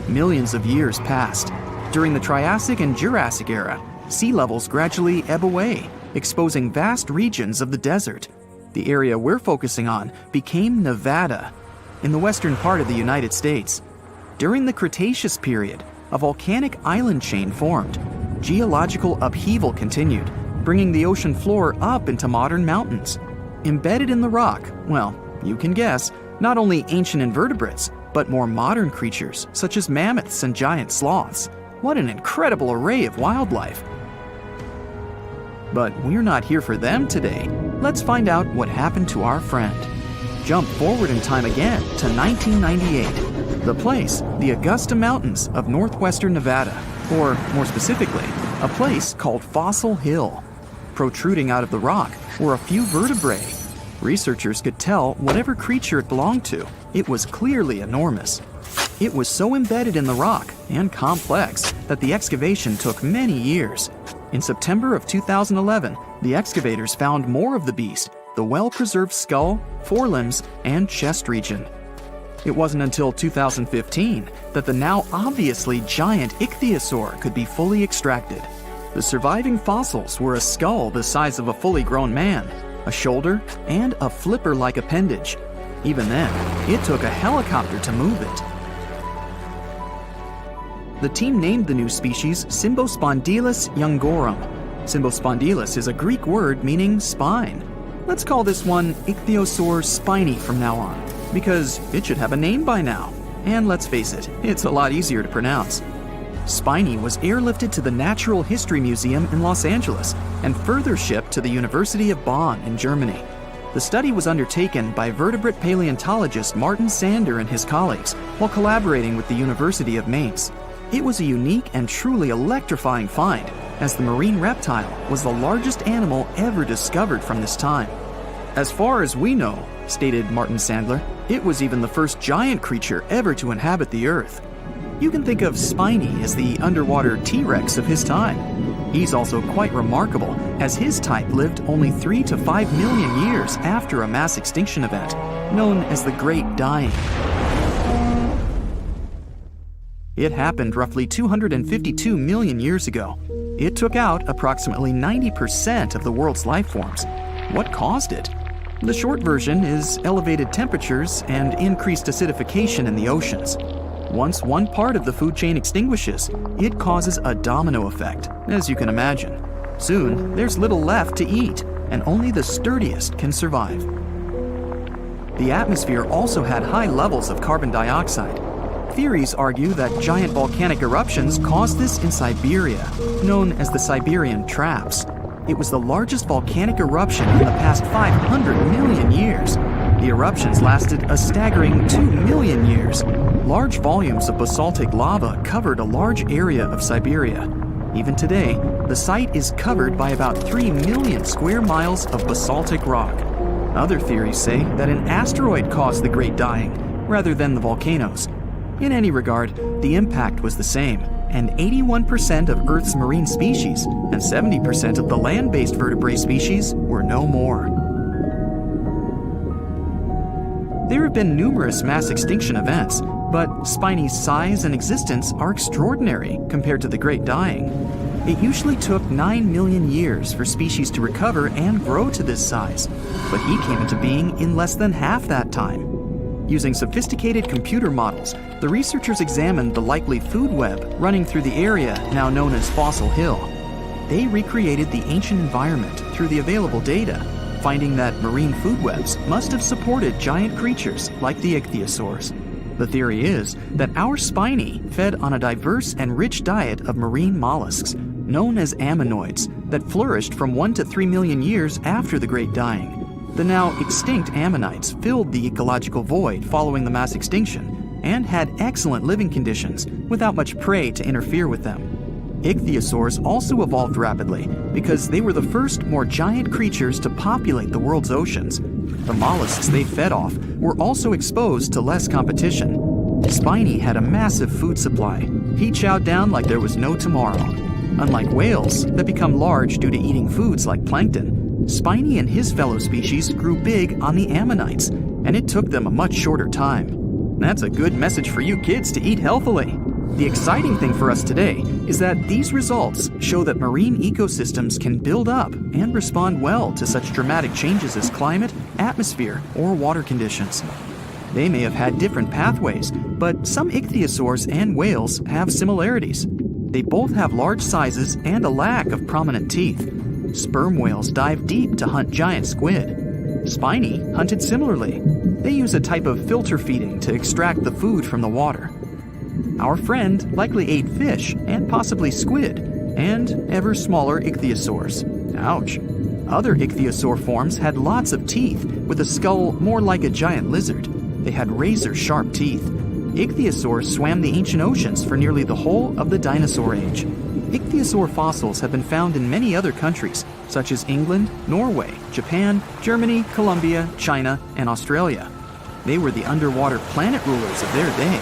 Millions of years passed. During the Triassic and Jurassic era, sea levels gradually ebb away, exposing vast regions of the desert. The area we're focusing on became Nevada, in the western part of the United States. During the Cretaceous period, a volcanic island chain formed. Geological upheaval continued, bringing the ocean floor up into modern mountains. Embedded in the rock, well, you can guess, not only ancient invertebrates, but more modern creatures such as mammoths and giant sloths. What an incredible array of wildlife! But we're not here for them today. Let's find out what happened to our friend. Jump forward in time again to 1998. The place, the Augusta Mountains of northwestern Nevada, or more specifically, a place called Fossil Hill. Protruding out of the rock were a few vertebrae. Researchers could tell whatever creature it belonged to, it was clearly enormous. It was so embedded in the rock and complex that the excavation took many years. In September of 2011, the excavators found more of the beast, the well-preserved skull, forelimbs, and chest region. It wasn't until 2015 that the now obviously giant ichthyosaur could be fully extracted. The surviving fossils were a skull the size of a fully grown man, a shoulder, and a flipper-like appendage. Even then, it took a helicopter to move it. The team named the new species Symbospondylus youngorum. Symbospondylus is a Greek word meaning spine. Let's call this one Ichthyosaur spiny from now on, because it should have a name by now. And let's face it, it's a lot easier to pronounce. Spiny was airlifted to the Natural History Museum in Los Angeles and further shipped to the University of Bonn in Germany. The study was undertaken by vertebrate paleontologist Martin Sander and his colleagues while collaborating with the University of Mainz. It was a unique and truly electrifying find, as the marine reptile was the largest animal ever discovered from this time. As far as we know, stated Martin Sandler, it was even the first giant creature ever to inhabit the Earth. You can think of Spiny as the underwater T-Rex of his time. He's also quite remarkable, as his type lived only 3 to 5 million years after a mass extinction event, known as the Great Dying. It happened roughly 252 million years ago. It took out approximately 90% of the world's life forms. What caused it? The short version is elevated temperatures and increased acidification in the oceans. Once one part of the food chain extinguishes, it causes a domino effect, as you can imagine. Soon, there's little left to eat, and only the sturdiest can survive. The atmosphere also had high levels of carbon dioxide. Theories argue that giant volcanic eruptions caused this in Siberia, known as the Siberian Traps. It was the largest volcanic eruption in the past 500 million years. The eruptions lasted a staggering 2 million years. Large volumes of basaltic lava covered a large area of Siberia. Even today, the site is covered by about 3 million square miles of basaltic rock. Other theories say that an asteroid caused the Great Dying, rather than the volcanoes. In any regard, the impact was the same, and 81% of Earth's marine species and 70% of the land-based vertebrate species were no more. There have been numerous mass extinction events, but Spiny's size and existence are extraordinary compared to the Great Dying. It usually took 9 million years for species to recover and grow to this size, but he came into being in less than half that time. Using sophisticated computer models, the researchers examined the likely food web running through the area now known as Fossil Hill. They recreated the ancient environment through the available data. finding that marine food webs must have supported giant creatures like the ichthyosaurs. The theory is that our spiny fed on a diverse and rich diet of marine mollusks, known as ammonoids, that flourished from 1 to 3 million years after the Great Dying. The now extinct ammonites filled the ecological void following the mass extinction and had excellent living conditions without much prey to interfere with them. Ichthyosaurs also evolved rapidly because they were the first more giant creatures to populate the world's oceans. The mollusks they fed off were also exposed to less competition. Spiny had a massive food supply. He chowed down like there was no tomorrow. Unlike whales that become large due to eating foods like plankton, Spiny and his fellow species grew big on the ammonites, and it took them a much shorter time. That's a good message for you kids to eat healthily. The exciting thing for us today is that these results show that marine ecosystems can build up and respond well to such dramatic changes as climate, atmosphere, or water conditions. They may have had different pathways, but some ichthyosaurs and whales have similarities. They both have large sizes and a lack of prominent teeth. Sperm whales dive deep to hunt giant squid. Spiny hunted similarly. They use a type of filter feeding to extract the food from the water. Our friend likely ate fish and possibly squid, and ever smaller ichthyosaurs. Ouch. Other ichthyosaur forms had lots of teeth, with a skull more like a giant lizard. They had razor-sharp teeth. Ichthyosaurs swam the ancient oceans for nearly the whole of the dinosaur age. Ichthyosaur fossils have been found in many other countries, such as England, Norway, Japan, Germany, Colombia, China, and Australia. They were the underwater planet rulers of their day.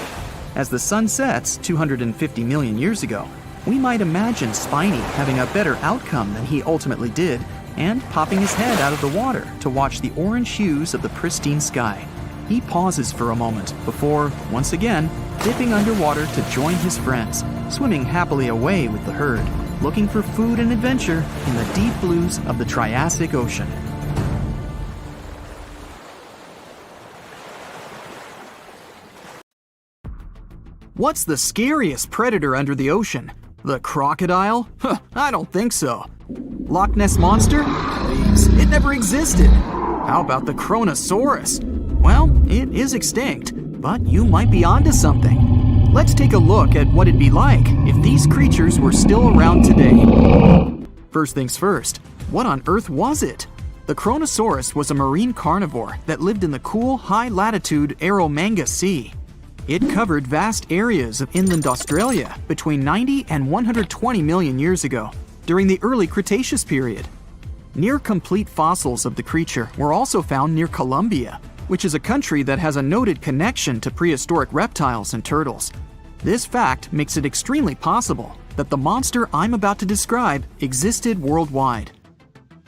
As the sun sets 250 million years ago, we might imagine Spiny having a better outcome than he ultimately did, and popping his head out of the water to watch the orange hues of the pristine sky. He pauses for a moment before, once again, dipping underwater to join his friends, swimming happily away with the herd, looking for food and adventure in the deep blues of the Triassic Ocean. What's the scariest predator under the ocean? The crocodile? I don't think so. Loch Ness Monster? Please, it never existed. How about the Kronosaurus? Well, it is extinct, but you might be onto something. Let's take a look at what it'd be like if these creatures were still around today. First things first, what on earth was it? The Kronosaurus was a marine carnivore that lived in the cool, high-latitude Eromanga Sea. It covered vast areas of inland Australia between 90 and 120 million years ago, during the early Cretaceous period. Near-complete fossils of the creature were also found near Colombia, which is a country that has a noted connection to prehistoric reptiles and turtles. This fact makes it extremely possible that the monster I'm about to describe existed worldwide.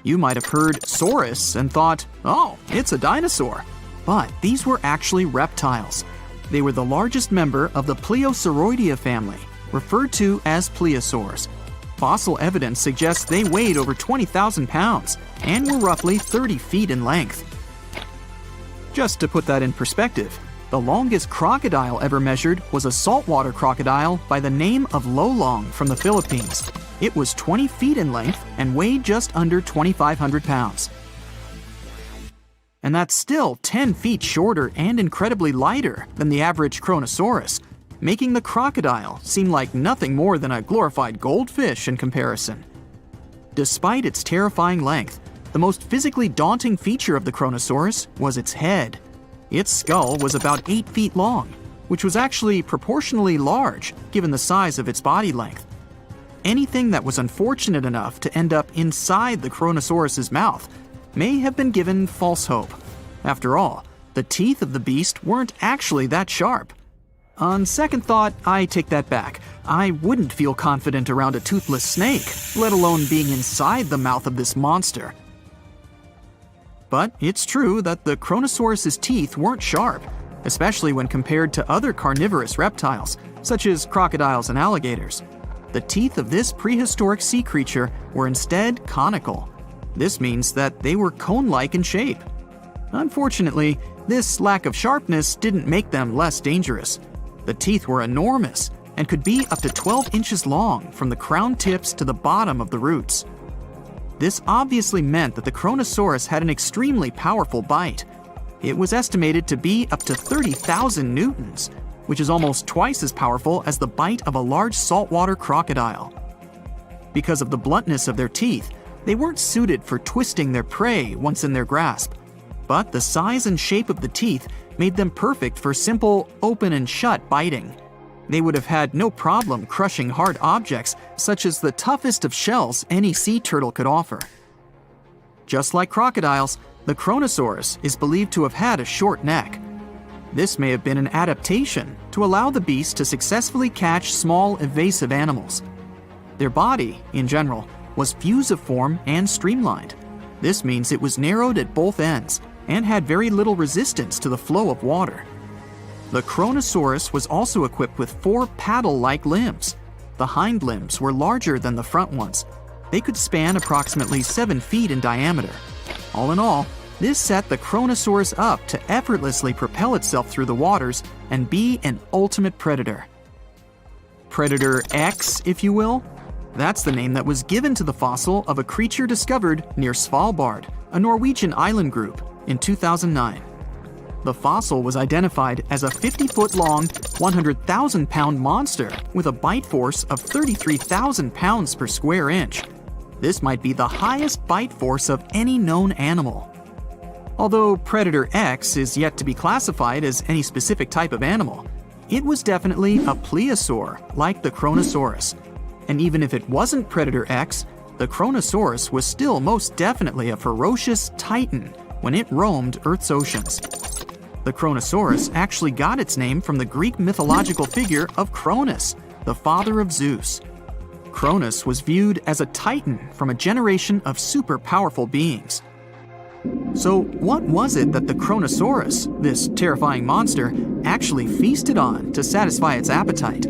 You might have heard saurus and thought, oh, it's a dinosaur. But these were actually reptiles. They were the largest member of the Pleosauroidea family, referred to as plesiosaurs. Fossil evidence suggests they weighed over 20,000 pounds and were roughly 30 feet in length. Just to put that in perspective, the longest crocodile ever measured was a saltwater crocodile by the name of Lolong from the Philippines. It was 20 feet in length and weighed just under 2,500 pounds. And that's still 10 feet shorter and incredibly lighter than the average Kronosaurus, making the crocodile seem like nothing more than a glorified goldfish in comparison. Despite its terrifying length, the most physically daunting feature of the Kronosaurus was its head. Its skull was about 8 feet long, which was actually proportionally large given the size of its body length. Anything that was unfortunate enough to end up inside the Kronosaurus's mouth may have been given false hope. After all, the teeth of the beast weren't actually that sharp. On second thought, I take that back. I wouldn't feel confident around a toothless snake, let alone being inside the mouth of this monster. But it's true that the Kronosaurus's teeth weren't sharp, especially when compared to other carnivorous reptiles, such as crocodiles and alligators. The teeth of this prehistoric sea creature were instead conical. This means that they were cone-like in shape. Unfortunately, this lack of sharpness didn't make them less dangerous. The teeth were enormous and could be up to 12 inches long from the crown tips to the bottom of the roots. This obviously meant that the Kronosaurus had an extremely powerful bite. It was estimated to be up to 30,000 newtons, which is almost twice as powerful as the bite of a large saltwater crocodile. Because of the bluntness of their teeth, they weren't suited for twisting their prey once in their grasp, but the size and shape of the teeth made them perfect for simple open and shut biting. They would have had no problem crushing hard objects such as the toughest of shells any sea turtle could offer. Just like crocodiles, the Kronosaurus is believed to have had a short neck. This may have been an adaptation to allow the beast to successfully catch small evasive animals. Their body, in general, was fusiform and streamlined. This means it was narrowed at both ends and had very little resistance to the flow of water. The Kronosaurus was also equipped with 4 paddle-like limbs. The hind limbs were larger than the front ones. They could span approximately 7 feet in diameter. All in all, this set the Kronosaurus up to effortlessly propel itself through the waters and be an ultimate predator. Predator X, if you will? That's the name that was given to the fossil of a creature discovered near Svalbard, a Norwegian island group, in 2009. The fossil was identified as a 50-foot-long, 100,000-pound monster with a bite force of 33,000 pounds per square inch. This might be the highest bite force of any known animal. Although Predator X is yet to be classified as any specific type of animal, it was definitely a plesiosaur like the Kronosaurus. And even if it wasn't Predator X, the Kronosaurus was still most definitely a ferocious titan when it roamed Earth's oceans. The Kronosaurus actually got its name from the Greek mythological figure of Cronus, the father of Zeus. Cronus was viewed as a titan from a generation of super powerful beings. So what was it that the Kronosaurus, this terrifying monster, actually feasted on to satisfy its appetite?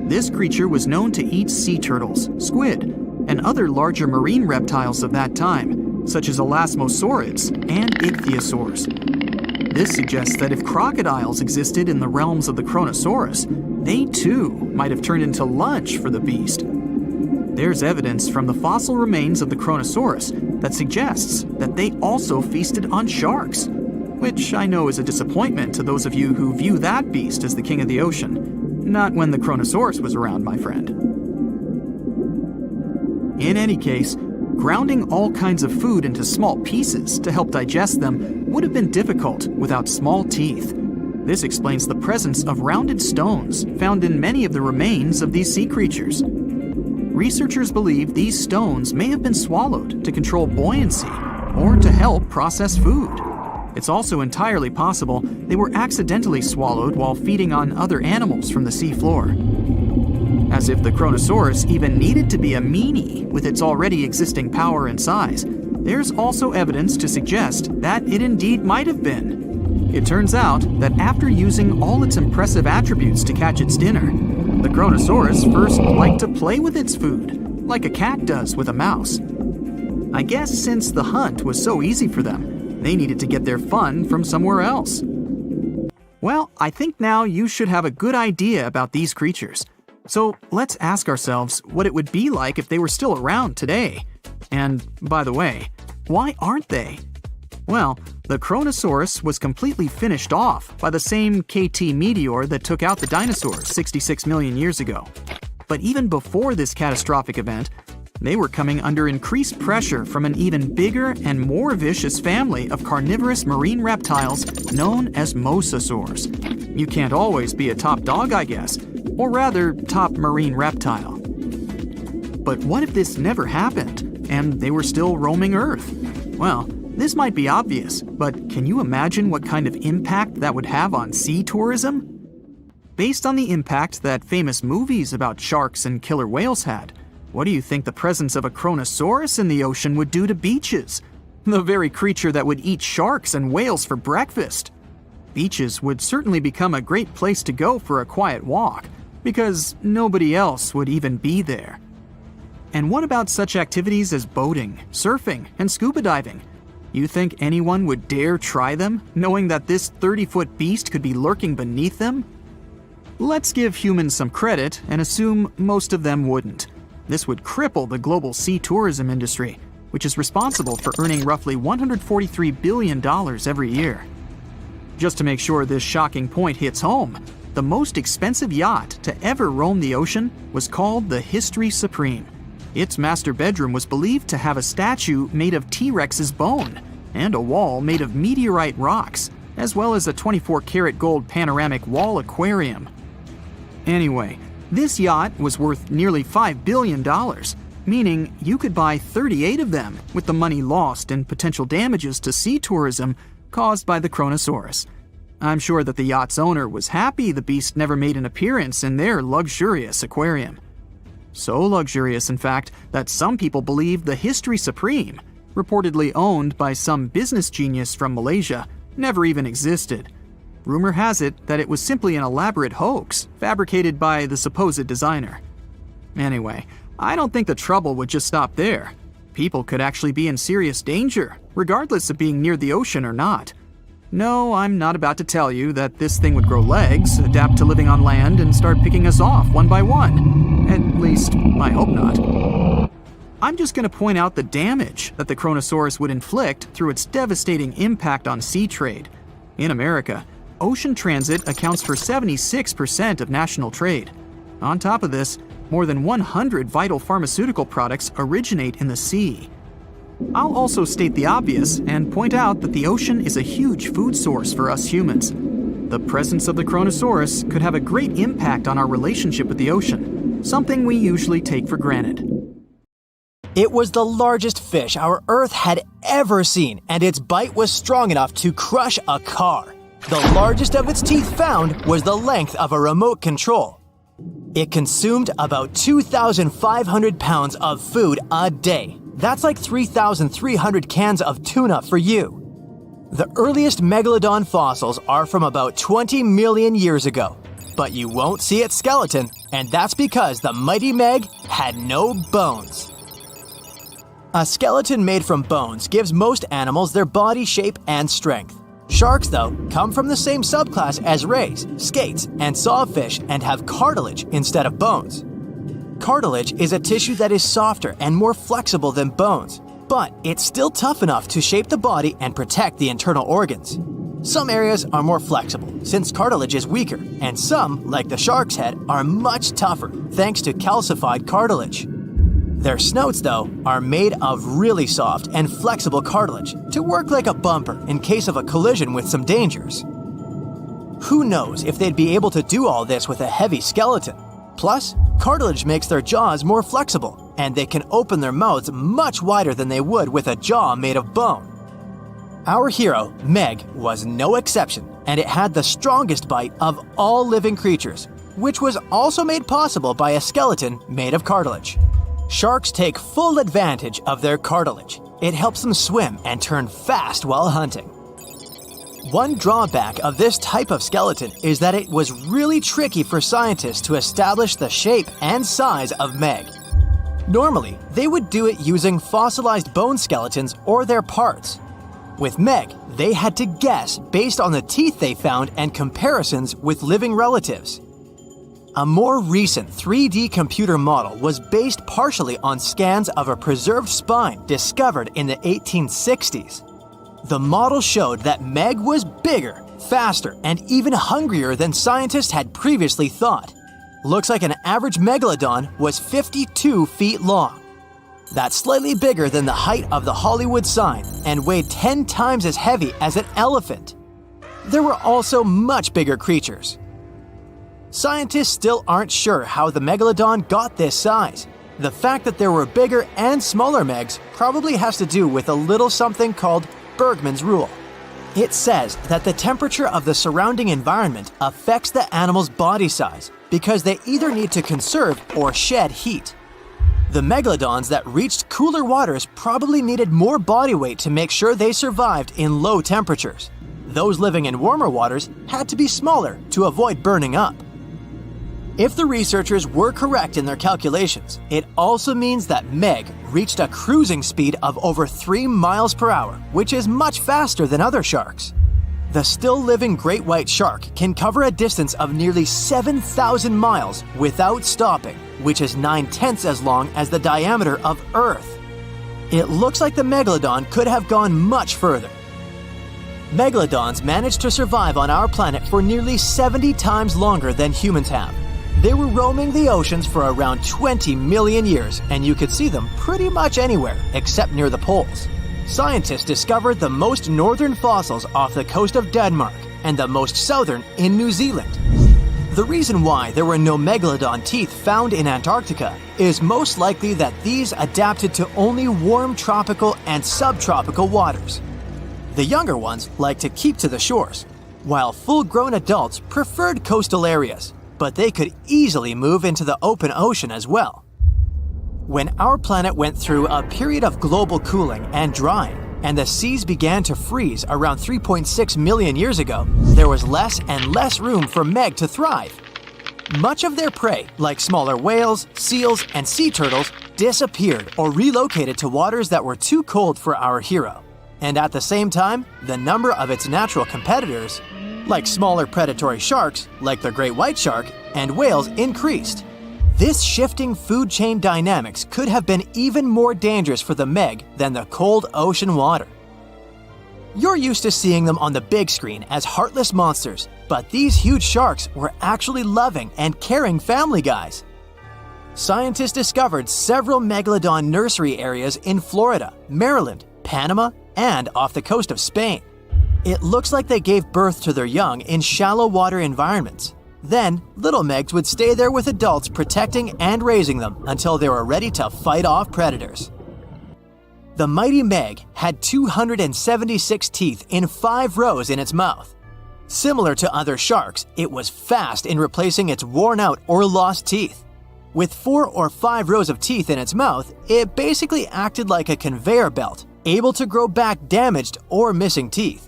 This creature was known to eat sea turtles, squid, and other larger marine reptiles of that time, such as elasmosaurids and ichthyosaurs. This suggests that if crocodiles existed in the realms of the Kronosaurus, they too might have turned into lunch for the beast. There's evidence from the fossil remains of the Kronosaurus that suggests that they also feasted on sharks, which I know is a disappointment to those of you who view that beast as the king of the ocean. Not when the Kronosaurus was around, my friend. In any case, grounding all kinds of food into small pieces to help digest them would have been difficult without small teeth. This explains the presence of rounded stones found in many of the remains of these sea creatures. Researchers believe these stones may have been swallowed to control buoyancy or to help process food. It's also entirely possible they were accidentally swallowed while feeding on other animals from the seafloor. As if the Kronosaurus even needed to be a meanie with its already existing power and size, there's also evidence to suggest that it indeed might have been. It turns out that after using all its impressive attributes to catch its dinner, the Kronosaurus first liked to play with its food, like a cat does with a mouse. I guess since the hunt was so easy for them, they needed to get their fun from somewhere else. Well, I think now you should have a good idea about these creatures. So let's ask ourselves what it would be like if they were still around today. And by the way, why aren't they? Well, the Kronosaurus was completely finished off by the same KT meteor that took out the dinosaurs 66 million years ago. But even before this catastrophic event, they were coming under increased pressure from an even bigger and more vicious family of carnivorous marine reptiles known as mosasaurs. You can't always be a top dog, I guess, or rather, top marine reptile. But what if this never happened, and they were still roaming Earth? Well, this might be obvious, but can you imagine what kind of impact that would have on sea tourism? Based on the impact that famous movies about sharks and killer whales had, what do you think the presence of a Kronosaurus in the ocean would do to beaches? The very creature that would eat sharks and whales for breakfast. Beaches would certainly become a great place to go for a quiet walk, because nobody else would even be there. And what about such activities as boating, surfing, and scuba diving? You think anyone would dare try them, knowing that this 30-foot beast could be lurking beneath them? Let's give humans some credit and assume most of them wouldn't. This would cripple the global sea tourism industry. which is responsible for earning roughly $143 billion every year. Just to make sure this shocking point hits home, the most expensive yacht to ever roam the ocean was called the History Supreme. Its master bedroom was believed to have a statue made of T-Rex's bone and a wall made of meteorite rocks, as well as a 24-karat gold panoramic wall aquarium. Anyway, this yacht was worth nearly $5 billion, meaning you could buy 38 of them with the money lost in potential damages to sea tourism caused by the Kronosaurus. I'm sure that the yacht's owner was happy the beast never made an appearance in their luxurious aquarium. So luxurious, in fact, that some people believe the History Supreme, reportedly owned by some business genius from Malaysia, never even existed. Rumor has it that it was simply an elaborate hoax fabricated by the supposed designer. Anyway, I don't think the trouble would just stop there. People could actually be in serious danger, regardless of being near the ocean or not. No, I'm not about to tell you that this thing would grow legs, adapt to living on land, and start picking us off one by one. At least, I hope not. I'm just going to point out the damage that the Kronosaurus would inflict through its devastating impact on sea trade. In America, ocean transit accounts for 76% of national trade. On top of this, more than 100 vital pharmaceutical products originate in the sea. I'll also state the obvious and point out that the ocean is a huge food source for us humans. The presence of the Kronosaurus could have a great impact on our relationship with the ocean, something we usually take for granted. It was the largest fish our Earth had ever seen, and its bite was strong enough to crush a car. The largest of its teeth found was the length of a remote control. It consumed about 2,500 pounds of food a day. That's like 3,300 cans of tuna for you. The earliest megalodon fossils are from about 20 million years ago, but you won't see its skeleton, and that's because the mighty Meg had no bones. A skeleton made from bones gives most animals their body shape and strength. Sharks, though, come from the same subclass as rays, skates, and sawfish and have cartilage instead of bones. Cartilage is a tissue that is softer and more flexible than bones, but it's still tough enough to shape the body and protect the internal organs. Some areas are more flexible, since cartilage is weaker, and some, like the shark's head, are much tougher thanks to calcified cartilage. Their snouts, though, are made of really soft and flexible cartilage to work like a bumper in case of a collision with some dangers. Who knows if they'd be able to do all this with a heavy skeleton? Plus, cartilage makes their jaws more flexible, and they can open their mouths much wider than they would with a jaw made of bone. Our hero, Meg, was no exception, and it had the strongest bite of all living creatures, which was also made possible by a skeleton made of cartilage. Sharks take full advantage of their cartilage. It helps them swim and turn fast while hunting. One drawback of this type of skeleton is that it was really tricky for scientists to establish the shape and size of Meg. Normally, they would do it using fossilized bone skeletons or their parts. With Meg, they had to guess based on the teeth they found and comparisons with living relatives. A more recent 3D computer model was based partially on scans of a preserved spine discovered in the 1860s. The model showed that Meg was bigger, faster, and even hungrier than scientists had previously thought. Looks like an average megalodon was 52 feet long. That's slightly bigger than the height of the Hollywood sign and weighed 10 times as heavy as an elephant. There were also much bigger creatures. Scientists still aren't sure how the megalodon got this size. The fact that there were bigger and smaller Megs probably has to do with a little something called Bergmann's rule. It says that the temperature of the surrounding environment affects the animal's body size because they either need to conserve or shed heat. The megalodons that reached cooler waters probably needed more body weight to make sure they survived in low temperatures. Those living in warmer waters had to be smaller to avoid burning up. If the researchers were correct in their calculations, it also means that Meg reached a cruising speed of over 3 miles per hour, which is much faster than other sharks. The still-living great white shark can cover a distance of nearly 7,000 miles without stopping, which is 9/10 as long as the diameter of Earth. It looks like the megalodon could have gone much further. Megalodons managed to survive on our planet for nearly 70 times longer than humans have. They were roaming the oceans for around 20 million years, and you could see them pretty much anywhere except near the poles. Scientists discovered the most northern fossils off the coast of Denmark and the most southern in New Zealand. The reason why there were no megalodon teeth found in Antarctica is most likely that these adapted to only warm tropical and subtropical waters. The younger ones liked to keep to the shores, while full-grown adults preferred coastal areas, but they could easily move into the open ocean as well. When our planet went through a period of global cooling and drying, and the seas began to freeze around 3.6 million years ago, there was less and less room for Meg to thrive. Much of their prey, like smaller whales, seals, and sea turtles, disappeared or relocated to waters that were too cold for our hero. And at the same time, the number of its natural competitors, like smaller predatory sharks, like the great white shark, and whales, increased. This shifting food chain dynamics could have been even more dangerous for the Meg than the cold ocean water. You're used to seeing them on the big screen as heartless monsters, but these huge sharks were actually loving and caring family guys. Scientists discovered several megalodon nursery areas in Florida, Maryland, Panama, and off the coast of Spain. It looks like they gave birth to their young in shallow water environments. Then, little Megs would stay there with adults protecting and raising them until they were ready to fight off predators. The mighty Meg had 276 teeth in 5 rows in its mouth. Similar to other sharks, it was fast in replacing its worn-out or lost teeth. With 4 or 5 rows of teeth in its mouth, it basically acted like a conveyor belt, able to grow back damaged or missing teeth.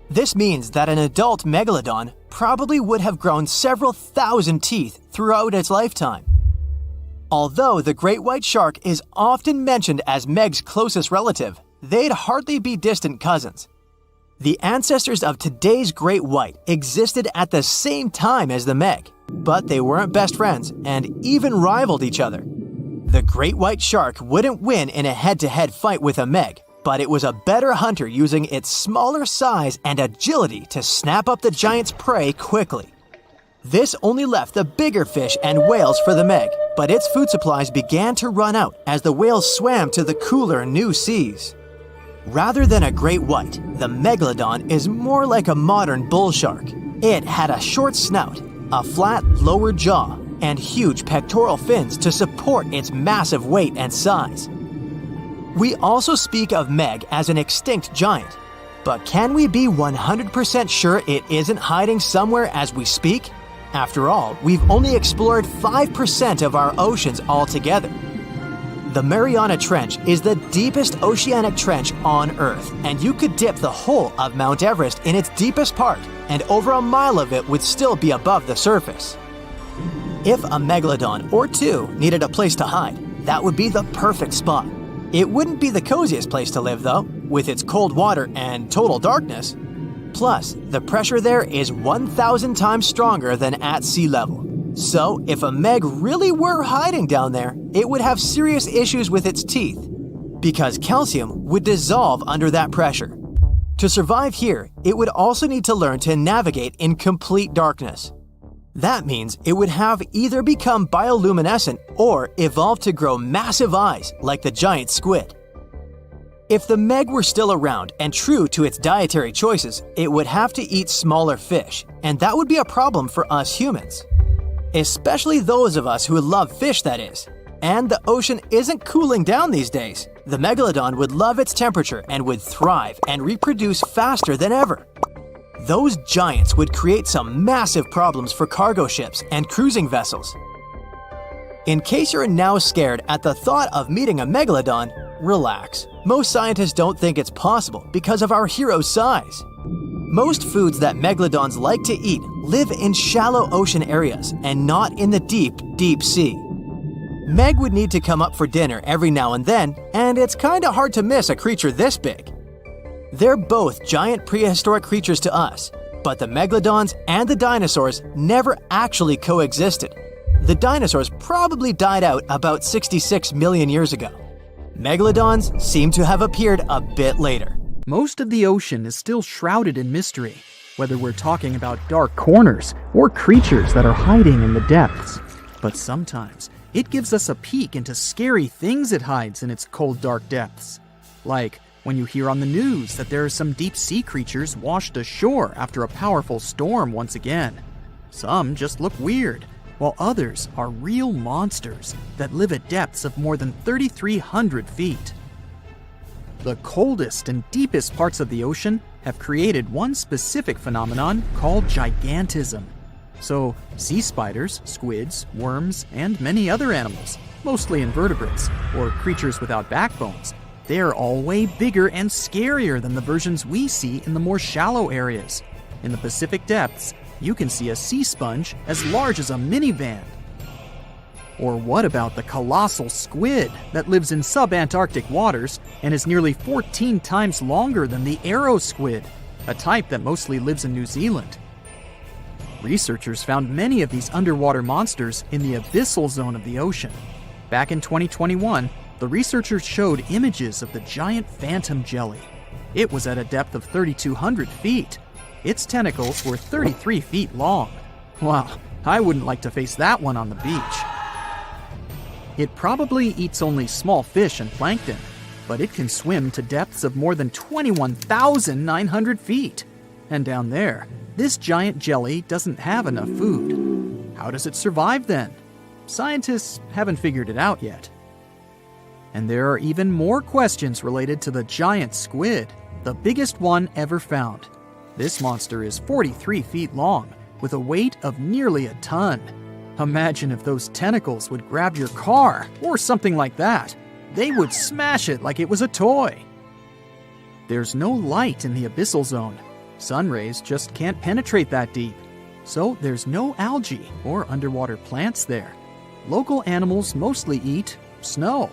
This means that an adult megalodon probably would have grown several thousand teeth throughout its lifetime. Although the great white shark is often mentioned as Meg's closest relative, they'd hardly be distant cousins. The ancestors of today's great white existed at the same time as the Meg, but they weren't best friends and even rivaled each other. The great white shark wouldn't win in a head-to-head fight with a Meg, but it was a better hunter using its smaller size and agility to snap up the giant's prey quickly. This only left the bigger fish and whales for the Meg, but its food supplies began to run out as the whales swam to the cooler new seas. Rather than a great white, the megalodon is more like a modern bull shark. It had a short snout, a flat lower jaw, and huge pectoral fins to support its massive weight and size. We also speak of Meg as an extinct giant, but can we be 100% sure it isn't hiding somewhere as we speak? After all, we've only explored 5% of our oceans altogether. The Mariana Trench is the deepest oceanic trench on Earth, and you could dip the whole of Mount Everest in its deepest part, and over a mile of it would still be above the surface. If a megalodon or two needed a place to hide, that would be the perfect spot. It wouldn't be the coziest place to live, though, with its cold water and total darkness. Plus, the pressure there is 1,000 times stronger than at sea level. So, if a Meg really were hiding down there, it would have serious issues with its teeth, because calcium would dissolve under that pressure. To survive here, it would also need to learn to navigate in complete darkness. That means it would have either become bioluminescent or evolve to grow massive eyes like the giant squid. If the Meg were still around and true to its dietary choices, it would have to eat smaller fish, and that would be a problem for us humans. Especially those of us who love fish, that is. And the ocean isn't cooling down these days. The megalodon would love its temperature and would thrive and reproduce faster than ever. Those giants would create some massive problems for cargo ships and cruising vessels. In case you're now scared at the thought of meeting a megalodon, relax. Most scientists don't think it's possible because of our hero's size. Most foods that megalodons like to eat live in shallow ocean areas and not in the deep, deep sea. Meg would need to come up for dinner every now and then, and it's kinda hard to miss a creature this big. They're both giant prehistoric creatures to us, but the megalodons and the dinosaurs never actually coexisted. The dinosaurs probably died out about 66 million years ago. Megalodons seem to have appeared a bit later. Most of the ocean is still shrouded in mystery, whether we're talking about dark corners or creatures that are hiding in the depths. But sometimes it gives us a peek into scary things it hides in its cold, dark depths. Like when you hear on the news that there are some deep sea creatures washed ashore after a powerful storm once again. Some just look weird, while others are real monsters that live at depths of more than 3,300 feet. The coldest and deepest parts of the ocean have created one specific phenomenon called gigantism. So, sea spiders, squids, worms, and many other animals, mostly invertebrates, or creatures without backbones, they're all way bigger and scarier than the versions we see in the more shallow areas. In the Pacific depths, you can see a sea sponge as large as a minivan. Or what about the colossal squid that lives in subantarctic waters and is nearly 14 times longer than the arrow squid, a type that mostly lives in New Zealand? Researchers found many of these underwater monsters in the abyssal zone of the ocean. Back in 2021, the researchers showed images of the giant phantom jelly. It was at a depth of 3,200 feet. Its tentacles were 33 feet long. Wow, I wouldn't like to face that one on the beach. It probably eats only small fish and plankton, but it can swim to depths of more than 21,900 feet. And down there, this giant jelly doesn't have enough food. How does it survive then? Scientists haven't figured it out yet. And there are even more questions related to the giant squid, the biggest one ever found. This monster is 43 feet long, with a weight of nearly a ton. Imagine if those tentacles would grab your car, or something like that. They would smash it like it was a toy. There's no light in the abyssal zone. Sun rays just can't penetrate that deep. So there's no algae or underwater plants there. Local animals mostly eat snow.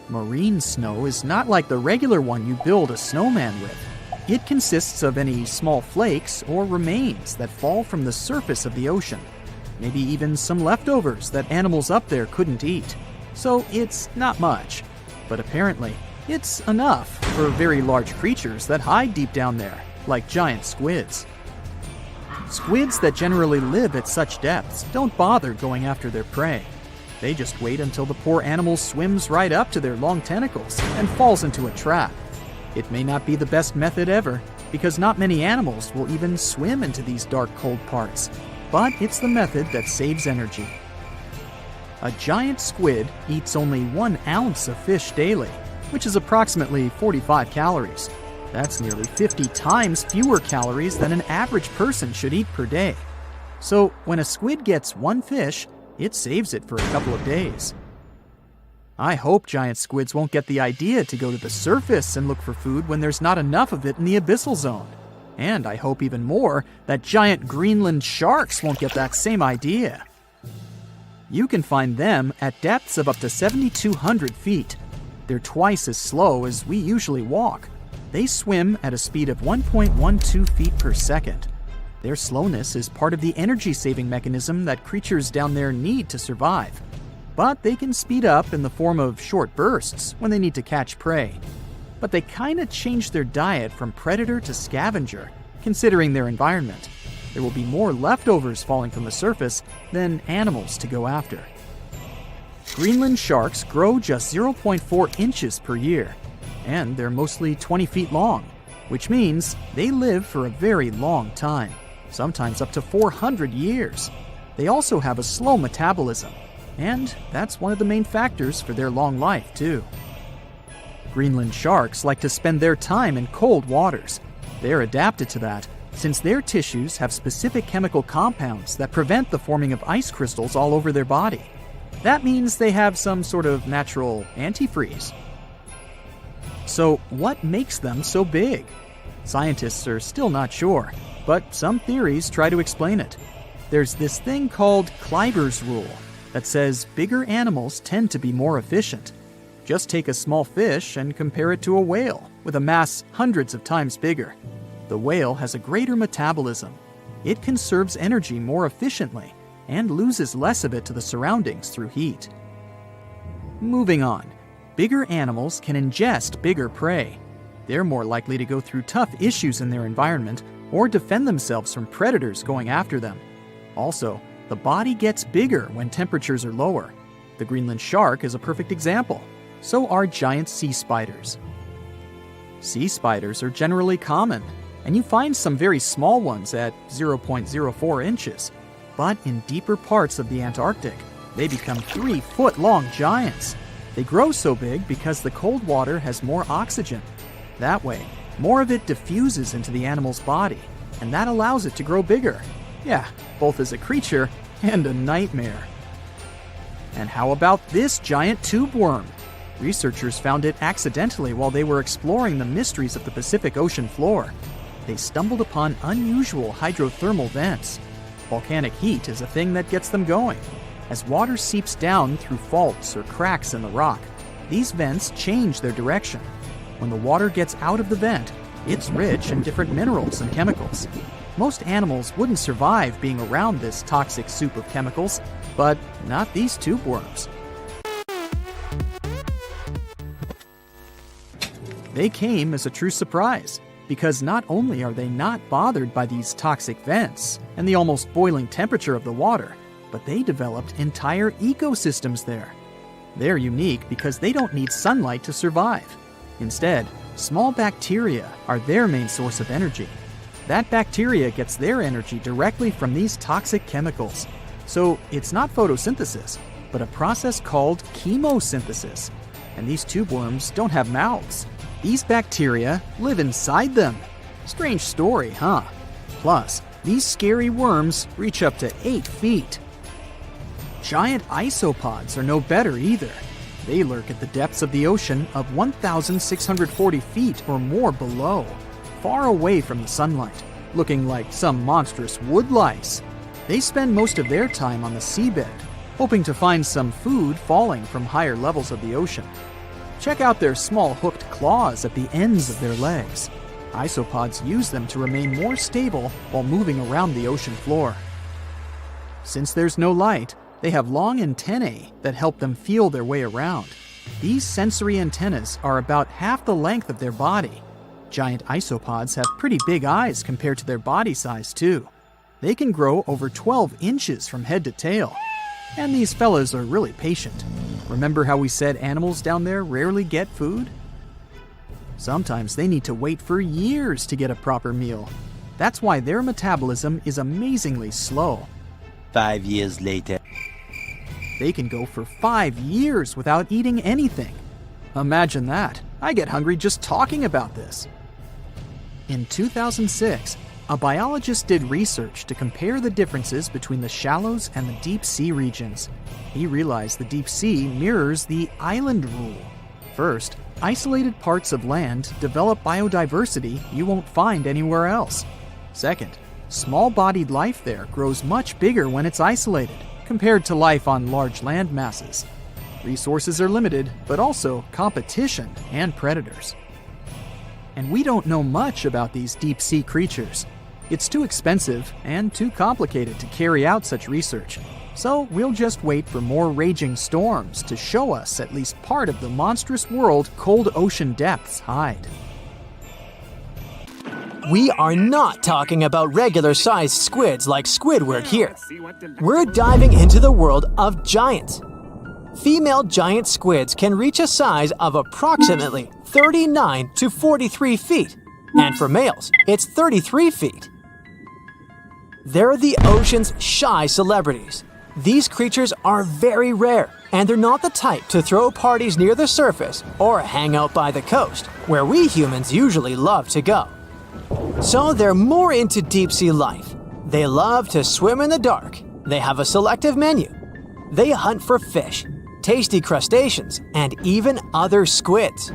Marine snow is not like the regular one you build a snowman with. It consists of any small flakes or remains that fall from the surface of the ocean. Maybe even some leftovers that animals up there couldn't eat. So it's not much. But apparently, it's enough for very large creatures that hide deep down there, like giant squids. Squids that generally live at such depths don't bother going after their prey. They just wait until the poor animal swims right up to their long tentacles and falls into a trap. It may not be the best method ever, because not many animals will even swim into these dark, cold parts. But it's the method that saves energy. A giant squid eats only 1 ounce of fish daily, which is approximately 45 calories. That's nearly 50 times fewer calories than an average person should eat per day. So when a squid gets 1 fish, it saves it for a couple of days. I hope giant squids won't get the idea to go to the surface and look for food when there's not enough of it in the abyssal zone. And I hope even more that giant Greenland sharks won't get that same idea. You can find them at depths of up to 7,200 feet. They're twice as slow as we usually walk. They swim at a speed of 1.12 feet per second. Their slowness is part of the energy-saving mechanism that creatures down there need to survive. But they can speed up in the form of short bursts when they need to catch prey. But they kinda change their diet from predator to scavenger, considering their environment. There will be more leftovers falling from the surface than animals to go after. Greenland sharks grow just 0.4 inches per year, and they're mostly 20 feet long, which means they live for a very long time, sometimes up to 400 years. They also have a slow metabolism, and that's one of the main factors for their long life, too. Greenland sharks like to spend their time in cold waters. They're adapted to that, since their tissues have specific chemical compounds that prevent the forming of ice crystals all over their body. That means they have some sort of natural antifreeze. So what makes them so big? Scientists are still not sure, but some theories try to explain it. There's this thing called Kleiber's rule that says bigger animals tend to be more efficient. Just take a small fish and compare it to a whale with a mass hundreds of times bigger. The whale has a greater metabolism. It conserves energy more efficiently and loses less of it to the surroundings through heat. Moving on. Bigger animals can ingest bigger prey. They're more likely to go through tough issues in their environment or defend themselves from predators going after them. Also, the body gets bigger when temperatures are lower. The Greenland shark is a perfect example. So are giant sea spiders. Sea spiders are generally common, and you find some very small ones at 0.04 inches. But in deeper parts of the Antarctic, they become 3-foot-long giants. They grow so big because the cold water has more oxygen. That way, more of it diffuses into the animal's body, and that allows it to grow bigger. Yeah, both as a creature and a nightmare. And how about this giant tube worm? Researchers found it accidentally while they were exploring the mysteries of the Pacific Ocean floor. They stumbled upon unusual hydrothermal vents. Volcanic heat is a thing that gets them going. As water seeps down through faults or cracks in the rock, these vents change their direction. When the water gets out of the vent, it's rich in different minerals and chemicals. Most animals wouldn't survive being around this toxic soup of chemicals, but not these tube worms. They came as a true surprise, because not only are they not bothered by these toxic vents and the almost boiling temperature of the water, but they developed entire ecosystems there. They're unique because they don't need sunlight to survive. Instead, small bacteria are their main source of energy. That bacteria gets their energy directly from these toxic chemicals. So it's not photosynthesis, but a process called chemosynthesis. And these tube worms don't have mouths. These bacteria live inside them. Strange story, huh? Plus, these scary worms reach up to 8 feet. Giant isopods are no better either. They lurk at the depths of the ocean of 1,640 feet or more below, far away from the sunlight, looking like some monstrous wood lice. They spend most of their time on the seabed, hoping to find some food falling from higher levels of the ocean. Check out their small hooked claws at the ends of their legs. Isopods use them to remain more stable while moving around the ocean floor. Since there's no light, they have long antennae that help them feel their way around. These sensory antennas are about half the length of their body. Giant isopods have pretty big eyes compared to their body size, too. They can grow over 12 inches from head to tail. And these fellas are really patient. Remember how we said animals down there rarely get food? Sometimes they need to wait for years to get a proper meal. That's why their metabolism is amazingly slow. 5 years later. They can go for 5 years without eating anything. Imagine that. I get hungry just talking about this. In 2006, a biologist did research to compare the differences between the shallows and the deep sea regions. He realized the deep sea mirrors the island rule. First, isolated parts of land develop biodiversity you won't find anywhere else. Second, small-bodied life there grows much bigger when it's isolated, compared to life on large land masses. Resources are limited, but also competition and predators. And we don't know much about these deep-sea creatures. It's too expensive and too complicated to carry out such research, so we'll just wait for more raging storms to show us at least part of the monstrous world cold ocean depths hide. We are not talking about regular-sized squids like Squidward here. We're diving into the world of giants. Female giant squids can reach a size of approximately 39 to 43 feet, and for males, it's 33 feet. They're the ocean's shy celebrities. These creatures are very rare, and they're not the type to throw parties near the surface or hang out by the coast, where we humans usually love to go. So they're more into deep-sea life. They love to swim in the dark. They have a selective menu. They hunt for fish, tasty crustaceans, and even other squids.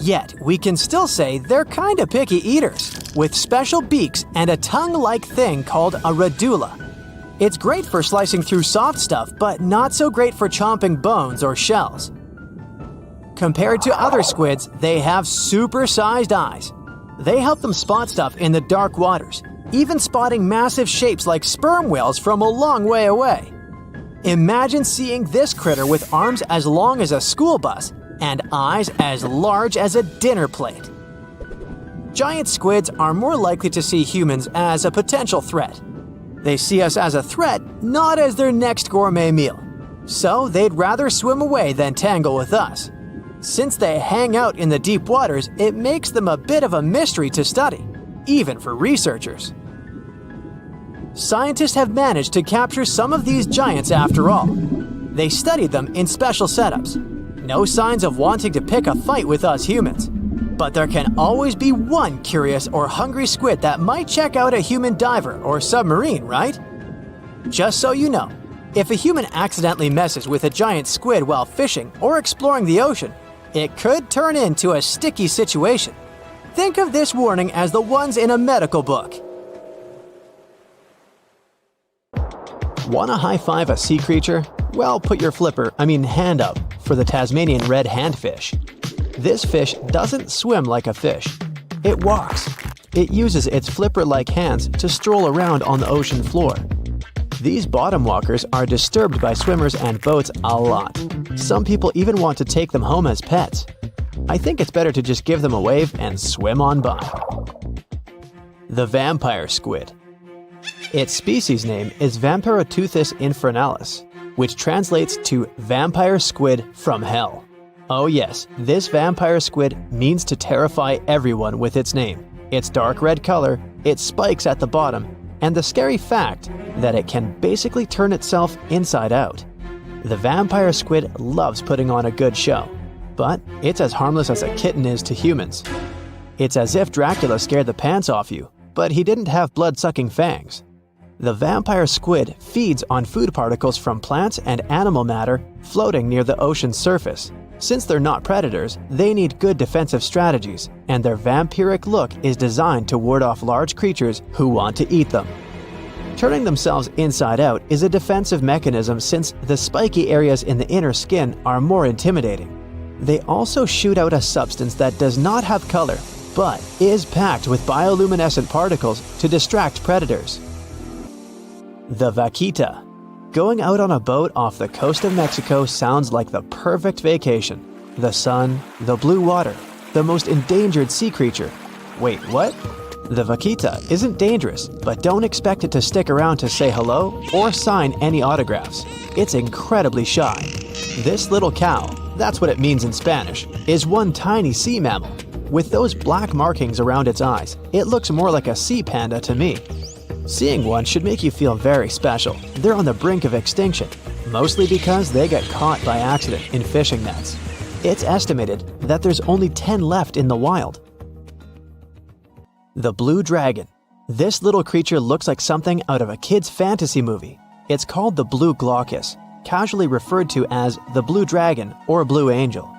Yet, we can still say they're kinda picky eaters, with special beaks and a tongue-like thing called a radula. It's great for slicing through soft stuff, but not so great for chomping bones or shells. Compared to other squids, they have super-sized eyes. They help them spot stuff in the dark waters, even spotting massive shapes like sperm whales from a long way away. Imagine seeing this critter with arms as long as a school bus and eyes as large as a dinner plate. Giant squids are more likely to see humans as a potential threat. They see us as a threat, not as their next gourmet meal. So they'd rather swim away than tangle with us. Since they hang out in the deep waters, it makes them a bit of a mystery to study, even for researchers. Scientists have managed to capture some of these giants after all. They studied them in special setups. No signs of wanting to pick a fight with us humans. But there can always be one curious or hungry squid that might check out a human diver or submarine, right? Just so you know, if a human accidentally messes with a giant squid while fishing or exploring the ocean, it could turn into a sticky situation. Think of this warning as the ones in a medical book. Wanna high-five a sea creature? Well, put your hand up for the Tasmanian red handfish. This fish doesn't swim like a fish. It walks. It uses its flipper-like hands to stroll around on the ocean floor. These bottom walkers are disturbed by swimmers and boats a lot. Some people even want to take them home as pets. I think it's better to just give them a wave and swim on by. The vampire squid. Its species name is Vampiroteuthis infernalis, which translates to vampire squid from hell. Oh yes, this vampire squid means to terrify everyone with its name, its dark red color, its spikes at the bottom, and the scary fact that it can basically turn itself inside out. The vampire squid loves putting on a good show, but it's as harmless as a kitten is to humans. It's as if Dracula scared the pants off you, but he didn't have blood-sucking fangs. The vampire squid feeds on food particles from plants and animal matter floating near the ocean's surface. Since they're not predators, they need good defensive strategies, and their vampiric look is designed to ward off large creatures who want to eat them. Turning themselves inside out is a defensive mechanism since the spiky areas in the inner skin are more intimidating. They also shoot out a substance that does not have color, but is packed with bioluminescent particles to distract predators. The vaquita. Going out on a boat off the coast of Mexico sounds like the perfect vacation. The sun, the blue water, the most endangered sea creature. Wait, what? The vaquita isn't dangerous, but don't expect it to stick around to say hello or sign any autographs. It's incredibly shy. This little cow, that's what it means in Spanish, is one tiny sea mammal. With those black markings around its eyes, it looks more like a sea panda to me. Seeing one should make you feel very special. They're on the brink of extinction, mostly because they got caught by accident in fishing nets. It's estimated that there's only 10 left in the wild. The blue dragon. This little creature looks like something out of a kid's fantasy movie. It's called the blue glaucus, casually referred to as the blue dragon or blue angel.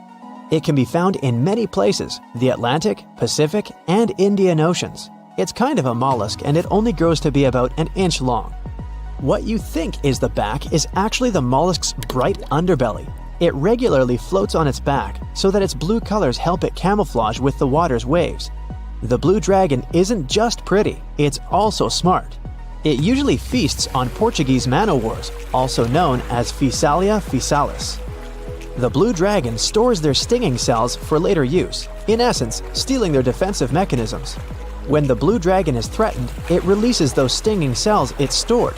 It can be found in many places, the Atlantic, Pacific, and Indian Oceans. It's kind of a mollusk and it only grows to be about an inch long. What you think is the back is actually the mollusk's bright underbelly. It regularly floats on its back so that its blue colors help it camouflage with the water's waves. The blue dragon isn't just pretty, it's also smart. It usually feasts on Portuguese man-o'-wars, also known as Physalia physalis. The blue dragon stores their stinging cells for later use, in essence, stealing their defensive mechanisms. When the blue dragon is threatened, it releases those stinging cells it stored,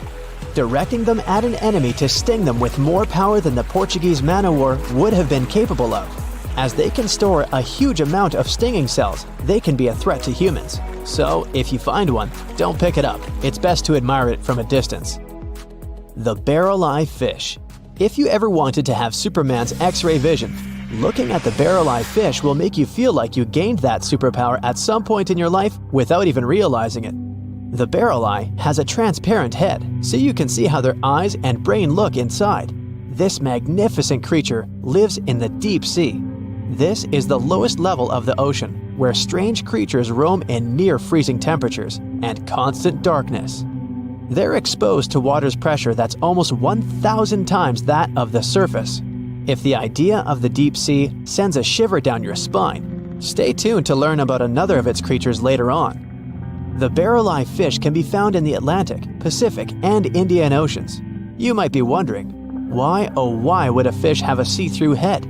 directing them at an enemy to sting them with more power than the Portuguese man-o'-war would have been capable of. As they can store a huge amount of stinging cells, they can be a threat to humans. So, if you find one, don't pick it up. It's best to admire it from a distance. The barrel-eye fish. If you ever wanted to have Superman's X-ray vision, looking at the barrel-eye fish will make you feel like you gained that superpower at some point in your life without even realizing it. The barrel eye has a transparent head, so you can see how their eyes and brain look inside. This magnificent creature lives in the deep sea. This is the lowest level of the ocean, where strange creatures roam in near-freezing temperatures and constant darkness. They're exposed to water's pressure that's almost 1,000 times that of the surface. If the idea of the deep sea sends a shiver down your spine, stay tuned to learn about another of its creatures later on. The barrel-eye fish can be found in the Atlantic, Pacific, and Indian Oceans. You might be wondering, why oh why would a fish have a see-through head?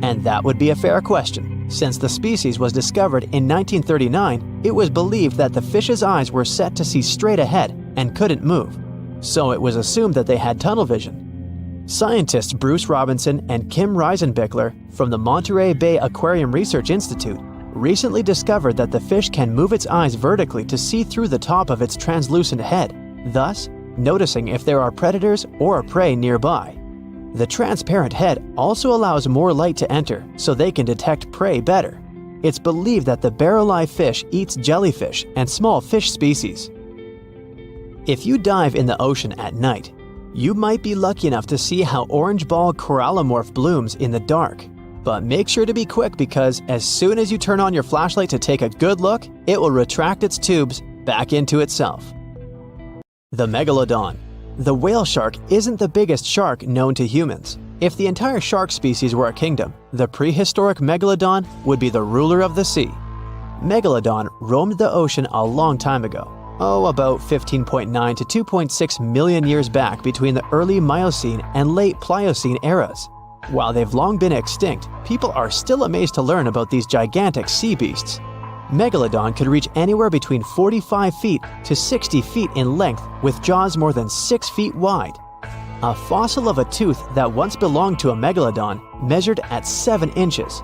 And that would be a fair question. Since the species was discovered in 1939, it was believed that the fish's eyes were set to see straight ahead and couldn't move. So it was assumed that they had tunnel vision. Scientists Bruce Robinson and Kim Reisenbichler from the Monterey Bay Aquarium Research Institute recently discovered that the fish can move its eyes vertically to see through the top of its translucent head, thus noticing if there are predators or prey nearby. The transparent head also allows more light to enter so they can detect prey better. It's believed that the barrel-eye fish eats jellyfish and small fish species. If you dive in the ocean at night, you might be lucky enough to see how orange ball corallomorph blooms in the dark. But make sure to be quick because as soon as you turn on your flashlight to take a good look, it will retract its tubes back into itself. The megalodon. The whale shark isn't the biggest shark known to humans. If the entire shark species were a kingdom, the prehistoric megalodon would be the ruler of the sea. Megalodon roamed the ocean a long time ago. About 15.9 to 2.6 million years back between the early Miocene and late Pliocene eras. While they've long been extinct, people are still amazed to learn about these gigantic sea beasts. Megalodon could reach anywhere between 45 feet to 60 feet in length with jaws more than 6 feet wide. A fossil of a tooth that once belonged to a megalodon measured at 7 inches.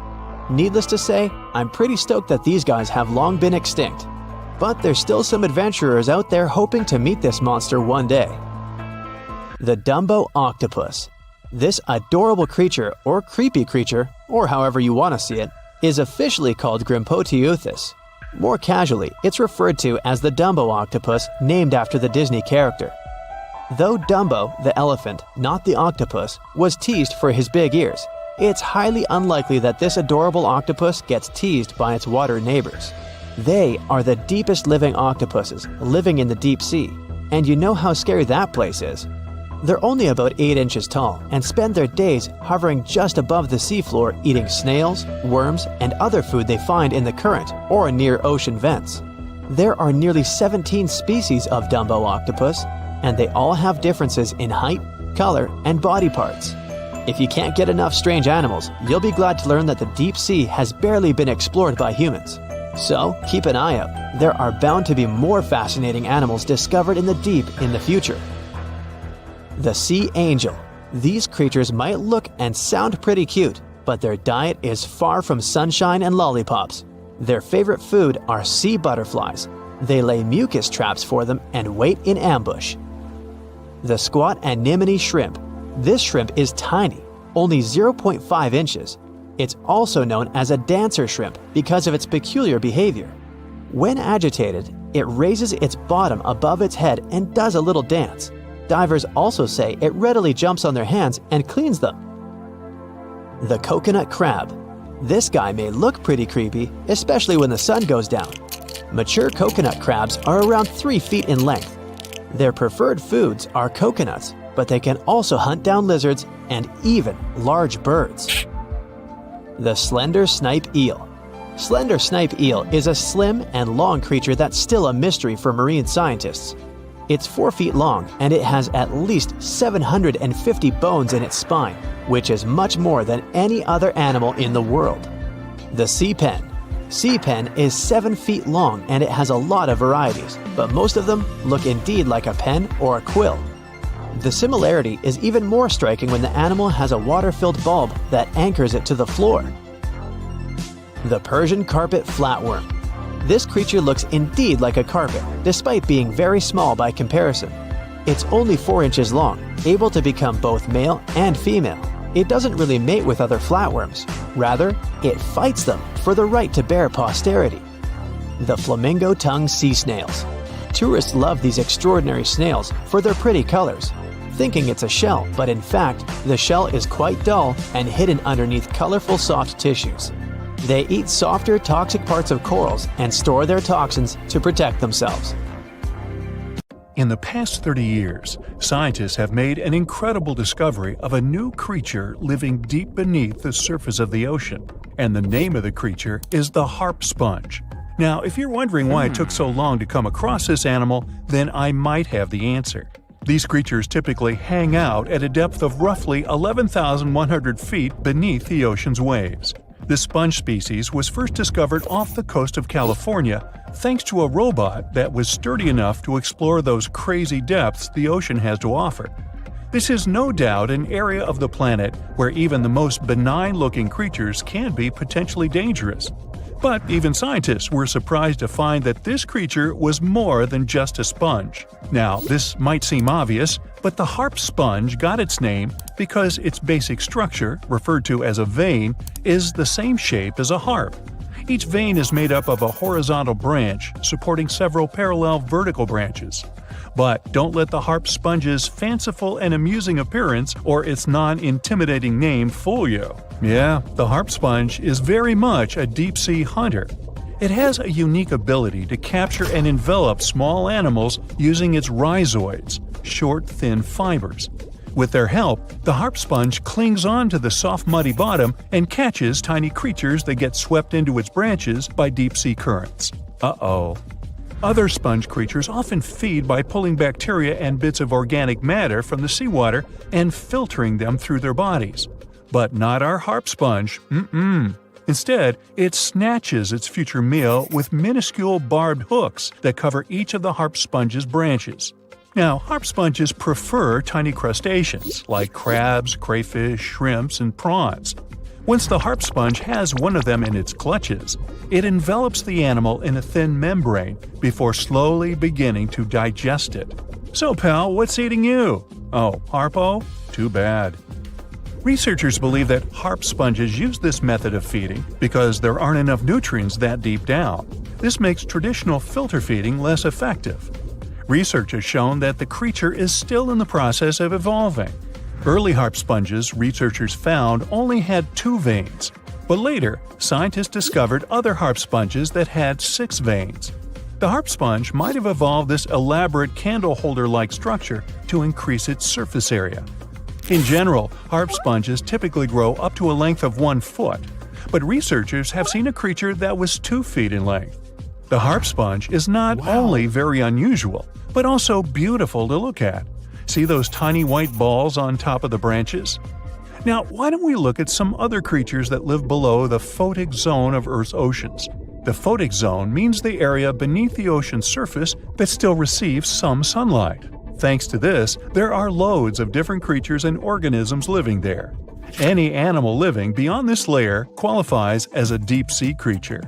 Needless to say, I'm pretty stoked that these guys have long been extinct. But there's still some adventurers out there hoping to meet this monster one day. The Dumbo octopus. This adorable creature, or creepy creature, or however you want to see it, is officially called Grimpoteuthis. More casually, it's referred to as the Dumbo octopus, named after the Disney character. Though Dumbo, the elephant, not the octopus, was teased for his big ears, it's highly unlikely that this adorable octopus gets teased by its water neighbors. They are the deepest living octopuses living in the deep sea, and you know how scary that place is. They're only about 8 inches tall and spend their days hovering just above the seafloor eating snails, worms, and other food they find in the current or near ocean vents. There are nearly 17 species of Dumbo octopus, and they all have differences in height, color, and body parts. If you can't get enough strange animals, you'll be glad to learn that the deep sea has barely been explored by humans. So keep an eye out. There are bound to be more fascinating animals discovered in the deep in the future. The sea angel. These creatures might look and sound pretty cute, but their diet is far from sunshine and lollipops. Their favorite food are sea butterflies. They lay mucus traps for them and wait in ambush. The squat anemone shrimp. This shrimp is tiny, only 0.5 inches. It's also known as a dancer shrimp because of its peculiar behavior. When agitated, it raises its bottom above its head and does a little dance. Divers also say it readily jumps on their hands and cleans them. The coconut crab. This guy may look pretty creepy, especially when the sun goes down. Mature coconut crabs are around 3 feet in length. Their preferred foods are coconuts, but they can also hunt down lizards and even large birds. The slender snipe eel. Slender snipe eel is a slim and long creature that's still a mystery for marine scientists. It's 4 feet long and it has at least 750 bones in its spine, which is much more than any other animal in the world. The sea pen. Sea pen is 7 feet long and it has a lot of varieties, but most of them look indeed like a pen or a quill. The similarity is even more striking when the animal has a water-filled bulb that anchors it to the floor. The Persian carpet flatworm. This creature looks indeed like a carpet, despite being very small by comparison. It's only 4 inches long, able to become both male and female. It doesn't really mate with other flatworms. Rather, it fights them for the right to bear posterity. The flamingo-tongued sea snails. Tourists love these extraordinary snails for their pretty colors, thinking it's a shell, but in fact, the shell is quite dull and hidden underneath colorful soft tissues. They eat softer, toxic parts of corals and store their toxins to protect themselves. In the past 30 years, scientists have made an incredible discovery of a new creature living deep beneath the surface of the ocean, and the name of the creature is the harp sponge. Now, if you're wondering why it took so long to come across this animal, then I might have the answer. These creatures typically hang out at a depth of roughly 11,100 feet beneath the ocean's waves. This sponge species was first discovered off the coast of California thanks to a robot that was sturdy enough to explore those crazy depths the ocean has to offer. This is no doubt an area of the planet where even the most benign-looking creatures can be potentially dangerous. But even scientists were surprised to find that this creature was more than just a sponge. Now, this might seem obvious, but the harp sponge got its name because its basic structure, referred to as a vein, is the same shape as a harp. Each vein is made up of a horizontal branch supporting several parallel vertical branches. But don't let the harp sponge's fanciful and amusing appearance or its non-intimidating name fool you. Yeah, the harp sponge is very much a deep-sea hunter. It has a unique ability to capture and envelop small animals using its rhizoids, short, thin fibers. With their help, the harp sponge clings on to the soft, muddy bottom and catches tiny creatures that get swept into its branches by deep-sea currents. Uh-oh. Other sponge creatures often feed by pulling bacteria and bits of organic matter from the seawater and filtering them through their bodies. But not our harp sponge. Instead, it snatches its future meal with minuscule barbed hooks that cover each of the harp sponge's branches. Now, harp sponges prefer tiny crustaceans like crabs, crayfish, shrimps, and prawns. Once the harp sponge has one of them in its clutches, it envelops the animal in a thin membrane before slowly beginning to digest it. So, pal, what's eating you? Oh, Harpo? Too bad. Researchers believe that harp sponges use this method of feeding because there aren't enough nutrients that deep down. This makes traditional filter feeding less effective. Research has shown that the creature is still in the process of evolving. Early harp sponges, researchers found, only had 2 veins, but later, scientists discovered other harp sponges that had 6 veins. The harp sponge might have evolved this elaborate candle holder-like structure to increase its surface area. In general, harp sponges typically grow up to a length of 1 foot, but researchers have seen a creature that was 2 feet in length. The harp sponge is not only very unusual, but also beautiful to look at. See those tiny white balls on top of the branches? Now, why don't we look at some other creatures that live below the photic zone of Earth's oceans? The photic zone means the area beneath the ocean's surface that still receives some sunlight. Thanks to this, there are loads of different creatures and organisms living there. Any animal living beyond this layer qualifies as a deep-sea creature.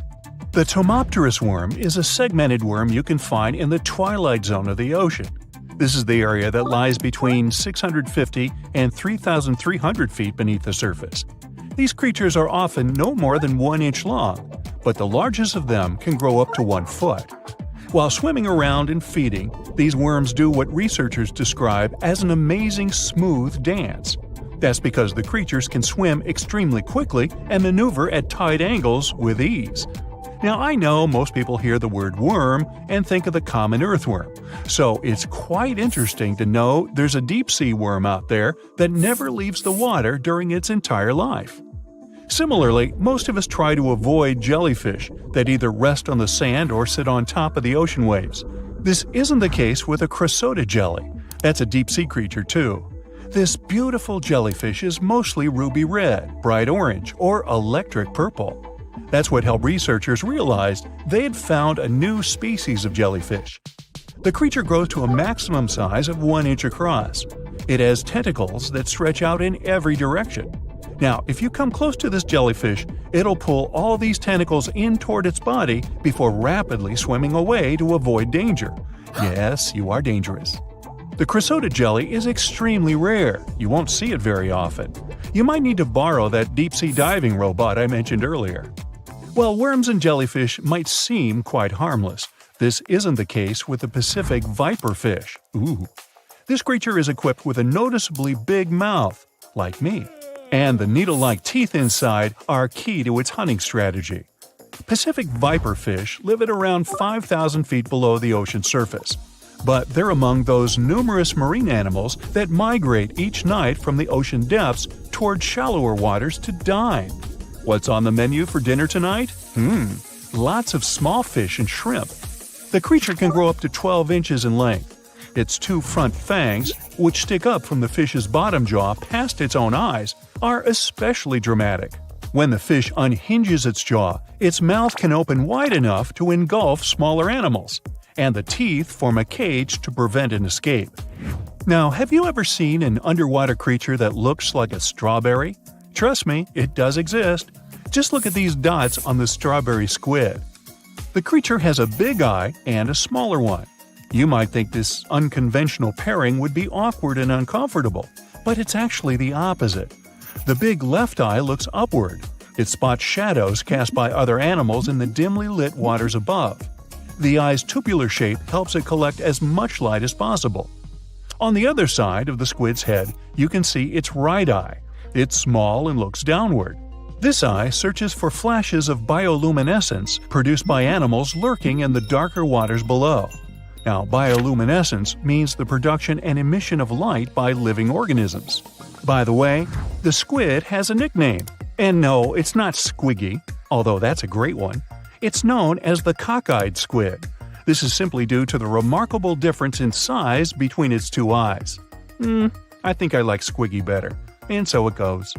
The Tomopterus worm is a segmented worm you can find in the twilight zone of the ocean. This is the area that lies between 650 and 3,300 feet beneath the surface. These creatures are often no more than 1 inch long, but the largest of them can grow up to 1 foot. While swimming around and feeding, these worms do what researchers describe as an amazing smooth dance. That's because the creatures can swim extremely quickly and maneuver at tight angles with ease. Now, I know most people hear the word worm and think of the common earthworm, so it's quite interesting to know there's a deep-sea worm out there that never leaves the water during its entire life. Similarly, most of us try to avoid jellyfish that either rest on the sand or sit on top of the ocean waves. This isn't the case with a chrysota jelly. That's a deep-sea creature too. This beautiful jellyfish is mostly ruby red, bright orange, or electric purple. That's what helped researchers realize they had found a new species of jellyfish. The creature grows to a maximum size of 1 inch across. It has tentacles that stretch out in every direction. Now, if you come close to this jellyfish, it'll pull all these tentacles in toward its body before rapidly swimming away to avoid danger. Yes, you are dangerous. The chrysota jelly is extremely rare. You won't see it very often. You might need to borrow that deep-sea diving robot I mentioned earlier. While worms and jellyfish might seem quite harmless, this isn't the case with the Pacific viperfish. Ooh. This creature is equipped with a noticeably big mouth, like me, and the needle-like teeth inside are key to its hunting strategy. Pacific viperfish live at around 5,000 feet below the ocean surface, but they're among those numerous marine animals that migrate each night from the ocean depths toward shallower waters to dine. What's on the menu for dinner tonight? Lots of small fish and shrimp. The creature can grow up to 12 inches in length. Its two front fangs, which stick up from the fish's bottom jaw past its own eyes, are especially dramatic. When the fish unhinges its jaw, its mouth can open wide enough to engulf smaller animals, and the teeth form a cage to prevent an escape. Now, have you ever seen an underwater creature that looks like a strawberry? Trust me, it does exist. Just look at these dots on the strawberry squid. The creature has a big eye and a smaller one. You might think this unconventional pairing would be awkward and uncomfortable, but it's actually the opposite. The big left eye looks upward. It spots shadows cast by other animals in the dimly lit waters above. The eye's tubular shape helps it collect as much light as possible. On the other side of the squid's head, you can see its right eye. It's small and looks downward. This eye searches for flashes of bioluminescence produced by animals lurking in the darker waters below. Now, bioluminescence means the production and emission of light by living organisms. By the way, the squid has a nickname. And no, it's not Squiggy, although that's a great one. It's known as the cockeyed squid. This is simply due to the remarkable difference in size between its two eyes. I think I like Squiggy better, and so it goes.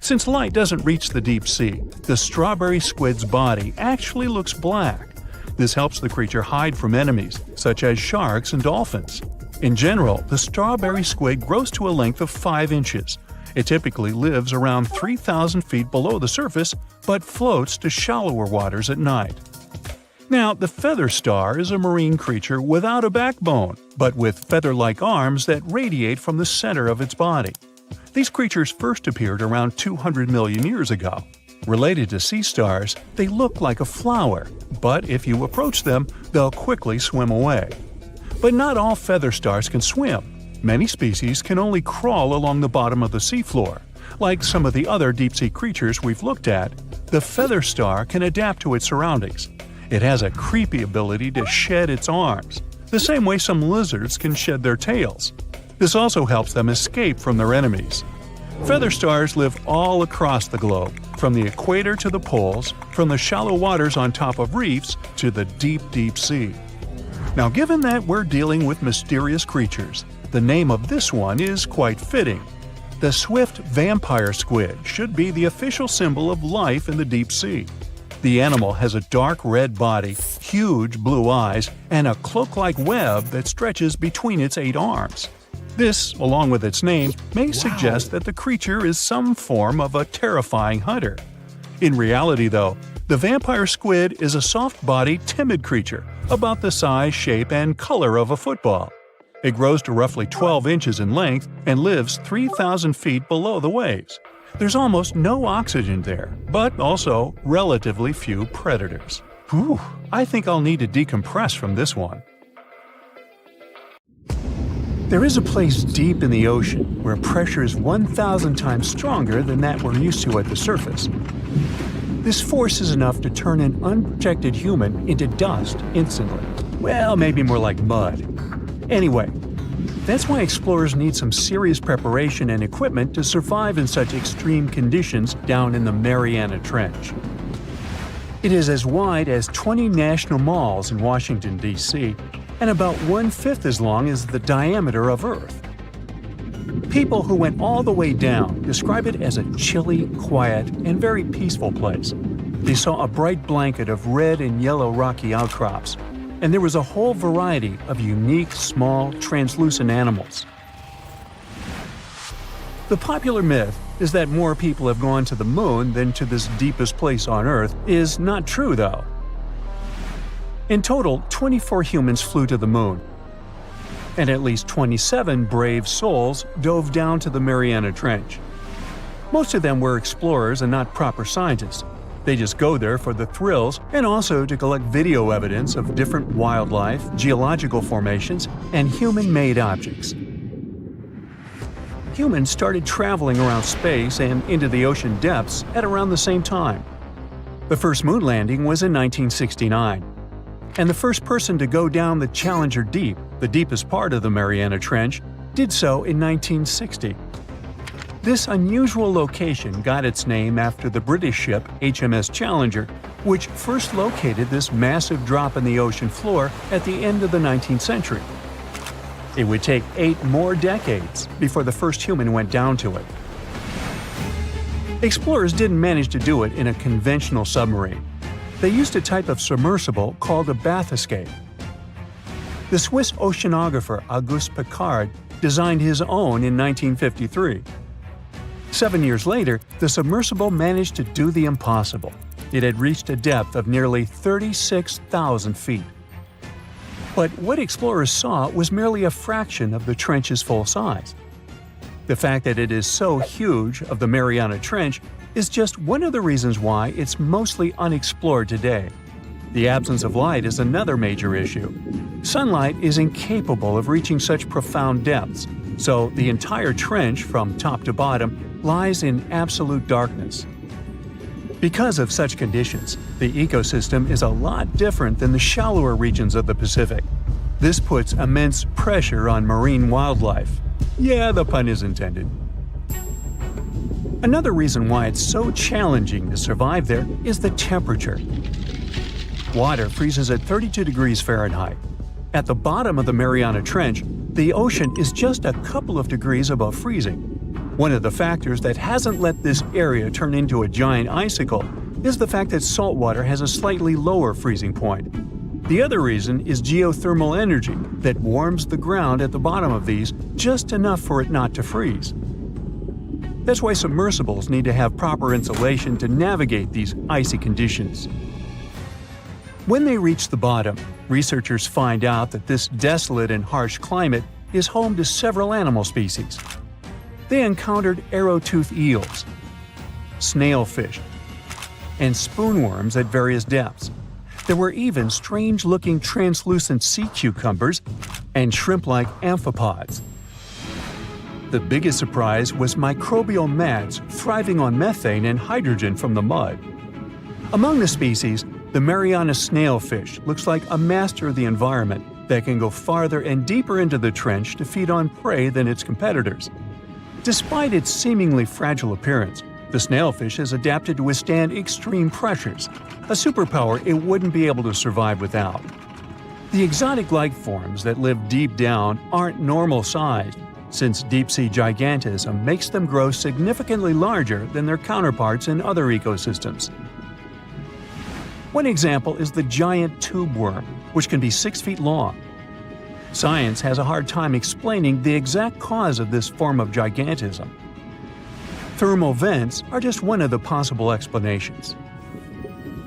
Since light doesn't reach the deep sea, the strawberry squid's body actually looks black. This helps the creature hide from enemies, such as sharks and dolphins. In general, the strawberry squid grows to a length of 5 inches. It typically lives around 3,000 feet below the surface, but floats to shallower waters at night. Now, the feather star is a marine creature without a backbone, but with feather-like arms that radiate from the center of its body. These creatures first appeared around 200 million years ago. Related to sea stars, they look like a flower, but if you approach them, they'll quickly swim away. But not all feather stars can swim. Many species can only crawl along the bottom of the seafloor. Like some of the other deep-sea creatures we've looked at, the feather star can adapt to its surroundings. It has a creepy ability to shed its arms, the same way some lizards can shed their tails. This also helps them escape from their enemies. Feather stars live all across the globe, from the equator to the poles, from the shallow waters on top of reefs to the deep, deep sea. Now, given that we're dealing with mysterious creatures, the name of this one is quite fitting. The swift vampire squid should be the official symbol of life in the deep sea. The animal has a dark red body, huge blue eyes, and a cloak-like web that stretches between its 8 arms. This, along with its name, may suggest that the creature is some form of a terrifying hunter. In reality, though, the vampire squid is a soft-bodied, timid creature, about the size, shape, and color of a football. It grows to roughly 12 inches in length and lives 3,000 feet below the waves. There's almost no oxygen there, but also relatively few predators. Whew, I think I'll need to decompress from this one. There is a place deep in the ocean where pressure is 1,000 times stronger than that we're used to at the surface. This force is enough to turn an unprotected human into dust instantly. Well, maybe more like mud. Anyway, that's why explorers need some serious preparation and equipment to survive in such extreme conditions down in the Mariana Trench. It is as wide as 20 national malls in Washington, D.C., and about 1/5 as long as the diameter of Earth. People who went all the way down describe it as a chilly, quiet, and very peaceful place. They saw a bright blanket of red and yellow rocky outcrops, and there was a whole variety of unique, small, translucent animals. The popular myth is that more people have gone to the moon than to this deepest place on Earth is not true, though. In total, 24 humans flew to the moon, and at least 27 brave souls dove down to the Mariana Trench. Most of them were explorers and not proper scientists. They just go there for the thrills and also to collect video evidence of different wildlife, geological formations, and human-made objects. Humans started traveling around space and into the ocean depths at around the same time. The first moon landing was in 1969. And the first person to go down the Challenger Deep, the deepest part of the Mariana Trench, did so in 1960. This unusual location got its name after the British ship HMS Challenger, which first located this massive drop in the ocean floor at the end of the 19th century. It would take 8 more decades before the first human went down to it. Explorers didn't manage to do it in a conventional submarine. They used a type of submersible called a bathyscaphe. The Swiss oceanographer Auguste Piccard designed his own in 1953. 7 years later, the submersible managed to do the impossible. It had reached a depth of nearly 36,000 feet. But what explorers saw was merely a fraction of the trench's full size. The fact that it is so huge of the Mariana Trench is just one of the reasons why it's mostly unexplored today. The absence of light is another major issue. Sunlight is incapable of reaching such profound depths, so the entire trench from top to bottom lies in absolute darkness. Because of such conditions, the ecosystem is a lot different than the shallower regions of the Pacific. This puts immense pressure on marine wildlife. Yeah, the pun is intended. Another reason why it's so challenging to survive there is the temperature. Water freezes at 32 degrees Fahrenheit. At the bottom of the Mariana Trench, the ocean is just a couple of degrees above freezing. One of the factors that hasn't let this area turn into a giant icicle is the fact that salt water has a slightly lower freezing point. The other reason is geothermal energy that warms the ground at the bottom of these just enough for it not to freeze. That's why submersibles need to have proper insulation to navigate these icy conditions. When they reach the bottom, researchers find out that this desolate and harsh climate is home to several animal species. They encountered arrow-toothed eels, snailfish, and spoonworms at various depths. There were even strange-looking translucent sea cucumbers and shrimp-like amphipods. The biggest surprise was microbial mats thriving on methane and hydrogen from the mud. Among the species, the Mariana snailfish looks like a master of the environment that can go farther and deeper into the trench to feed on prey than its competitors. Despite its seemingly fragile appearance, the snailfish has adapted to withstand extreme pressures, a superpower it wouldn't be able to survive without. The exotic life forms that live deep down aren't normal-sized, since deep-sea gigantism makes them grow significantly larger than their counterparts in other ecosystems. One example is the giant tube worm, which can be 6 feet long. Science has a hard time explaining the exact cause of this form of gigantism. Thermal vents are just one of the possible explanations.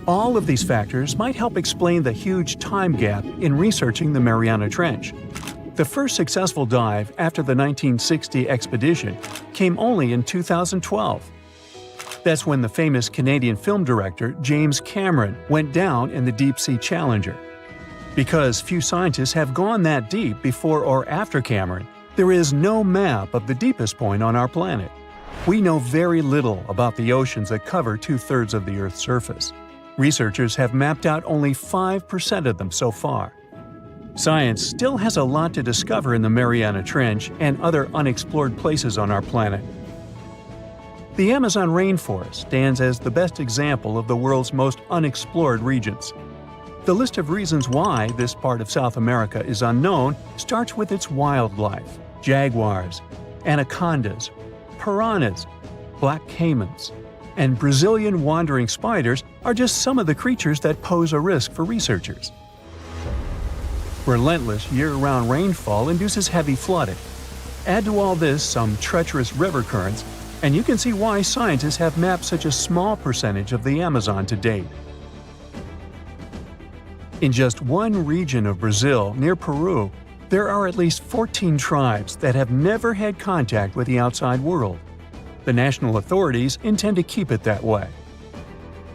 All of these factors might help explain the huge time gap in researching the Mariana Trench. The first successful dive after the 1960 expedition came only in 2012. That's when the famous Canadian film director James Cameron went down in the Deep-Sea Challenger. Because few scientists have gone that deep before or after Cameron, there is no map of the deepest point on our planet. We know very little about the oceans that cover 2/3 of the Earth's surface. Researchers have mapped out only 5% of them so far. Science still has a lot to discover in the Mariana Trench and other unexplored places on our planet. The Amazon rainforest stands as the best example of the world's most unexplored regions. The list of reasons why this part of South America is unknown starts with its wildlife. Jaguars, anacondas, piranhas, black caimans, and Brazilian wandering spiders are just some of the creatures that pose a risk for researchers. Relentless year-round rainfall induces heavy flooding. Add to all this some treacherous river currents, and you can see why scientists have mapped such a small percentage of the Amazon to date. In just one region of Brazil, near Peru, there are at least 14 tribes that have never had contact with the outside world. The national authorities intend to keep it that way.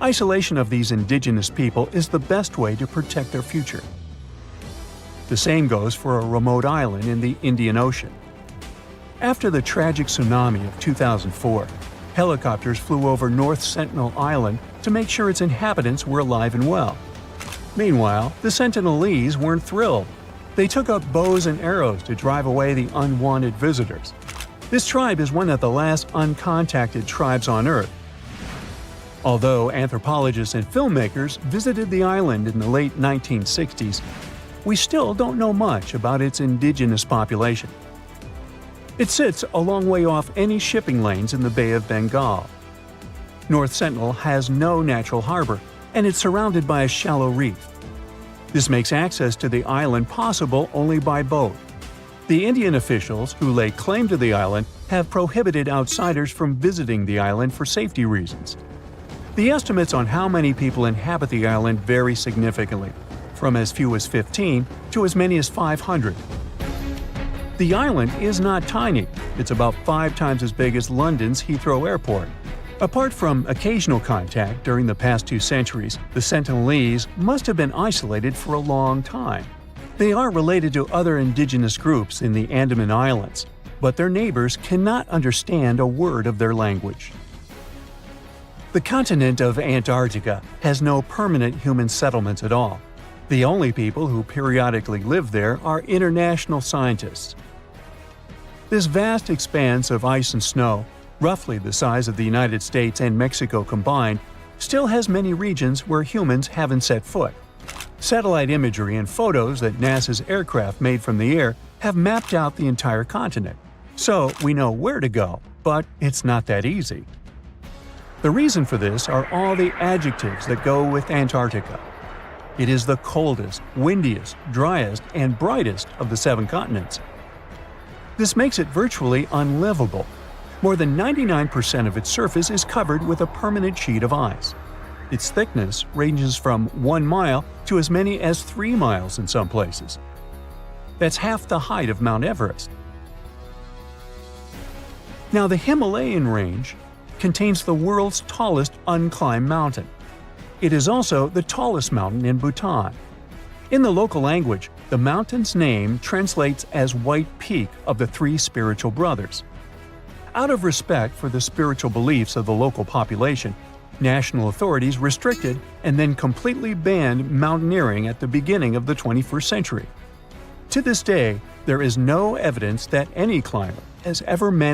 Isolation of these indigenous people is the best way to protect their future. The same goes for a remote island in the Indian Ocean. After the tragic tsunami of 2004, helicopters flew over North Sentinel Island to make sure its inhabitants were alive and well. Meanwhile, the Sentinelese weren't thrilled. They took up bows and arrows to drive away the unwanted visitors. This tribe is one of the last uncontacted tribes on Earth. Although anthropologists and filmmakers visited the island in the late 1960s, we still don't know much about its indigenous population. It sits a long way off any shipping lanes in the Bay of Bengal. North Sentinel has no natural harbor, and it's surrounded by a shallow reef. This makes access to the island possible only by boat. The Indian officials who lay claim to the island have prohibited outsiders from visiting the island for safety reasons. The estimates on how many people inhabit the island vary significantly, from as few as 15 to as many as 500. The island is not tiny. It's about 5 times as big as London's Heathrow Airport. Apart from occasional contact during the past 2 centuries, the Sentinelese must have been isolated for a long time. They are related to other indigenous groups in the Andaman Islands, but their neighbors cannot understand a word of their language. The continent of Antarctica has no permanent human settlements at all. The only people who periodically live there are international scientists. This vast expanse of ice and snow, roughly the size of the United States and Mexico combined, still has many regions where humans haven't set foot. Satellite imagery and photos that NASA's aircraft made from the air have mapped out the entire continent. So we know where to go, but it's not that easy. The reason for this are all the adjectives that go with Antarctica. It is the coldest, windiest, driest, and brightest of the 7 continents. This makes it virtually unlivable. More than 99% of its surface is covered with a permanent sheet of ice. Its thickness ranges from 1 mile to as many as 3 miles in some places. That's half the height of Mount Everest. Now, the Himalayan range contains the world's tallest unclimbed mountain. It is also the tallest mountain in Bhutan. In the local language, the mountain's name translates as White Peak of the 3 spiritual brothers. Out of respect for the spiritual beliefs of the local population, national authorities restricted and then completely banned mountaineering at the beginning of the 21st century. To this day, there is no evidence that any climber has ever managed